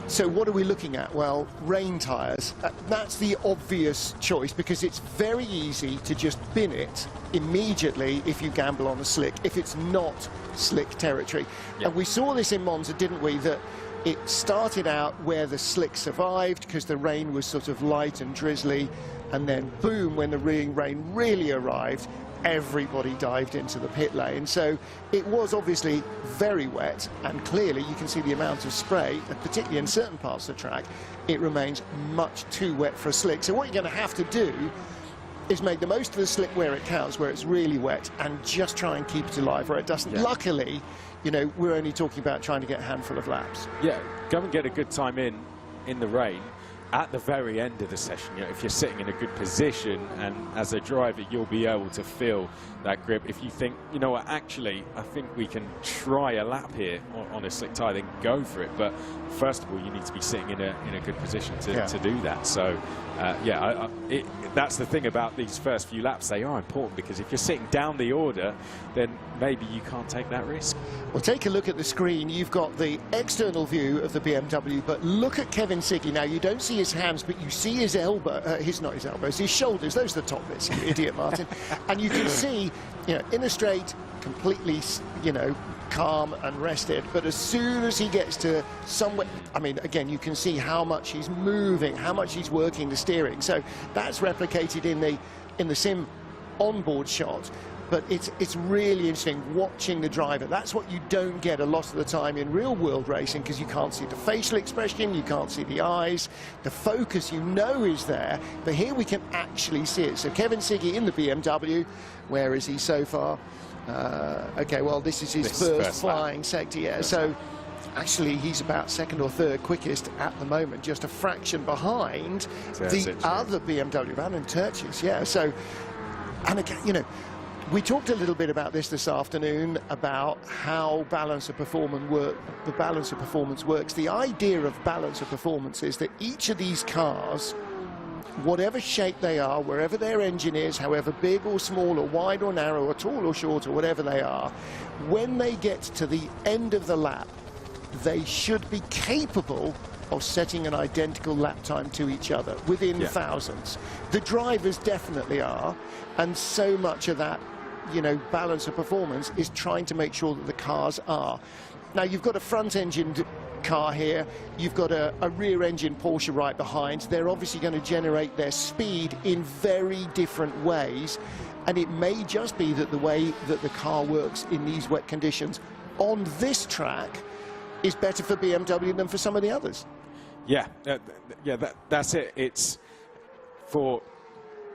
So what are we looking at? Well, rain tyres. That's the obvious choice, because it's very easy to just bin it immediately if you gamble on a slick, if it's not slick territory. And we saw this in Monza, didn't we, that it started out where the slick survived because the rain was sort of light and drizzly, and then boom, when the rain really arrived, everybody dived into the pit lane. So it was obviously very wet, and clearly you can see the amount of spray, and particularly in certain parts of the track, it remains much too wet for a slick. So what you're going to have to do is make the most of the slick where it counts, where it's really wet, and just try and keep it alive where it doesn't. Luckily, you know, we're only talking about trying to get a handful of laps. Yeah, go and get a good time in the rain at the very end of the session. You know, if you're sitting in a good position, and as a driver you'll be able to feel that grip. If you think, you know what, actually I think we can try a lap here on a slick tyre, then go for it. But first of all, you need to be sitting in a good position to do that. So yeah, that's the thing about these first few laps. They are important, because if you're sitting down the order, then maybe you can't take that risk. Well, take a look at the screen. You've got the external view of the BMW, but look at Kevin Siggy. Now, you don't see his hands, but you see his elbow, not his elbows, his shoulders. Those are the top bits, you idiot, Martin. And you can see, you know, in a straight, completely, you know, calm and rested. But as soon as he gets to somewhere, I mean, again, you can see how much he's moving, how much he's working the steering. So that's replicated in the sim onboard shot. But it's really interesting watching the driver. That's what you don't get a lot of the time in real world racing, because you can't see the facial expression, you can't see the eyes, the focus, you know, is there. But here we can actually see it. So Kevin Siggy in the BMW. Where is he so far? Okay, well, this is his first flying sector, yeah. So actually he's about second or third quickest at the moment, just a fraction behind the other BMW, Van and Turchis, yeah. So, and again, you know, we talked a little bit about this afternoon, about how balance of performance works. The idea of balance of performance is that each of these cars, whatever shape they are, wherever their engine is, however big or small or wide or narrow or tall or short or whatever they are, when they get to the end of the lap, they should be capable of setting an identical lap time to each other within thousands. The drivers definitely are, and so much of that, you know, balance of performance is trying to make sure that the cars are. Now, you've got a front-engined car here, you've got a rear-engine Porsche right behind. They're obviously going to generate their speed in very different ways, and it may just be that the way that the car works in these wet conditions on this track is better for BMW than for some of the others. Yeah, that's it. It's for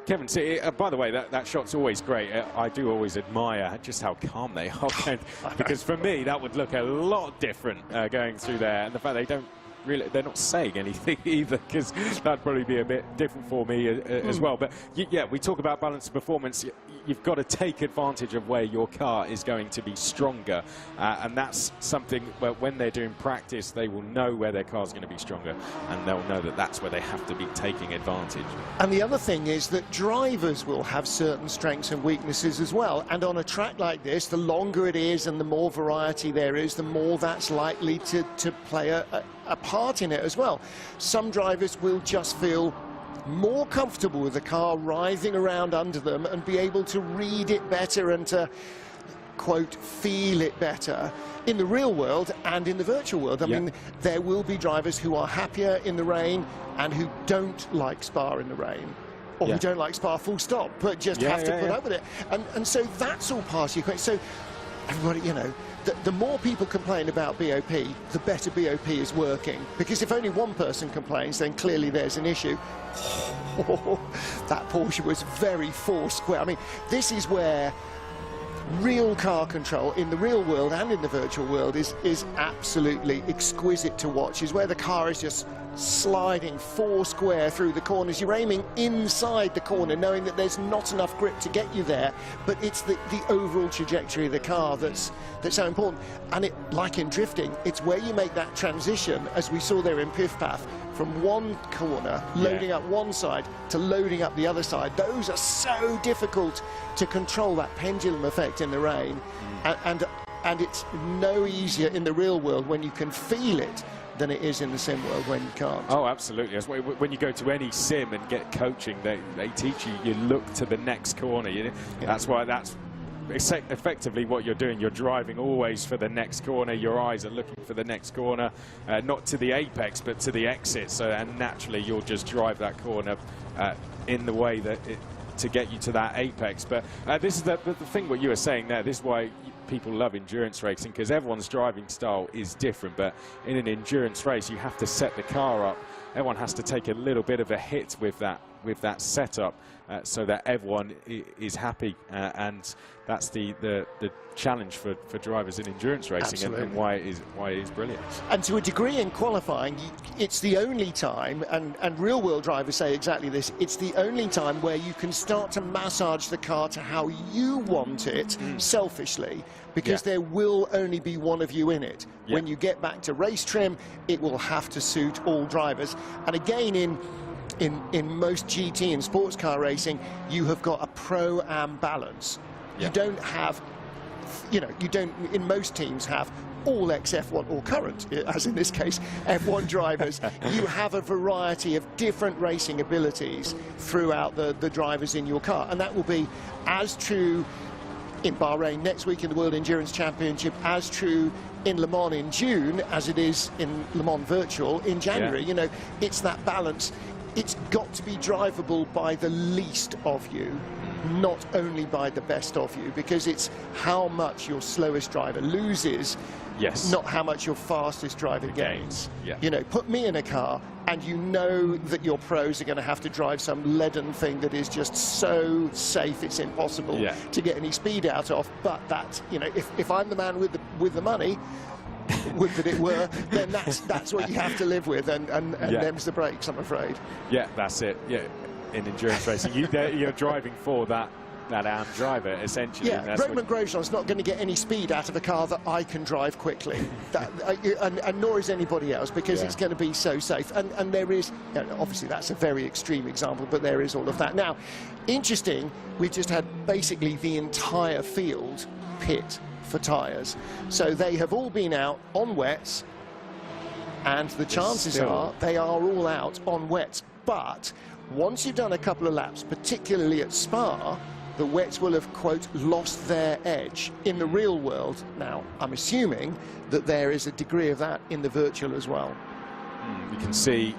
Kevin, see, by the way, that shot's always great. I do always admire just how calm they are, because for me that would look a lot different going through there, and the fact they don't really, they're not saying anything either, because that'd probably be a bit different for me as well. But yeah, we talk about balance of performance. You've got to take advantage of where your car is going to be stronger, and that's something where when they're doing practice, they will know where their car's going to be stronger, and they'll know that that's where they have to be taking advantage. And the other thing is that drivers will have certain strengths and weaknesses as well, and on a track like this, the longer it is and the more variety there is, the more that's likely to play a part in it as well. Some drivers will just feel more comfortable with the car writhing around under them and be able to read it better and to, quote, feel it better in the real world and in the virtual world. I mean, there will be drivers who are happier in the rain and who don't like Spa in the rain, or who don't like Spa full stop, but just have to put up with it. And so that's all part of your question. So everybody, you know, the more people complain about BOP, the better BOP is working. Because if only one person complains, then clearly there's an issue. That Porsche was very four-square. I mean, this is where real car control in the real world and in the virtual world is absolutely exquisite to watch, is where the car is just sliding four-square through the corners. You're aiming inside the corner, knowing that there's not enough grip to get you there, but it's the overall trajectory of the car that's so important. And it, like in drifting, it's where you make that transition, as we saw there in Piff Paff, from one corner, loading up one side, to loading up the other side. Those are so difficult to control, that pendulum effect in the rain. And it's no easier in the real world when you can feel it than it is in the sim world when you can't. Oh, absolutely. That's why when you go to any sim and get coaching, they teach you look to the next corner. That's why that's effectively what you're doing. You're driving always for the next corner. Your eyes are looking for the next corner, not to the apex, but to the exit. So, and naturally, you'll just drive that corner in the way that to get you to that apex. But this is the thing what you were saying there. This is why people love endurance racing, because everyone's driving style is different. But in an endurance race, you have to set the car up. Everyone has to take a little bit of a hit with that setup, so that everyone is happy, and that's the challenge for drivers in endurance racing, and why it is brilliant. And to a degree in qualifying, it's the only time, and real world drivers say exactly this, it's the only time where you can start to massage the car to how you want it selfishly, because there will only be one of you in it. When you get back to race trim, it will have to suit all drivers. And again, in most GT and sports car racing, you have got a pro-am balance. You don't have, you don't in most teams have all ex-F1 or current, as in this case, F1 drivers. You have a variety of different racing abilities throughout the drivers in your car, and that will be as true in Bahrain next week in the World Endurance Championship, as true in Le Mans in June as it is in Le Mans Virtual in January. You know, it's that balance. It's got to be drivable by the least of you, not only by the best of you, because it's how much your slowest driver loses, not how much your fastest driver gains. You know, put me in a car and you know that your pros are going to have to drive some leaden thing that is just so safe it's impossible to get any speed out of. But that, you know, if I'm the man with the money, would that it were, then that's what you have to live with, and them's the brakes, I'm afraid. Yeah, that's it. Yeah, in endurance racing, you're driving for that AM driver, essentially. Yeah, Roman Grosjean's not going to get any speed out of a car that I can drive quickly, and nor is anybody else, because it's going to be so safe. And there is, you know, obviously that's a very extreme example, but there is all of that. Now, interesting, we've just had basically the entire field pit for tyres. So they have all been out on wets, and the chances are they are all out on wets. But once you've done a couple of laps, particularly at Spa, the wets will have, quote, lost their edge. In the real world, now, I'm assuming that there is a degree of that in the virtual as well. You can see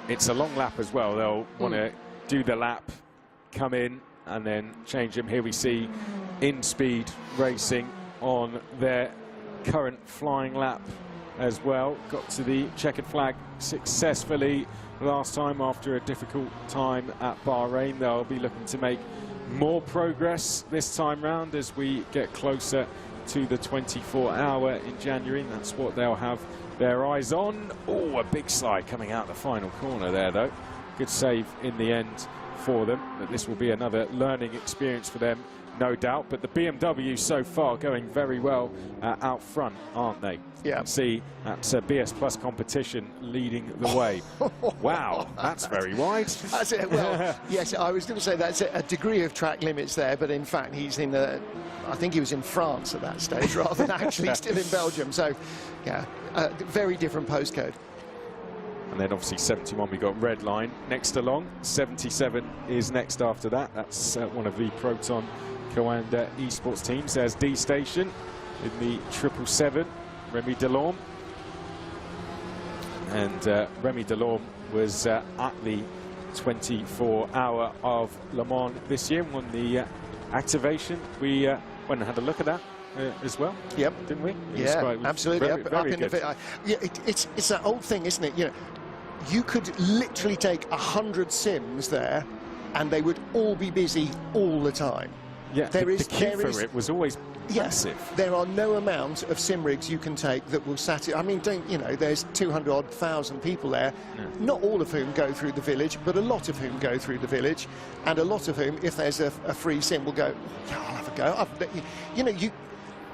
it's a long lap as well. They'll want to do the lap, come in, and then change them. Here we see in-speed racing on their current flying lap as well. Got to the checkered flag successfully last time after a difficult time at Bahrain. They'll be looking to make more progress this time round as we get closer to the 24-hour in January. And that's what they'll have their eyes on. Oh, a big slide coming out the final corner there, though. Good save in the end for them, but this will be another learning experience for them, no doubt. But the BMW so far going very well out front, aren't they? Yeah. You can see that's BS Plus competition leading the way. Wow, that's very wide. That's it. Well, yes, I was going to say that's a degree of track limits there, but in fact he's in the, I think he was in France at that stage rather than actually still in Belgium. So, yeah, very different postcode. And then obviously 71, we got red line next along. 77 is next after that. That's one of the Proton Coanda esports teams. There's D Station in the 777, Remy Delorme. And Remy Delorme was at the 24-hour of Le Mans this year and won the activation. We went and had a look at that. As well, yep, didn't we? Yeah, absolutely. Very good. Yeah, it's that old thing, isn't it? You know, you could literally take 100 sims there, and they would all be busy all the time. Yeah, the queue for it was always massive. Yes, there are no amount of sim rigs you can take that will satisfy. I mean, there's 200,000 people there, not all of whom go through the village, but a lot of whom go through the village, and a lot of whom, if there's a free sim, will go, yeah, I'll have a go.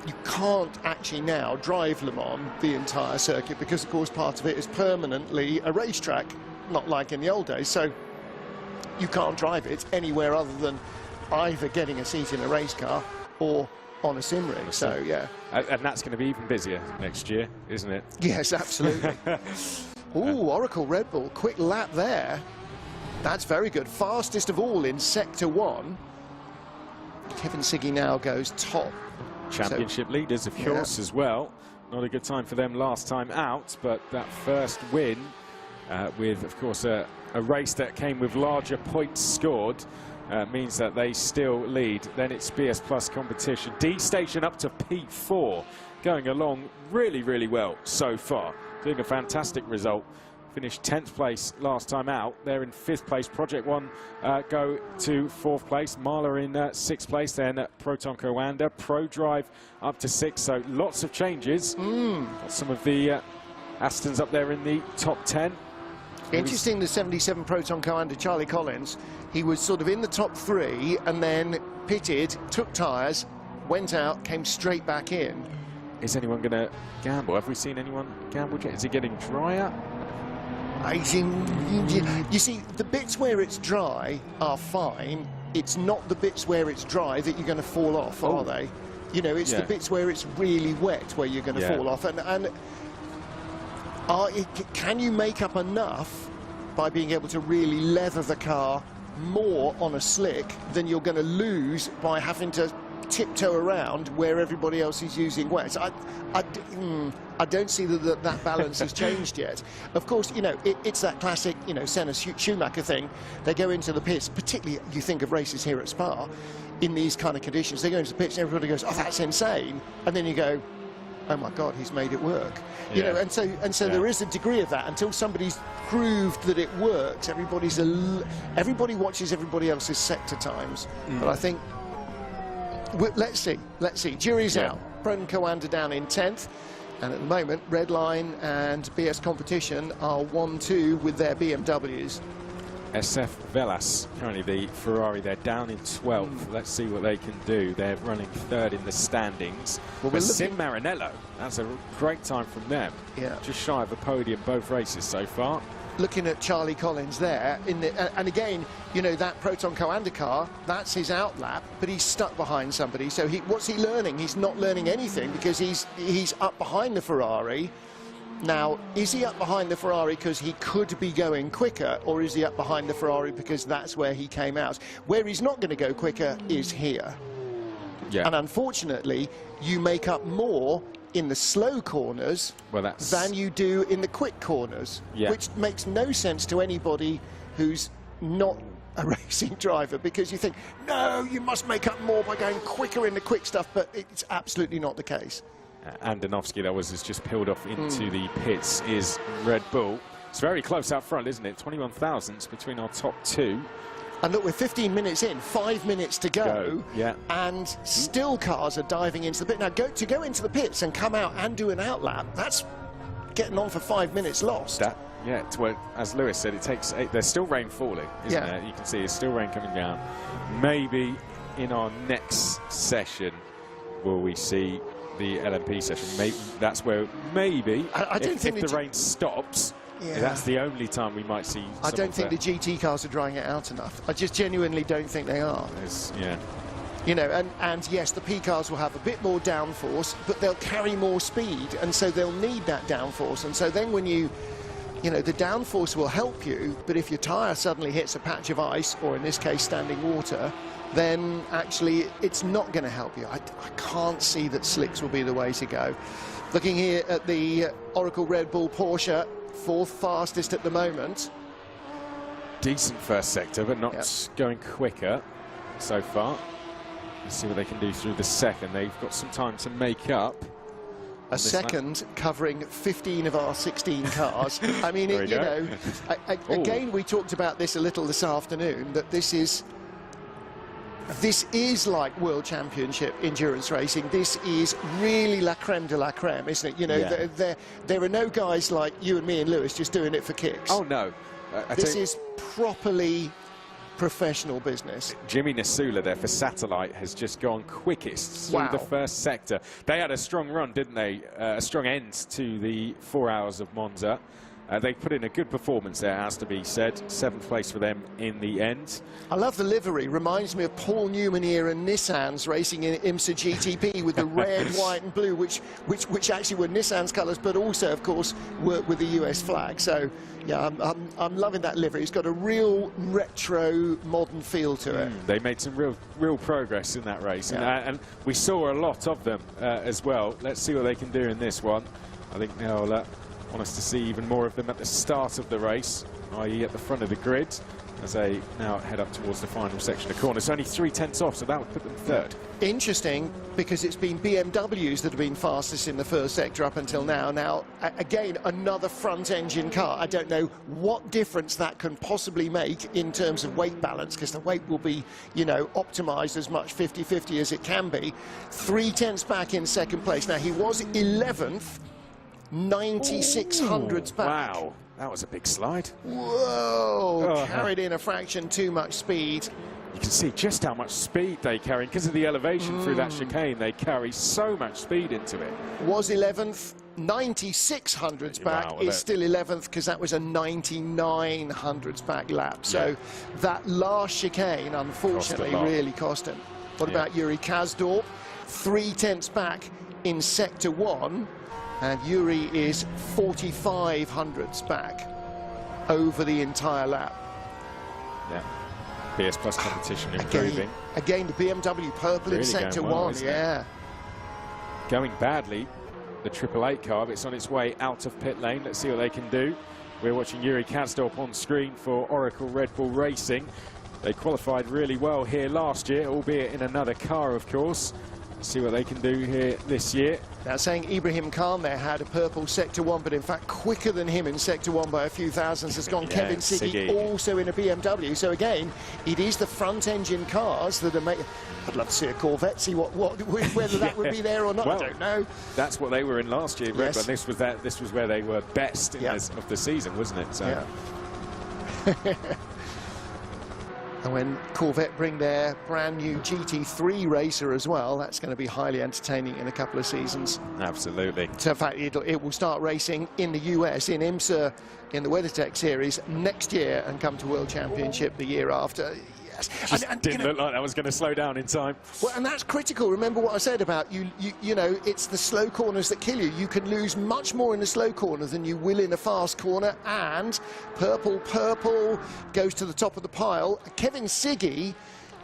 You can't actually now drive Le Mans, the entire circuit, because, of course, part of it is permanently a racetrack, not like in the old days. So you can't drive it anywhere other than either getting a seat in a race car or on a sim rig. So, yeah. And that's going to be even busier next year, isn't it? Yes, absolutely. Ooh, Oracle Red Bull, quick lap there. That's very good. Fastest of all in Sector 1. Kevin Siggy now goes top. Championship leaders, of course, as well. Not a good time for them last time out, but that first win with, of course, a race that came with larger points scored means that they still lead. Then it's BS Plus competition. D Station up to P4, going along really, really well so far. Doing a fantastic result. Finished 10th place last time out. They're in 5th place. Project One go to 4th place. Marla in 6th place. Then Proton Coanda. Pro Drive up to 6th. So lots of changes. Got some of the Astons up there in the top 10. Interesting, the 77 Proton Coanda, Charlie Collins. He was sort of in the top 3 and then pitted, took tyres, went out, came straight back in. Is anyone going to gamble? Have we seen anyone gamble yet? Is it getting drier? You see, the bits where it's dry are fine. It's not the bits where it's dry that you're going to fall off, are they? You know, it's the bits where it's really wet where you're going to fall off. And can you make up enough by being able to really leather the car more on a slick than you're going to lose by having to tiptoe around where everybody else is using wet? I don't see that balance has changed yet. Of course, you know, it's that classic, you know, Senna Schumacher thing. They go into the pits, particularly you think of races here at Spa, in these kind of conditions. They go into the pits and everybody goes, oh, that's insane. And then you go, oh my God, he's made it work. You know, and so there is a degree of that until somebody's proved that it works. Everybody watches everybody else's sector times. But I think, let's see. Jury's out. Proton Coanda down in 10th. And at the moment, Redline and BS Competition are 1-2 with their BMWs. SF Velas, currently the Ferrari, they're down in 12th. Let's see what they can do. They're running 3rd in the standings. Well, but Sim Maranello, that's a great time from them. Yeah. Just shy of a podium both races so far. Looking at Charlie Collins there, and again, you know, that Proton Coanda car, that's his outlap, but he's stuck behind somebody. So what's he learning? He's not learning anything because he's up behind the Ferrari. Now, is he up behind the Ferrari because he could be going quicker, or is he up behind the Ferrari because that's where he came out? Where he's not going to go quicker is here. Yeah. And unfortunately, you make up more in the slow corners than you do in the quick corners, which makes no sense to anybody who's not a racing driver, because you think, no, you must make up more by going quicker in the quick stuff, but it's absolutely not the case. Andonovsky, that has just peeled off into the pits, is Red Bull. It's very close out front, isn't it? 21 thousandths between our top two. And look, we're 15 minutes in, 5 minutes to go, and still cars are diving into the pit. Now, to go into the pits and come out and do an outlap, that's getting on for 5 minutes lost. Yeah, well, as Lewis said, it takes 8. There's still rain falling, isn't Yeah. there? You can see there's still rain coming down. Maybe in our next session will we see the LMP session. Maybe that's where I don't think if the rain stops, Yeah. that's the only time we might see. I don't think the GT cars are drying it out enough. I just genuinely don't think they are. Yeah. You know, and yes, the P cars will have a bit more downforce, but they'll carry more speed, and so they'll need that downforce. And so then when you know, the downforce will help you, but if your tyre suddenly hits a patch of ice, or in this case standing water, then actually it's not going to help you. I can't see that slicks will be the way to go. Looking here at the Oracle Red Bull Porsche, 4th fastest at the moment. Decent first sector, but not going quicker so far. Let's see what they can do through the second. They've got some time to make up. A second covering 15 of our 16 cars. I mean, you know, again, we talked about this a little this afternoon, that this is like World Championship endurance racing. This is really la creme de la creme, isn't it? You know, there are no guys like you and me and Lewis just doing it for kicks. Oh, no. This is properly professional business. Jimmy Nasula there for Satellite has just gone quickest through the first sector. They had a strong run, didn't they? A strong end to the 4 hours of Monza. They put in a good performance there, has to be said. 7th place for them in the end. I love the livery. Reminds me of Paul Newman here and Nissan's racing in IMSA GTP with the red, white and blue, which actually were Nissan's colours, but also, of course, were with the US flag. So, yeah, I'm loving that livery. It's got a real retro, modern feel to it. They made some real progress in that race, and we saw a lot of them as well. Let's see what they can do in this one. I think they'll want us to see even more of them at the start of the race, i.e. at the front of the grid, as they now head up towards the final section of corners. Only 3/10 off, so that would put them 3rd. Interesting, because it's been BMWs that have been fastest in the first sector up until now. Now, again, another front-engine car. I don't know what difference that can possibly make in terms of weight balance, because the weight will be, you know, optimised as much 50-50 as it can be. 3/10 back in second place. Now, he was 11th, 96 hundredths back. Wow, that was a big slide. Whoa, carried in a fraction too much speed. You can see just how much speed they carry. Because of the elevation through that chicane, they carry so much speed into it. Was 11th, 96 hundredths back. Wow, is still 11th because that was a 99 hundredths back lap. So that last chicane, unfortunately, really cost him. What about Yuri Kasdorp? 3/10 back in sector 1. And Yuri is 45 hundredths back over the entire lap. Yeah. PS Plus competition improving. Again, the BMW purple in sector 1, Going badly, the 888 car, but it's on its way out of pit lane. Let's see what they can do. We're watching Yuri Kasdorp on screen for Oracle Red Bull Racing. They qualified really well here last year, albeit in another car, of course. Let's see what they can do here this year. Now, saying Ibrahim Khan there had a purple sector 1, but in fact quicker than him in sector 1 by a few thousandths has gone Kevin Siggy, also in a BMW. So again, it is the front engine cars that are making. I'd love to see a Corvette, see whether that would be there or not. Well, I don't know. That's what they were in last year, Red Bull. This was where they were best of the season, wasn't it? So. Yeah. And when Corvette bring their brand new GT3 racer as well, that's going to be highly entertaining in a couple of seasons. Absolutely. So in fact, it will start racing in the US, in IMSA, in the WeatherTech Series next year, and come to World Championship the year after. Yes. Just didn't look like that was going to slow down in time. Well, and that's critical. Remember what I said about you know, it's the slow corners that kill you. You can lose much more in a slow corner than you will in a fast corner. And purple goes to the top of the pile. Kevin Siggy,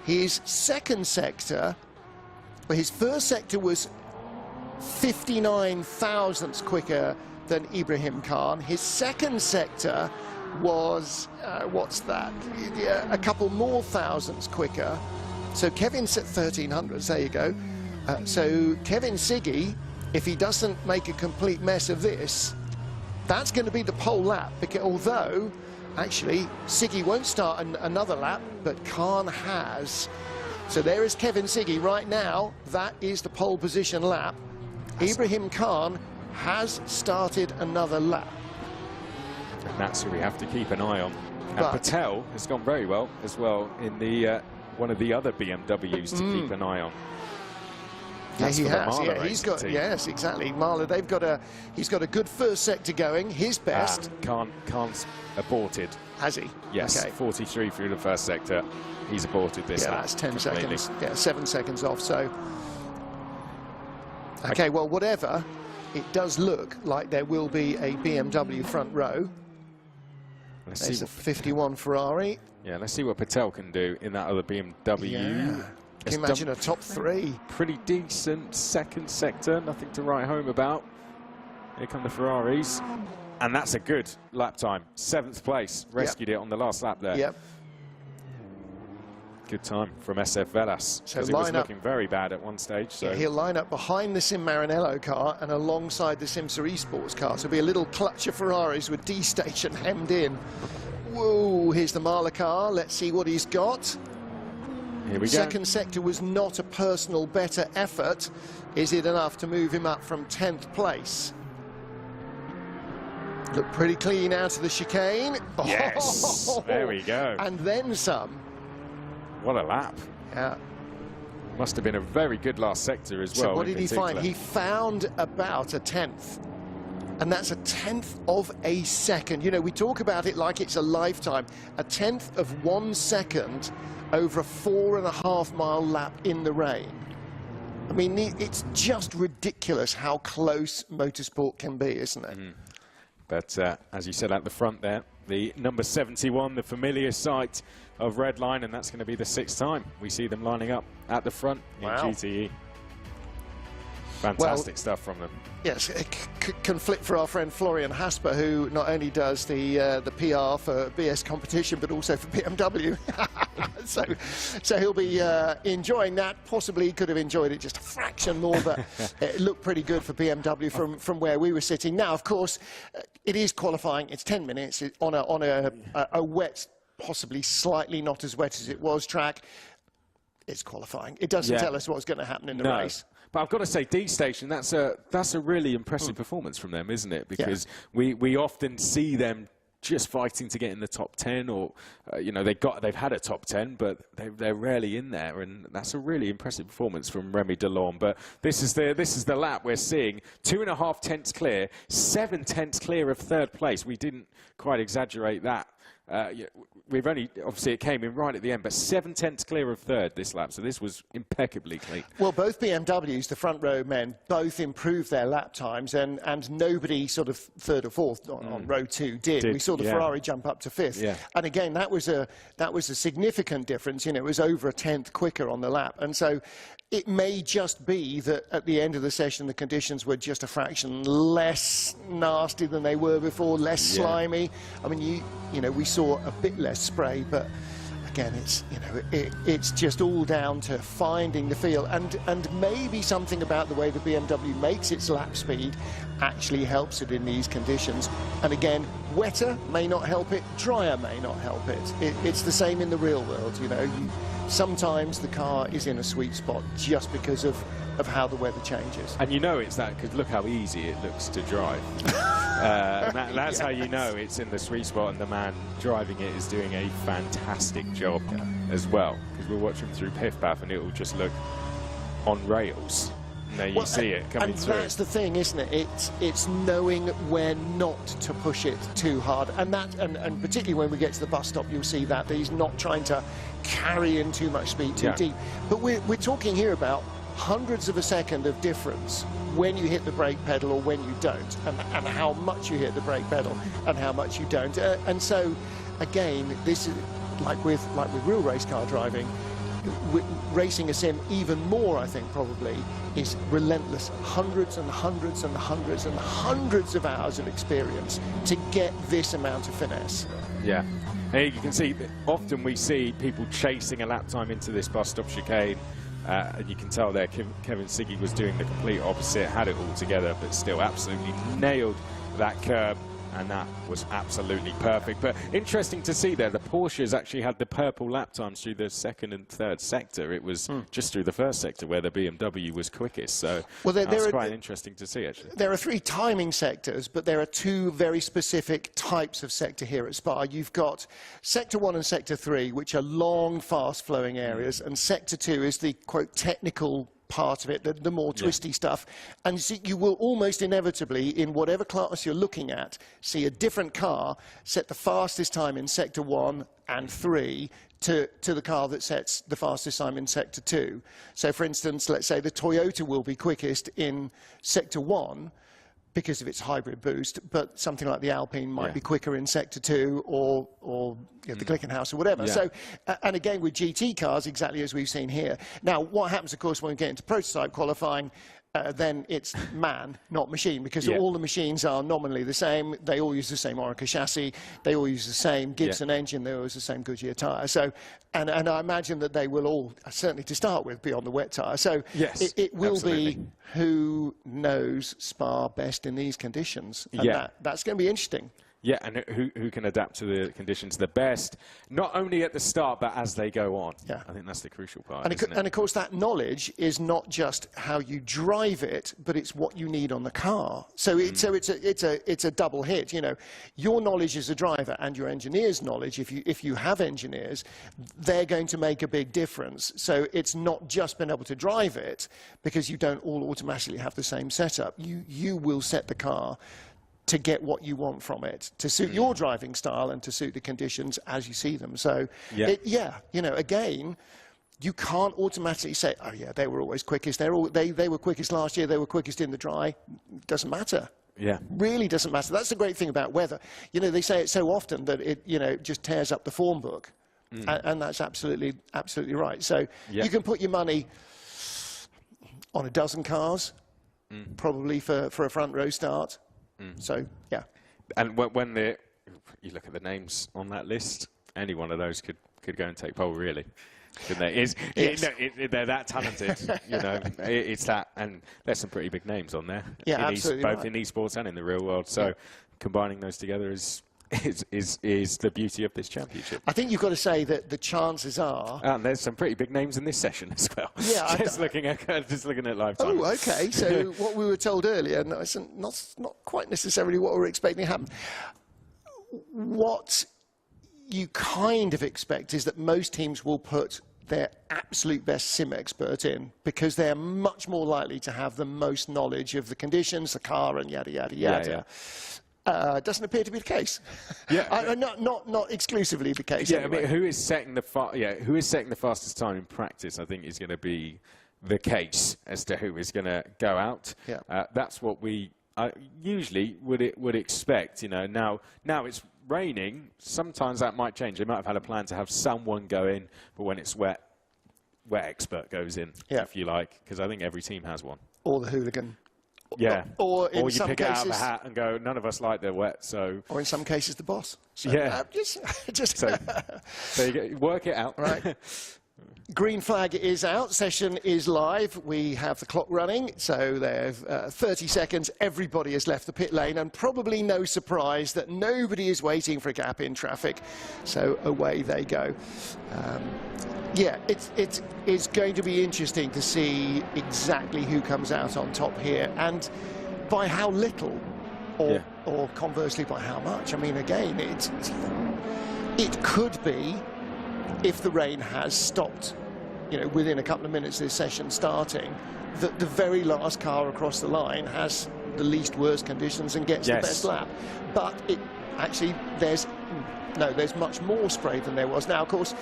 his second sector, but his first sector was 59 thousandths quicker than Ibrahim Khan. His second sector was, what's that? A couple more thousandths quicker. So Kevin's at 1300s, there you go. So Kevin Siggy, if he doesn't make a complete mess of this, that's going to be the pole lap, because although actually Siggy won't start another lap, but Khan has. So there is Kevin Siggy right now. That is the pole position lap. Ibrahim Khan has started another lap. And that's who we have to keep an eye on. And But Patel has gone very well as well in the one of the other BMWs to keep an eye on. Yeah, That's he for the has. Mahler Yeah, he's racing got. team. Yes, exactly. Mahler, he's got a good first sector going. His best. Khan's aborted. Has he? Yes, Okay. 43 through the first sector. He's aborted this Yeah, lap. that's 10 completely. seconds. Yeah, 7 seconds off. So, okay, well, whatever. It does look like there will be a BMW front row. Let's There's see a what, 51 Ferrari. yeah, let's see what Patel can do in that other BMW. Yeah. Can you imagine a top 3? Pretty decent second sector, nothing to write home about. Here come the Ferraris. And that's a good lap time. 7th place. Rescued it on the last lap there. Yep. Good time from SF Velas. So Because it was line up- looking very bad at one stage. So Yeah, he'll line up behind the Sim Maranello car and alongside the Simsa Esports car. So it'll be a little clutch of Ferraris with D station hemmed in. Whoa, here's the Mahler car. Let's see what he's got. here we go. Second sector was not a personal better effort. Is it enough to move him up from 10th place? Look pretty clean out of the chicane. Yes, there we go. And then some. What a lap. Yeah. Must have been a very good last sector as well. So what in did he find? particular. He found about a 10th. And that's a 10th of a second. You know, we talk about it like it's a lifetime. A 10th of 1 second over a 4.5 mile lap in the rain. I mean, it's just ridiculous how close motorsport can be, isn't it? But as you said at the front there, the number 71, the familiar sight of Red Line, and that's going to be the 6th time we see them lining up at the front in Wow. GTE. Fantastic stuff from them. Yes, it can flip for our friend Florian Hasper, who not only does the PR for BS competition, but also for BMW. so he'll be enjoying that. Possibly he could have enjoyed it just a fraction more, but it looked pretty good for BMW from where we were sitting. Now, of course, it is qualifying. It's 10 minutes on a wet, possibly slightly not as wet as it was track. It's qualifying. It doesn't tell us what's going to happen in the race. But I've got to say, D Station, that's a really impressive performance from them, isn't it? Because we often see them just fighting to get in the top 10, or you know, they've had a top 10, but they're rarely in there, and that's a really impressive performance from Raidillon. But this is the lap we're seeing: 2.5 tenths clear, 7 tenths clear of 3rd place. We didn't quite exaggerate that. We've only, obviously it came in right at the end, but 7 tenths clear of 3rd this lap, so this was impeccably clean. Well, both BMWs, the front row men, both improved their lap times, and nobody sort of 3rd or 4th on row 2 did. We saw the Ferrari jump up to 5th. Yeah. And again, that was a significant difference. You know, it was over a 10th quicker on the lap. And so it may just be that at the end of the session, the conditions were just a fraction less nasty than they were before, less slimy. I mean, you know, we saw a bit less spray, but again, it's just all down to finding the feel, and maybe something about the way the BMW makes its lap speed actually helps it in these conditions. And again, wetter may not help it, drier may not help it. It's the same in the real world, you know. Sometimes the car is in a sweet spot just because of how the weather changes. And you know it's that because look how easy it looks to drive. That's how you know it's in the sweet spot, and the man driving it is doing a fantastic job as well. Because we'll watch him through Piff-Paff and it will just look on rails. And there you see it coming through. And that's the thing, isn't it? It's knowing when not to push it too hard. And particularly when we get to the bus stop, you'll see that he's not trying to carry in too much speed too deep. But we're talking here about hundreds of a second of difference when you hit the brake pedal or when you don't, and how much you hit the brake pedal and how much you don't. And so, again, this is like with real race car driving. Racing a sim even more, I think, probably, is relentless. Hundreds and hundreds and hundreds and hundreds of hours of experience to get this amount of finesse. Yeah. Here you can see that often we see people chasing a lap time into this bus stop chicane. And you can tell there Kevin Siggy was doing the complete opposite, had it all together, but still absolutely nailed that curb. and that was absolutely perfect. But interesting to see there, the Porsches actually had the purple lap times through the second and third sector. It was just through the first sector where the BMW was quickest. So that's quite interesting to see, actually. There are 3 timing sectors, but there are 2 very specific types of sector here at Spa. You've got Sector 1 and Sector 3, which are long, fast-flowing areas, and Sector 2 is the, quote, technical part of it, the more twisty stuff. And so you will almost inevitably, in whatever class you're looking at, see a different car set the fastest time in Sector 1 and 3 to the car that sets the fastest time in Sector 2. So, for instance, let's say the Toyota will be quickest in Sector 1 because of its hybrid boost, but something like the Alpine might be quicker in Sector 2 or the Glickenhaus or whatever. So, and again, with GT cars, exactly as we've seen here. Now, what happens, of course, when we get into prototype qualifying, then it's man, not machine, because all the machines are nominally the same. They all use the same Orica chassis. They all use the same Gibson engine. They all use the same Goodyear tyre. So, and I imagine that they will all, certainly to start with, be on the wet tyre. So it will be who knows Spa best in these conditions. And that's going to be interesting. Yeah, and who can adapt to the conditions the best, not only at the start, but as they go on. Yeah. I think that's the crucial part, and of course, that knowledge is not just how you drive it, but it's what you need on the car. So, it's a double hit. You know, your knowledge as a driver and your engineer's knowledge, if you have engineers, they're going to make a big difference. So it's not just being able to drive it, because you don't all automatically have the same setup. You will set the car to get what you want from it, to suit your driving style and to suit the conditions as you see them. So, you know, again, you can't automatically say, oh, yeah, they were always quickest. They were quickest last year. They were quickest in the dry. Doesn't matter. Yeah. Really doesn't matter. That's the great thing about weather. You know, they say it so often that it, you know, just tears up the form book. And that's absolutely right. So you can put your money on a dozen cars, probably for a front row start. So, yeah. And when you look at the names on that list, any one of those could go and take pole, really. Couldn't they? They're that talented, you know. It's that, and there's some pretty big names on there. Yeah, absolutely. Both in esports and in the real world. So combining those together is the beauty of this championship. I think you've got to say that the chances are... And there's some pretty big names in this session as well. Yeah, just looking at live time. Oh, OK. So what we were told earlier, not quite necessarily what we were expecting to happen. What you kind of expect is that most teams will put their absolute best sim expert in, because they're much more likely to have the most knowledge of the conditions, the car, and yada, yada, yada. Doesn't appear to be the case. Yeah, not exclusively the case. Yeah, anyway. I mean, who is setting the fastest time in practice? I think is going to be the case as to who is going to go out. Yeah. That's what we usually would expect. You know, now it's raining. Sometimes that might change. They might have had a plan to have someone go in, but when it's wet expert goes in, if you like, because I think every team has one. Or the hooligan. Yeah, or you some pick cases, it out of the hat and go, none of us like they're wet, so... Or in some cases, the boss. So, so there you go. Work it out. Right. Green flag is out. Session is live. We have the clock running, so there's 30 seconds. Everybody has left the pit lane, and probably no surprise that nobody is waiting for a gap in traffic, so away they go. Yeah, it's going to be interesting to see exactly who comes out on top here, and by how little, or conversely by how much. I mean, again, it could be, if the rain has stopped, you know, within a couple of minutes of this session starting, that the very last car across the line has the least worst conditions and gets the best lap. But it actually, there's much more spray than there was. Now, of course,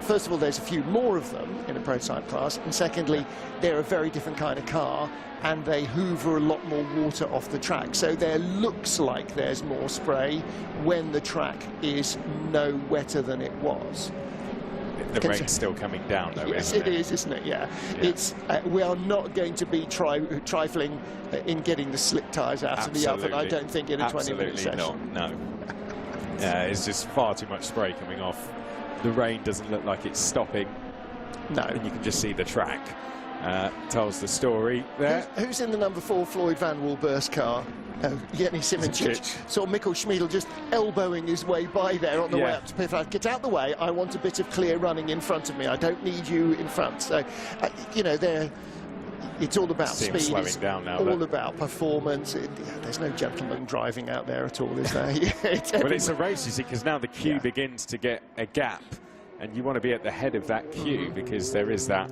first of all, there's a few more of them in a prototype class, and secondly, they're a very different kind of car, and they hoover a lot more water off the track. So there looks like there's more spray when the track is no wetter than it was. The rain's still coming down, though, yes, it is, isn't it? Yeah. It's we are not going to be trifling in getting the slick tyres out of the oven, I don't think, in a 20-minute session. Absolutely not, no. Yeah, it's just far too much spray coming off. The rain doesn't look like it's stopping. No. And you can just see the track. Tells the story there. Who's in the number 4 Floyd Van Woolburst car? Jenny Simoncic. Simoncic. Saw Mikkel Schmidl just elbowing his way by there on the way up to pit. Get out the way. I want a bit of clear running in front of me. I don't need you in front. So, you know, it's all about speed. Slowing down now, all about performance. There's no gentleman driving out there at all, is there? Well, it's a race, you see, because now the queue begins to get a gap, and you want to be at the head of that queue because there is that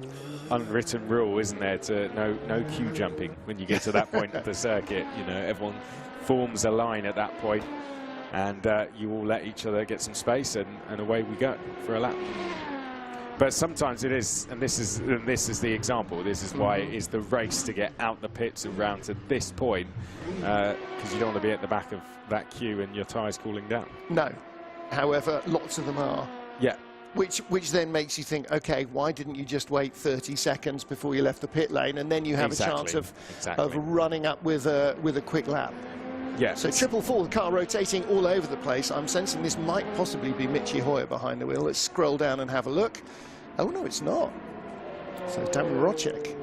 unwritten rule, isn't there, to no queue jumping when you get to that point of the circuit. You know, everyone forms a line at that point, and you all let each other get some space, and away we go for a lap. But sometimes it is, and this is the example. This is why it is the race to get out the pits and round to this point, because you don't want to be at the back of that queue and your tyres cooling down. No. However, lots of them are. Yeah. Which then makes you think, okay, why didn't you just wait 30 seconds before you left the pit lane, and then you have a chance of running up with a quick lap. Yeah. So 444, the car rotating all over the place. I'm sensing this might possibly be Michi Hoyer behind the wheel. Let's scroll down and have a look. Oh no, it's not. So Dan Rocek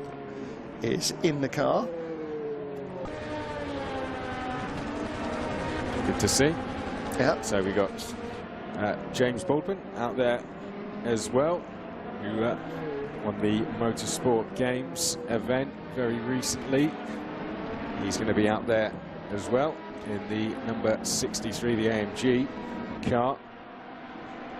is in the car. Good to see. Yeah. So we got James Baldwin out there as well, who won the Motorsport Games event very recently. He's going to be out there as well in the number 63, the AMG car.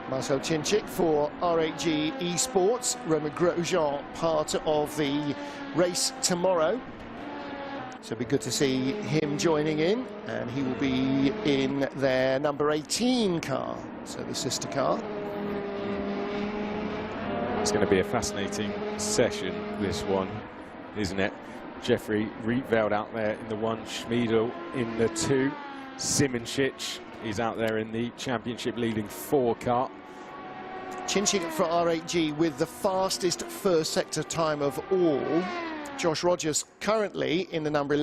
Marcel Chinchik for R8G Esports. Romain Grosjean part of the race tomorrow. So it'll be good to see him joining in, and he will be in their number 18 car, so the sister car. It's going to be a fascinating session, this one, isn't it? Jeffrey Rietveld out there in the 1, Schmidl in the 2. Simoncic is out there in the championship leading 4 car. Chinchik for R8G with the fastest first sector time of all. Josh Rogers currently in the number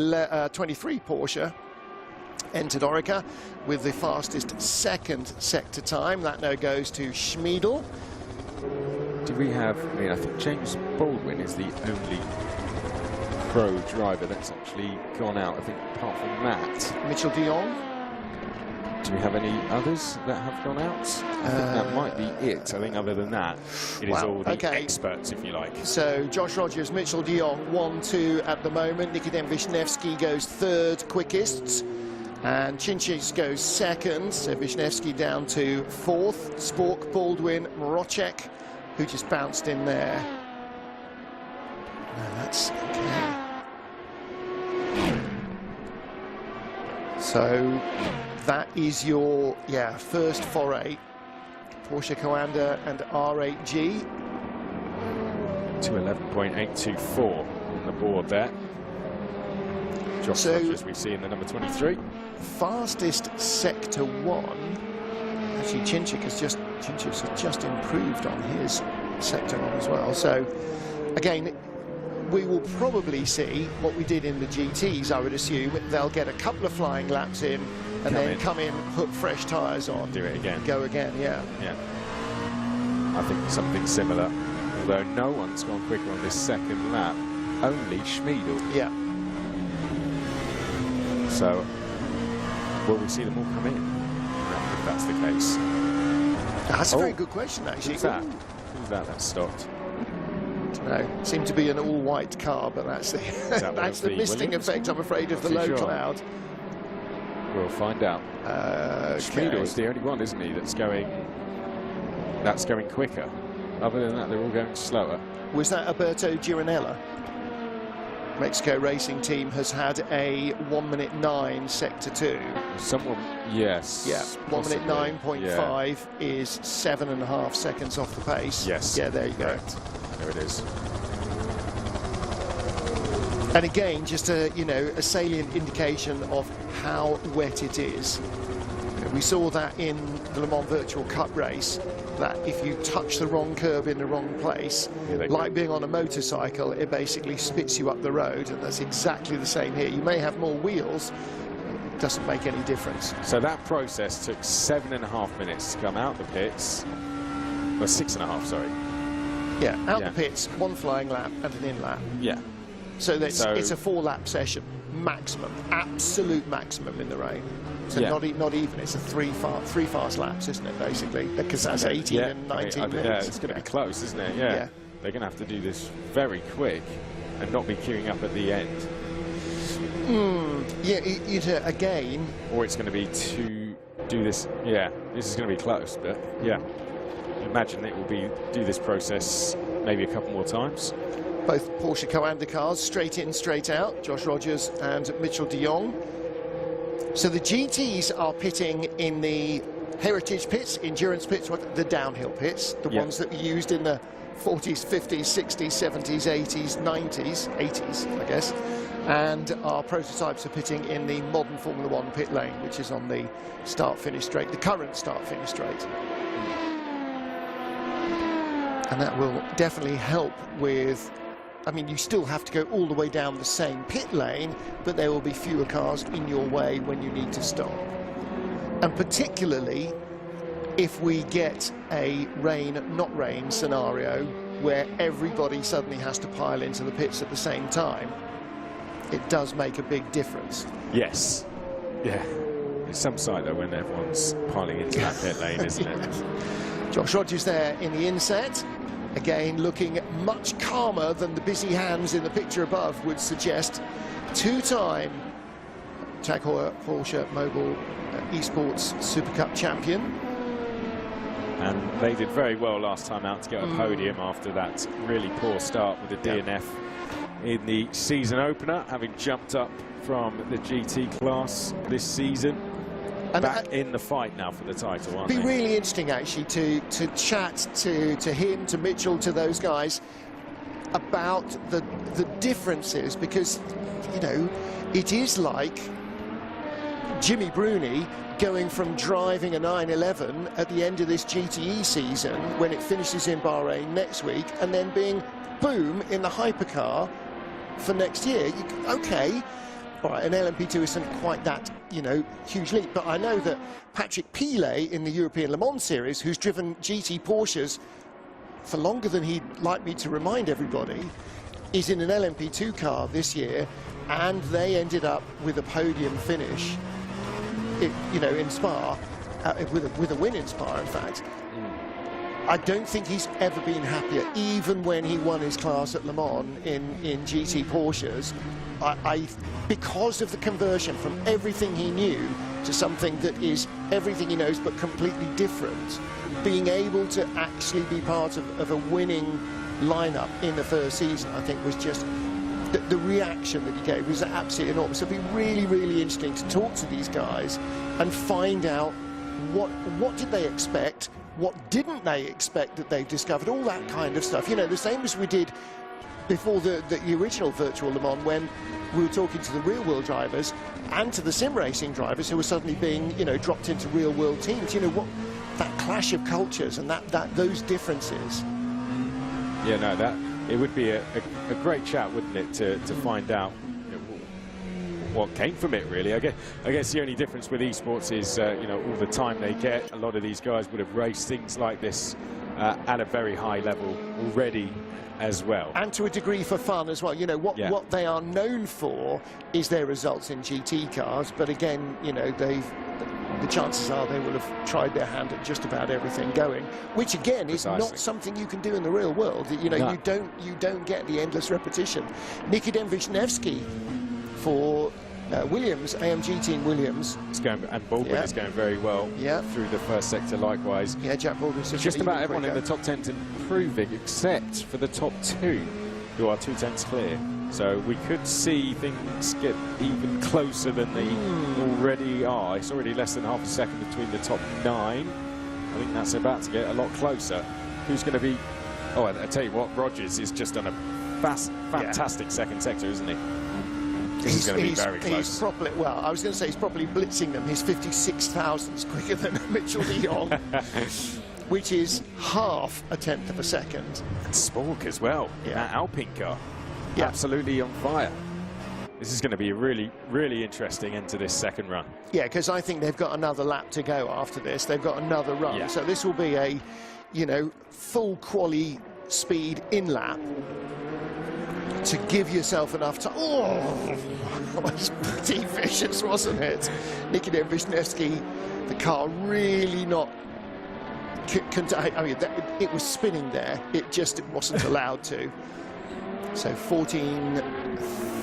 23 Porsche. Entered Orica with the fastest second sector time. That now goes to Schmidl. Do we have, I mean, I think James Baldwin is the only pro driver that's actually gone out, I think, apart from that. Mitchell de Jong. Do we have any others that have gone out? I think that might be it. I think other than that, it is all the experts, if you like. So Josh Rogers, Mitchell de Jong, 1-2 at the moment. Nikodem Wisniewski goes 3rd quickest. And Chinchik goes 2nd. So Wisniewski down to 4th. Spork, Baldwin, Mrocek, who just bounced in there. No, that's okay. So that is your, first foray. Porsche Coanda and R8G. 211.824 on the board there. Josh Rogers we see in the number 23. Fastest sector 1. Actually, Chinchik has just improved on his sector 1 as well. So again, we will probably see what we did in the GTs, I would assume. They'll get a couple of flying laps in, and then come in, put fresh tyres on. Do it again. Go again, yeah. I think something similar. Although no one's gone quicker on this second lap. Only Schmidl. Yeah. So, will we see them all come in? If that's the case. That's a very good question, actually. Who's that? Who's that stopped? No, seemed to be an all-white car, but that's the that's the misting effect, I'm afraid, of the low cloud. We'll find out. Schmidl is the only one, isn't he, that's going quicker. Other than that, they're all going slower. Was that Alberto Giranella? Mexico Racing Team has had a 1:09 sector 2. Someone, yes. Yeah, 1:09.5 is 7.5 seconds off the pace. Yes. Yeah, there you go. There it is. And again, just a salient indication of how wet it is. We saw that in the Le Mans Virtual Cup race, that if you touch the wrong curb in the wrong place, like being on a motorcycle, it basically spits you up the road, and that's exactly the same here. You may have more wheels, it doesn't make any difference. So that process took 7.5 minutes to come out the pits. Well, 6.5, sorry. Yeah, out the pits, 1 flying lap and an in lap. Yeah. So it's a 4-lap session, maximum, absolute maximum in the rain. So yeah. not even, it's a three fast laps, isn't it, basically? Because that's 18 and 19 minutes. Yeah, it's going to be close, isn't it? Yeah. Yeah. They're going to have to do this very quick and not be queuing up at the end. Yeah, again. Or it's going to be to do this. Yeah, this is going to be close, but yeah. Imagine it will be do this process maybe a couple more times. Both Porsche co-anda cars, straight in, straight out. Josh Rogers and Mitchell de Jong. So the GTs are pitting in the heritage pits, endurance pits, the downhill pits, the ones that were used in the 40s, 50s, 60s, 70s, 80s, 90s, 80s, I guess. And our prototypes are pitting in the modern Formula One pit lane, which is on the start-finish straight, the current start-finish straight. And that will definitely help with, I mean, you still have to go all the way down the same pit lane, but there will be fewer cars in your way when you need to stop. And particularly if we get a rain, not rain scenario where everybody suddenly has to pile into the pits at the same time, it does make a big difference. Yes. Yeah. It's some sight though when everyone's piling into that pit lane, isn't it? Josh Rogers there in the inset. Again, looking much calmer than the busy hands in the picture above would suggest. Two-time Tag Heuer Porsche Mobile Esports Super Cup champion. And they did very well last time out to get a podium after that really poor start with the DNF in the season opener, having jumped up from the GT class this season. And back in the fight now for the title, aren't they? It'd be really interesting, actually, to chat to him, to Mitchell, to those guys about the differences, because, you know, it is like Jimmy Bruni going from driving a 911 at the end of this GTE season when it finishes in Bahrain next week, and then being, boom, in the hypercar for next year. Okay. All right, an LMP2 isn't quite that, you know, huge leap, but I know that Patrick Pilet in the European Le Mans Series, who's driven GT Porsches for longer than he'd like me to remind everybody, is in an LMP2 car this year, and they ended up with a podium finish, you know, in Spa, with a win in Spa, in fact. I don't think he's ever been happier, even when he won his class at Le Mans in GT Porsches. Because of the conversion from everything he knew to something that is everything he knows but completely different, being able to actually be part of a winning lineup in the first season, I think was just the reaction that he gave was absolutely enormous. So it'll be really, really interesting to talk to these guys and find out what did they expect, what didn't they expect that they've discovered, all that kind of stuff. You know, the same as we did before the original Virtual Le Mans, when we were talking to the real-world drivers and to the sim racing drivers who were suddenly being, you know, dropped into real-world teams. You know, what that clash of cultures and those differences. Yeah, no, it would be a great chat, wouldn't it, to find out what came from it, really. I guess the only difference with esports is, you know, all the time they get. A lot of these guys would have raced things like this at a very high level already as well. And to a degree for fun as well. You know, what they are known for is their results in GT cars, but again, you know, the chances are they will have tried their hand at just about everything going, which again is not something you can do in the real world. You know, you don't get the endless repetition. Nikodem Wisniewski for Williams, AMG Team Williams. It's going, and Baldwin is going very well through the first sector likewise. Yeah, Jack Baldwin's just about everyone in the top 10 improving, except for the top 2, who are 2 tenths clear. So we could see things get even closer than they already are. It's already less than half a second between the top 9. I think that's about to get a lot closer. Who's going to be... Oh, I tell you what, Rogers is just on a fantastic second sector, isn't he? He's going to be very close. He's properly, well, I was going to say he's probably blitzing them. He's 56 thousandths quicker than Mitchell de Jong, which is half a tenth of a second. And Spork as well, that Alpine car, absolutely on fire. This is going to be a really, really interesting end to this second run. Yeah, because I think they've got another lap to go after this. They've got another run. Yeah. So this will be a, you know, full quali speed in lap. to give yourself enough time. Oh, that was pretty vicious, wasn't it? Nikita Wisniewski, the car really not. I mean, it was spinning there. It just wasn't allowed to. So 14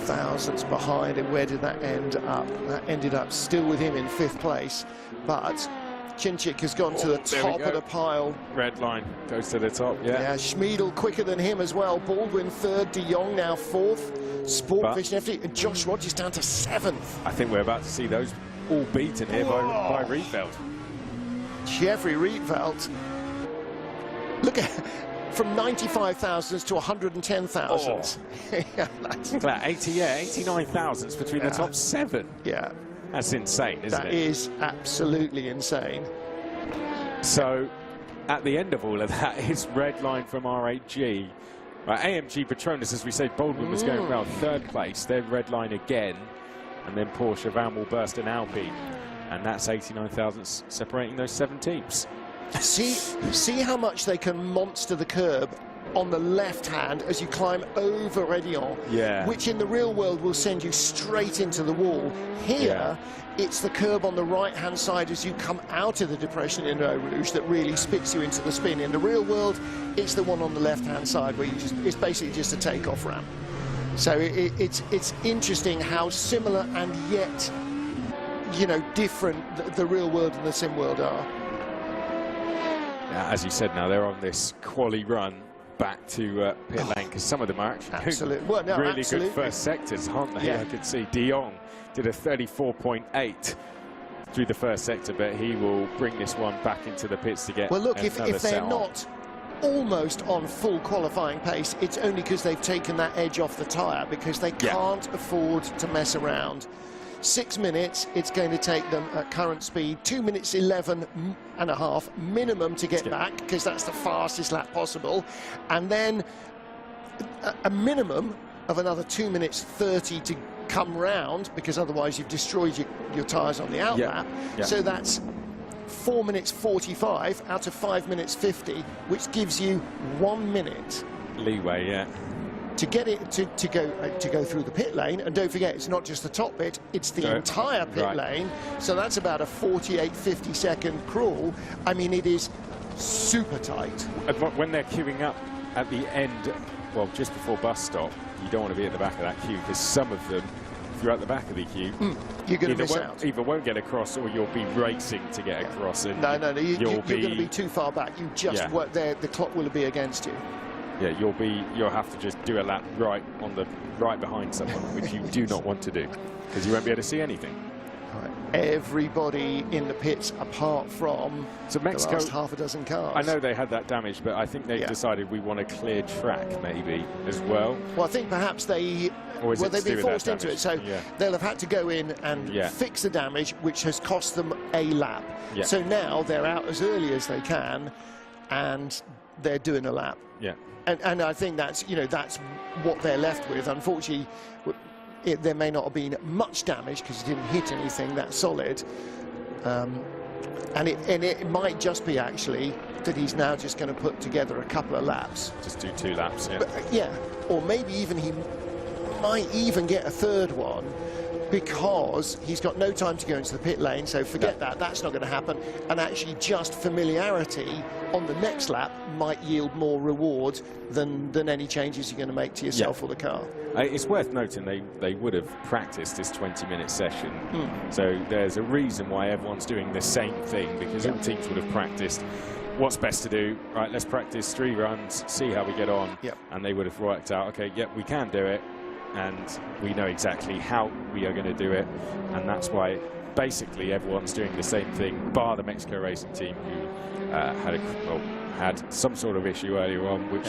thousandths behind, and where did that end up? That ended up still with him in 5th place, but Chinchik has gone to the top of the pile. Red line goes to the top, yeah. Yeah, Schmiedel quicker than him as well. Baldwin 3rd, De Jong now 4th. Sport Wisniewski and Josh Rogers down to 7th. I think we're about to see those all beaten here by Rietveld. Jeffrey Rietveld. Look at from 95 thousandths to 110 thousandths. Yeah, that's 89 thousandths between the top 7. Yeah. That's insane, isn't it? That is absolutely insane. So, at the end of all of that is red line from R8G. AMG Petronas, as we said, Baldwin was going well, 3rd place. They're red line again. And then Porsche, Van Wilburst and Alpine. And that's 89 thousandths separating those 7 teams. See how much they can monster the curb on the left hand as you climb over Raidillon, which in the real world will send you straight into the wall. Here, it's the curb on the right hand side as you come out of the depression in Eau Rouge that really spits you into the spin. In the real world, it's the one on the left hand side where it's basically just a takeoff ramp. So it's interesting how similar and yet, you know, different the real world and the sim world are. As you said, now they're on this quali run back to pit lane, because some of them are actually really good first sectors, aren't they? I could see De Jong did a 34.8 through the first sector, but he will bring this one back into the pits to get. Well, look, if they're on. not almost on full qualifying pace, it's only because they've taken that edge off the tyre, because they can't afford to mess around. 6 minutes it's going to take them at current speed, 2 minutes 11.5 minimum to get back, because that's the fastest lap possible, and then a minimum of another 2 minutes 30 to come round, because otherwise you've destroyed your tyres on the out lap. So that's 4 minutes 45 out of 5 minutes 50, which gives you 1 minute leeway, to get it to go through the pit lane. And don't forget, it's not just the top bit, it's the entire pit lane. So that's about a 48-50 second crawl. I mean, it is super tight. When they're queuing up at the end, well, just before bus stop, you don't want to be at the back of that queue, because some of them, if you're at the back of the queue, you're going to miss out. Either won't get across, or you'll be racing to get across. And no, you're going to be too far back. You just work there. The clock will be against you. Yeah, you'll have to just do a lap right behind someone, which you do not want to do, because you won't be able to see anything. Everybody in the pits apart from Mexico, the last half a dozen cars. I know they had that damage, but I think they've decided we want a clear track maybe as well. Well, I think perhaps they've been forced into it, so they'll have had to go in and fix the damage, which has cost them a lap. So now they're out as early as they can, and they're doing a lap. And I think that's what they're left with. Unfortunately, there may not have been much damage because it didn't hit anything that solid, and it might just be actually that he's now just going to put together a couple of laps. Just do 2 laps, or maybe even he might even get a 3rd one, because he's got no time to go into the pit lane, so forget that's not going to happen. And actually just familiarity on the next lap might yield more reward than any changes you're going to make to yourself or the car. It's worth noting they would have practiced this 20-minute session, so there's a reason why everyone's doing the same thing, because all teams would have practiced what's best to do. Right, let's practice 3 runs, see how we get on, and they would have worked out, okay, we can do it, and we know exactly how we are going to do it, and that's why basically everyone's doing the same thing, bar the Mexico racing team, who had some sort of issue earlier on, which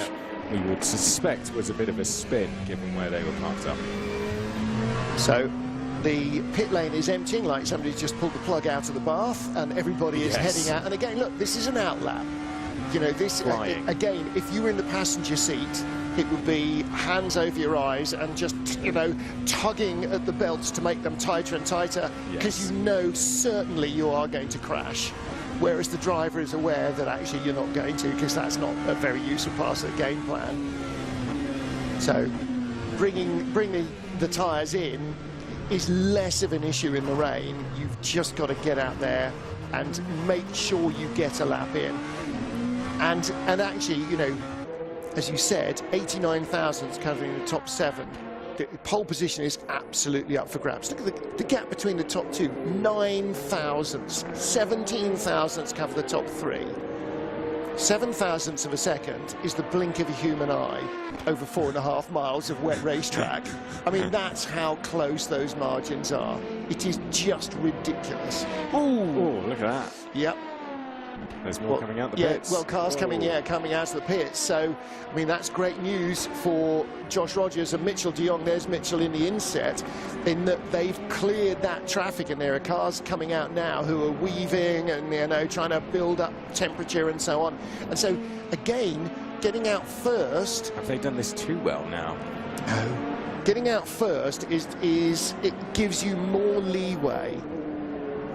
we would suspect was a bit of a spin given where they were parked up. So the pit lane is emptying, like somebody's just pulled the plug out of the bath, and everybody is heading out. And again, look, this is an out lap. You know, this again, if you were in the passenger seat, it would be hands over your eyes and just, tugging at the belts to make them tighter and tighter, because you know certainly you are going to crash. Whereas the driver is aware that actually you're not going to, because that's not a very useful part of the game plan. So bringing the tyres in is less of an issue in the rain. You've just got to get out there and make sure you get a lap in. And actually, you know, as you said, 89 thousandths covering the top 7. The pole position is absolutely up for grabs. Look at the gap between the top 2, 9 thousandths. 17 thousandths cover the top 3. 7 thousandths of a second is the blink of a human eye over 4.5 miles of wet racetrack. I mean, that's how close those margins are. It is just ridiculous. Oh, look at that. Yep. There's more coming out the pits. Well, cars coming out of the pits. So, I mean, that's great news for Josh Rogers and Mitchell de Jong. There's Mitchell in the inset, in that they've cleared that traffic, and there are cars coming out now who are weaving and, you know, trying to build up temperature and so on. And so, again, getting out first. Have they done this too well now? No. Getting out first is it gives you more leeway,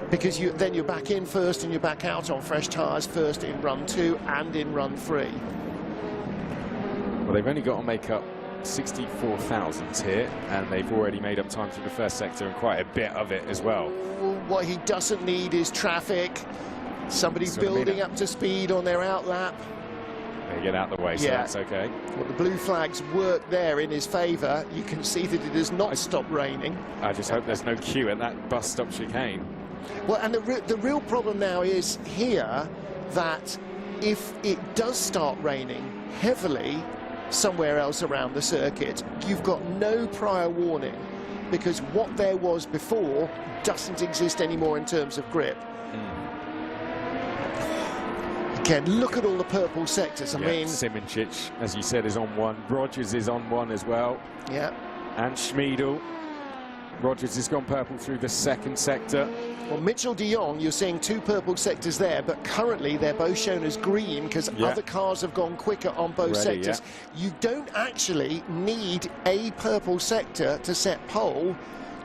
because then you're back in first and you're back out on fresh tyres first in run 2 and in run 3. Well, they've only got to make up 64 thousandths here, and they've already made up time through the first sector and quite a bit of it as well. What he doesn't need is traffic. Somebody building up to speed on their outlap. They get out the way, so that's okay. Well, the blue flags work there in his favour. You can see that it has not stopped raining. I just hope there's no queue at that bus stop chicane. Well, and the real problem now is here that if it does start raining heavily somewhere else around the circuit, you've got no prior warning, because what there was before doesn't exist anymore in terms of grip. Again, look at all the purple sectors. I mean, Simoncic, as you said, is on one. Rogers is on one as well. Yeah. And Schmiedel. Rogers has gone purple through the second sector. Well, Mitchell de Jong, you're seeing 2 purple sectors there, but currently they're both shown as green because other cars have gone quicker on both sectors. You don't actually need a purple sector to set pole.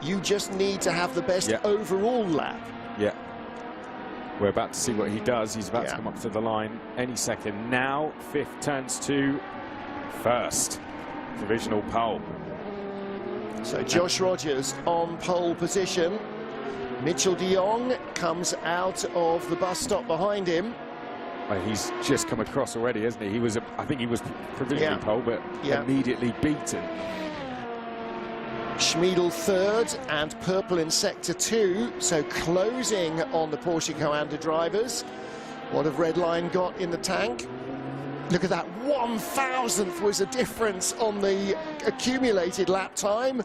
You just need to have the best overall lap. Yeah. We're about to see what he does. He's about to come up to the line any second now. 5th turns to 1st. Provisional pole. So Josh Rogers on pole position. Mitchell de Jong comes out of the bus stop behind him. Well, he's just come across already, hasn't he? He was, I think he was provisionally pole, but immediately beaten. Schmiedel 3rd and purple in sector 2, so closing on the Porsche Co-Anda drivers. What have Redline got in the tank? Look at that, 1,000th was a difference on the accumulated lap time.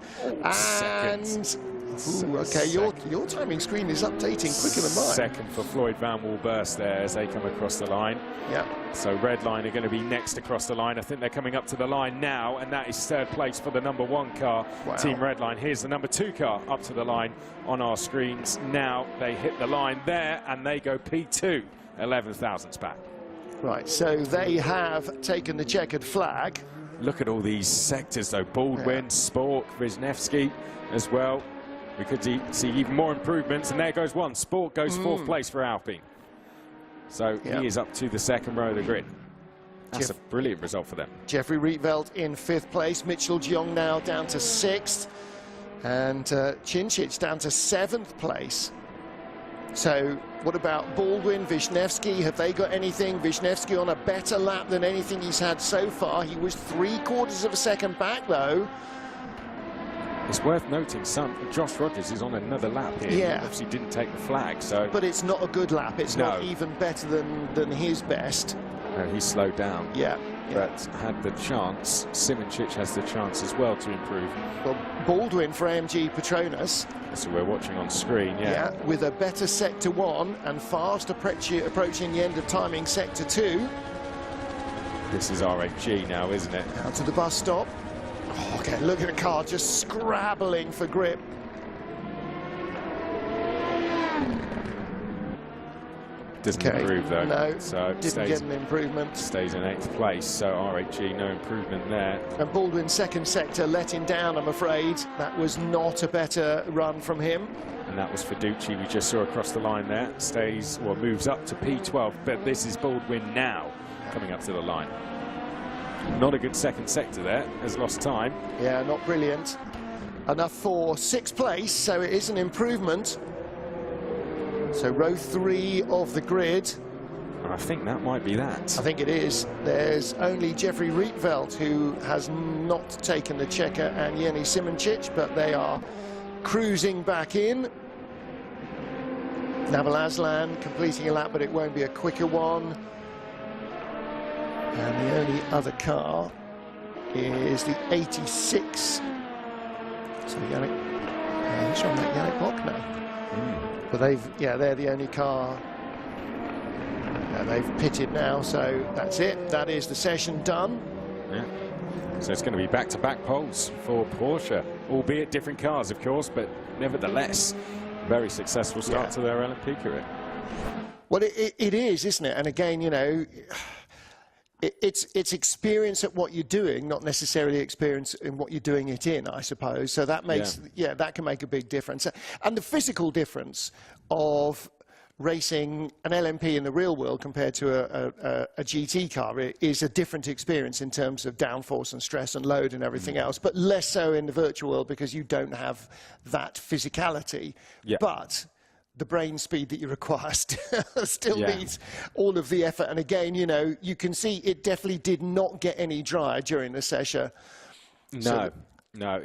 Okay, your timing screen is updating quicker than mine. Second for Floyd Van Walburst there as they come across the line. Yeah. So Redline are going to be next across the line. I think they're coming up to the line now, and that is 3rd place for the number 1 car, Team Redline. Here's the number 2 car up to the line on our screens. Now they hit the line there, and they go P2, 11 thousandths back. Right, so they have taken the checkered flag. Look at all these sectors, though. Baldwin, Spork, Wisniewski as well. We could see even more improvements, and there goes one. Spork goes 4th place for Alpine. So he is up to the 2nd row of the grid. That's a brilliant result for them. Jeffrey Rietveld in 5th place. Mitchell de Jong now down to 6th. And Cincic down to 7th place. So what about Baldwin, Wisniewski? Have they got anything? Wisniewski on a better lap than anything he's had so far. He was 3/4 of a second back, though. It's worth noting, Josh Rogers is on another lap here. He obviously didn't take the flag, so. But it's not a good lap. It's not even better than his best. No, he's slowed down. But had the chance. Simoncic has the chance as well to improve. Well, Baldwin for AMG Petronas. That's what we're watching on screen, with a better sector 1 and fast approaching the end of timing sector 2. This is RFG now, isn't it? Out to the bus stop. Oh, okay, look at the car just scrabbling for grip. Doesn't improve though. No, so didn't get an improvement. Stays in 8th place, so RHG, no improvement there. And Baldwin 2nd sector let him down, I'm afraid. That was not a better run from him. And that was Fiducci, we just saw across the line there. Stays, or moves up to P12, but this is Baldwin now coming up to the line. Not a good second sector there, has lost time. Yeah, not brilliant. Enough for 6th place, so it is an improvement. So row 3 of the grid. And I think that might be that. I think it is. There's only Jeffrey Rietveld who has not taken the checker, and Jenny Simoncic, but they are cruising back in. Naval Aslan completing a lap, but it won't be a quicker one. And the only other car is the 86. So Yannick, he's on that Yannick Bock now. But they're the only car. And they've pitted now, so that's it. That is the session done. Yeah. So it's going to be back-to-back poles for Porsche, albeit different cars, of course, but nevertheless, very successful start to their LMP career. Well, it is, isn't it? And again, you know, it's experience at what you're doing, not necessarily experience in what you're doing it in, I suppose. So that makes, that can make a big difference. And the physical difference of racing an LMP in the real world compared to a GT car is a different experience in terms of downforce and stress and load and everything else, but less so in the virtual world because you don't have that physicality. But the brain speed that you require still needs all of the effort. And again, you know, you can see it definitely did not get any drier during the session. No, no.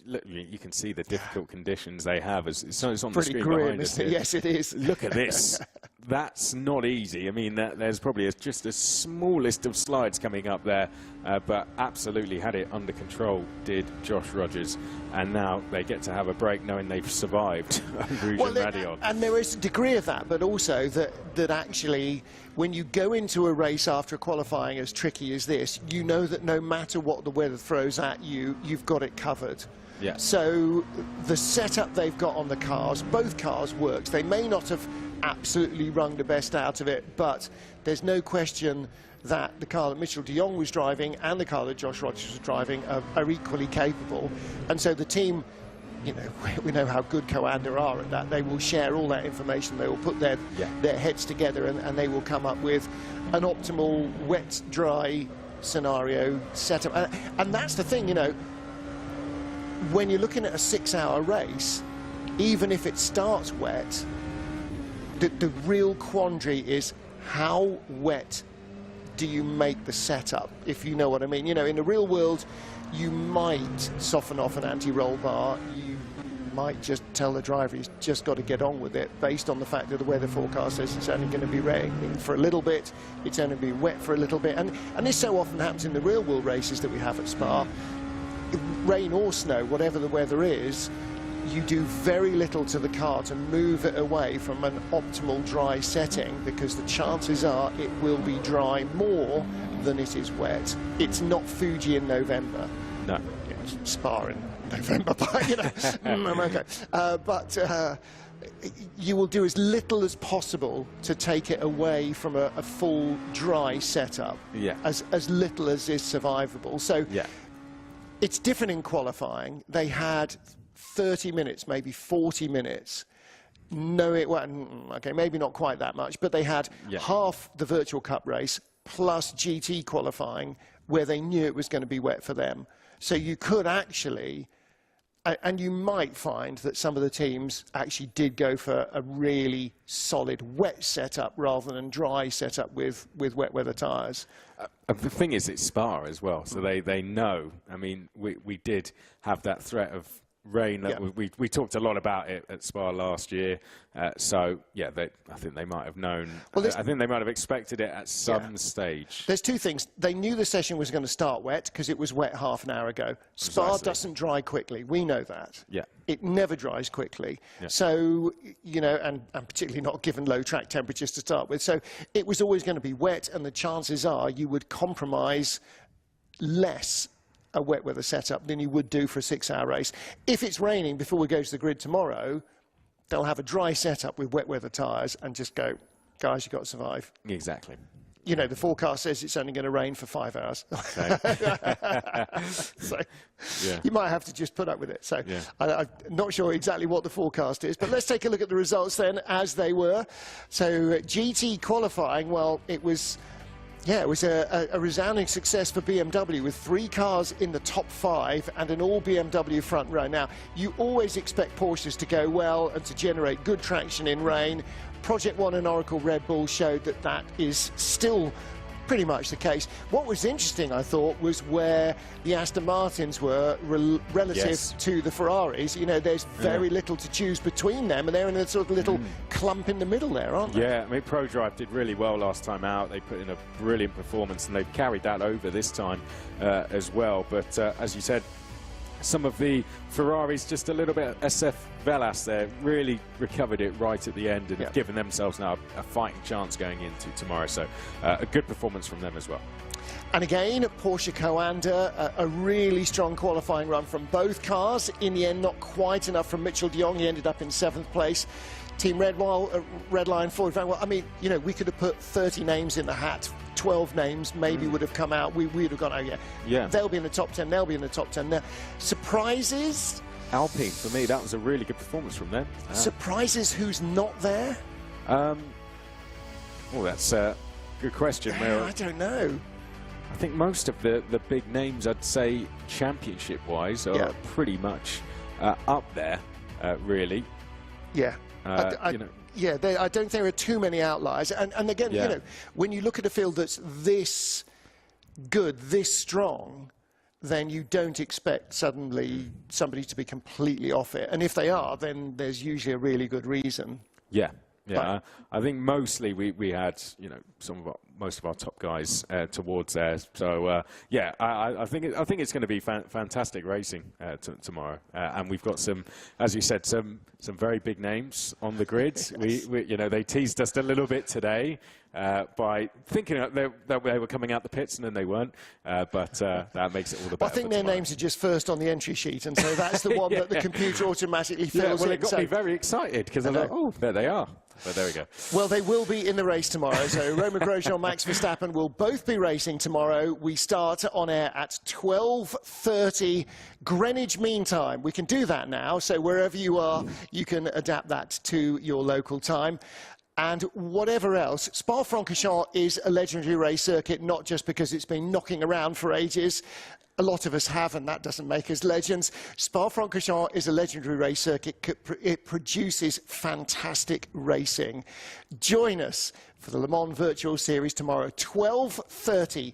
Look, you can see the difficult conditions they have. It's on the screen grim, behind us here. Yes, it is. Look at this. That's not easy. I mean, there's probably just a small list of slides coming up there, but absolutely had it under control, did Josh Rogers. And now they get to have a break knowing they've survived Eau Rouge and Raidillon. And there is a degree of that, but also that actually, when you go into a race after qualifying as tricky as this, you know that no matter what the weather throws at you, you've got it covered. Yeah. So the setup they've got on the cars, both cars works. They may not have absolutely wrung the best out of it, but there's no question that the car that Mitchell de Jong was driving and the car that Josh Rogers was driving are equally capable. And so the team, you know, we know how good Coanda are at that. They will share all that information. They will put their heads together and they will come up with an optimal wet-dry scenario setup. And that's the thing, you know, when you're looking at a 6-hour race, even if it starts wet, the real quandary is how wet do you make the setup, if you know what I mean. You know, in the real world, you might soften off an anti-roll bar. You might just tell the driver he's just got to get on with it, based on the fact that the weather forecast says it's only going to be raining for a little bit, it's only going to be wet for a little bit. And this so often happens in the real world races that we have at Spa. Rain or snow, whatever the weather is, you do very little to the car to move it away from an optimal dry setting, because the chances are it will be dry more than it is wet. It's not Fuji in November. No. It's Spa in November, but, you know, I'm okay. But you will do as little as possible to take it away from a full dry setup. As little as is survivable. So it's different in qualifying. They had 30 minutes, maybe 40 minutes. No, okay, maybe not quite that much, but they had half the Virtual Cup race plus GT qualifying where they knew it was going to be wet for them. So you could actually, and you might find that some of the teams actually did go for a really solid wet setup rather than dry setup with wet weather tyres. The thing is, it's Spa as well, so they know. I mean, we did have that threat of rain that we talked a lot about it at Spa last year. So yeah, I think they might have known. Well, I think they might have expected it at some stage. There's two things. They knew the session was going to start wet because it was wet half an hour ago. Spa doesn't dry quickly. We know that. Yeah. It never dries quickly. Yeah. So, you know, and particularly not given low track temperatures to start with. So it was always going to be wet, and the chances are you would compromise less a wet weather setup than you would do for a 6-hour race. If it's raining before we go to the grid tomorrow, they'll have a dry setup with wet weather tyres and just go, guys, you've got to survive. Exactly. You know, the forecast says it's only going to rain for 5 hours. So you might have to just put up with it. So I'm not sure exactly what the forecast is, but let's take a look at the results then as they were. So GT qualifying, well, it was, Yeah, it was a resounding success for BMW with 3 cars in the top 5 and an all BMW front row. Now, you always expect Porsches to go well and to generate good traction in rain. Project One and Oracle Red Bull showed that that is still pretty much the case. What was interesting, I thought, was where the Aston Martins were relative to the Ferraris. You know, there's very little to choose between them, and they're in a sort of little clump in the middle there, aren't they? Yeah, I mean, ProDrive did really well last time out. They put in a brilliant performance, and they've carried that over this time as well. But as you said, some of the Ferraris, just a little bit. SF Velas there really recovered it right at the end and have given themselves now a fighting chance going into tomorrow. So a good performance from them as well. And again, Porsche co-anda, a really strong qualifying run from both cars. In the end, not quite enough from Mitchell de Jong. He ended up in 7th place. Team Redline, Floyd Van Well, I mean, you know, we could have put 30 names in the hat. 12 names maybe would have come out. We would have gone, oh yeah, they'll be in the top 10, they'll be in the top 10. Now, surprises? Alpine, for me, that was a really good performance from them. Surprises who's not there? Well, that's a good question. I don't know. I think most of the big names, I'd say, championship-wise, are pretty much up there, really. Yeah. You know. Yeah, I don't think there are too many outliers. And again, you know, when you look at a field that's this good, this strong, then you don't expect suddenly somebody to be completely off it. And if they are, then there's usually a really good reason. Yeah. Yeah, I think mostly we had, you know, most of our top guys towards there. So yeah, I think it's going to be fantastic racing tomorrow, and we've got some, as you said, some very big names on the grid. we you know, they teased us a little bit today by thinking that they were coming out the pits, and then they weren't. But that makes it all the better. I think their names are just first on the entry sheet, and so that's the one that the computer automatically fills in. Well, it got me very excited because I thought, oh, there they are. But there we go. Well, they will be in the race tomorrow. So Romain Grosjean and Max Verstappen will both be racing tomorrow. We start on air at 12:30 Greenwich Mean Time. We can do that now. So wherever you are, you can adapt that to your local time. And whatever else, Spa-Francorchamps is a legendary race circuit, not just because it's been knocking around for ages. A lot of us have, and that doesn't make us legends. Spa-Francorchamps is a legendary race circuit. It produces fantastic racing. Join us for the Le Mans Virtual Series tomorrow, 12:30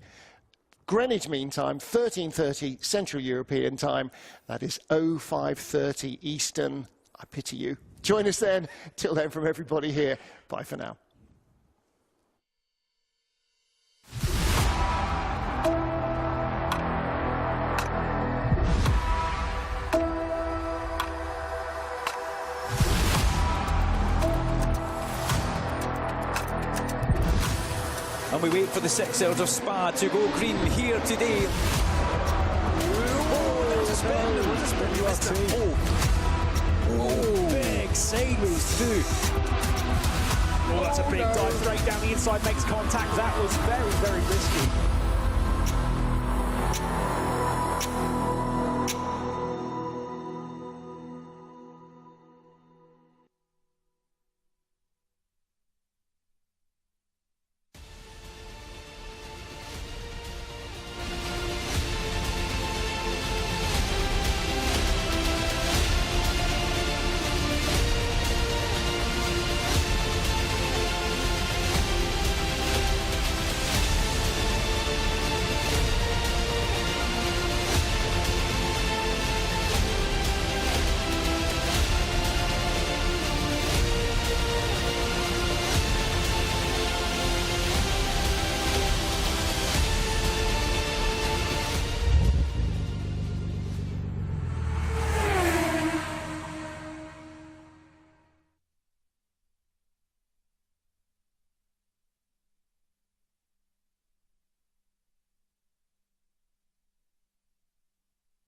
Greenwich Mean Time, 13:30 Central European Time. That is 05:30 Eastern. I pity you. Join us then. Till then, from everybody here, bye for now. And we wait for the 6 hours of Spa to go green here today. Big sideways through. Oh, that's a big dive straight down the inside, makes contact. That was very, very risky.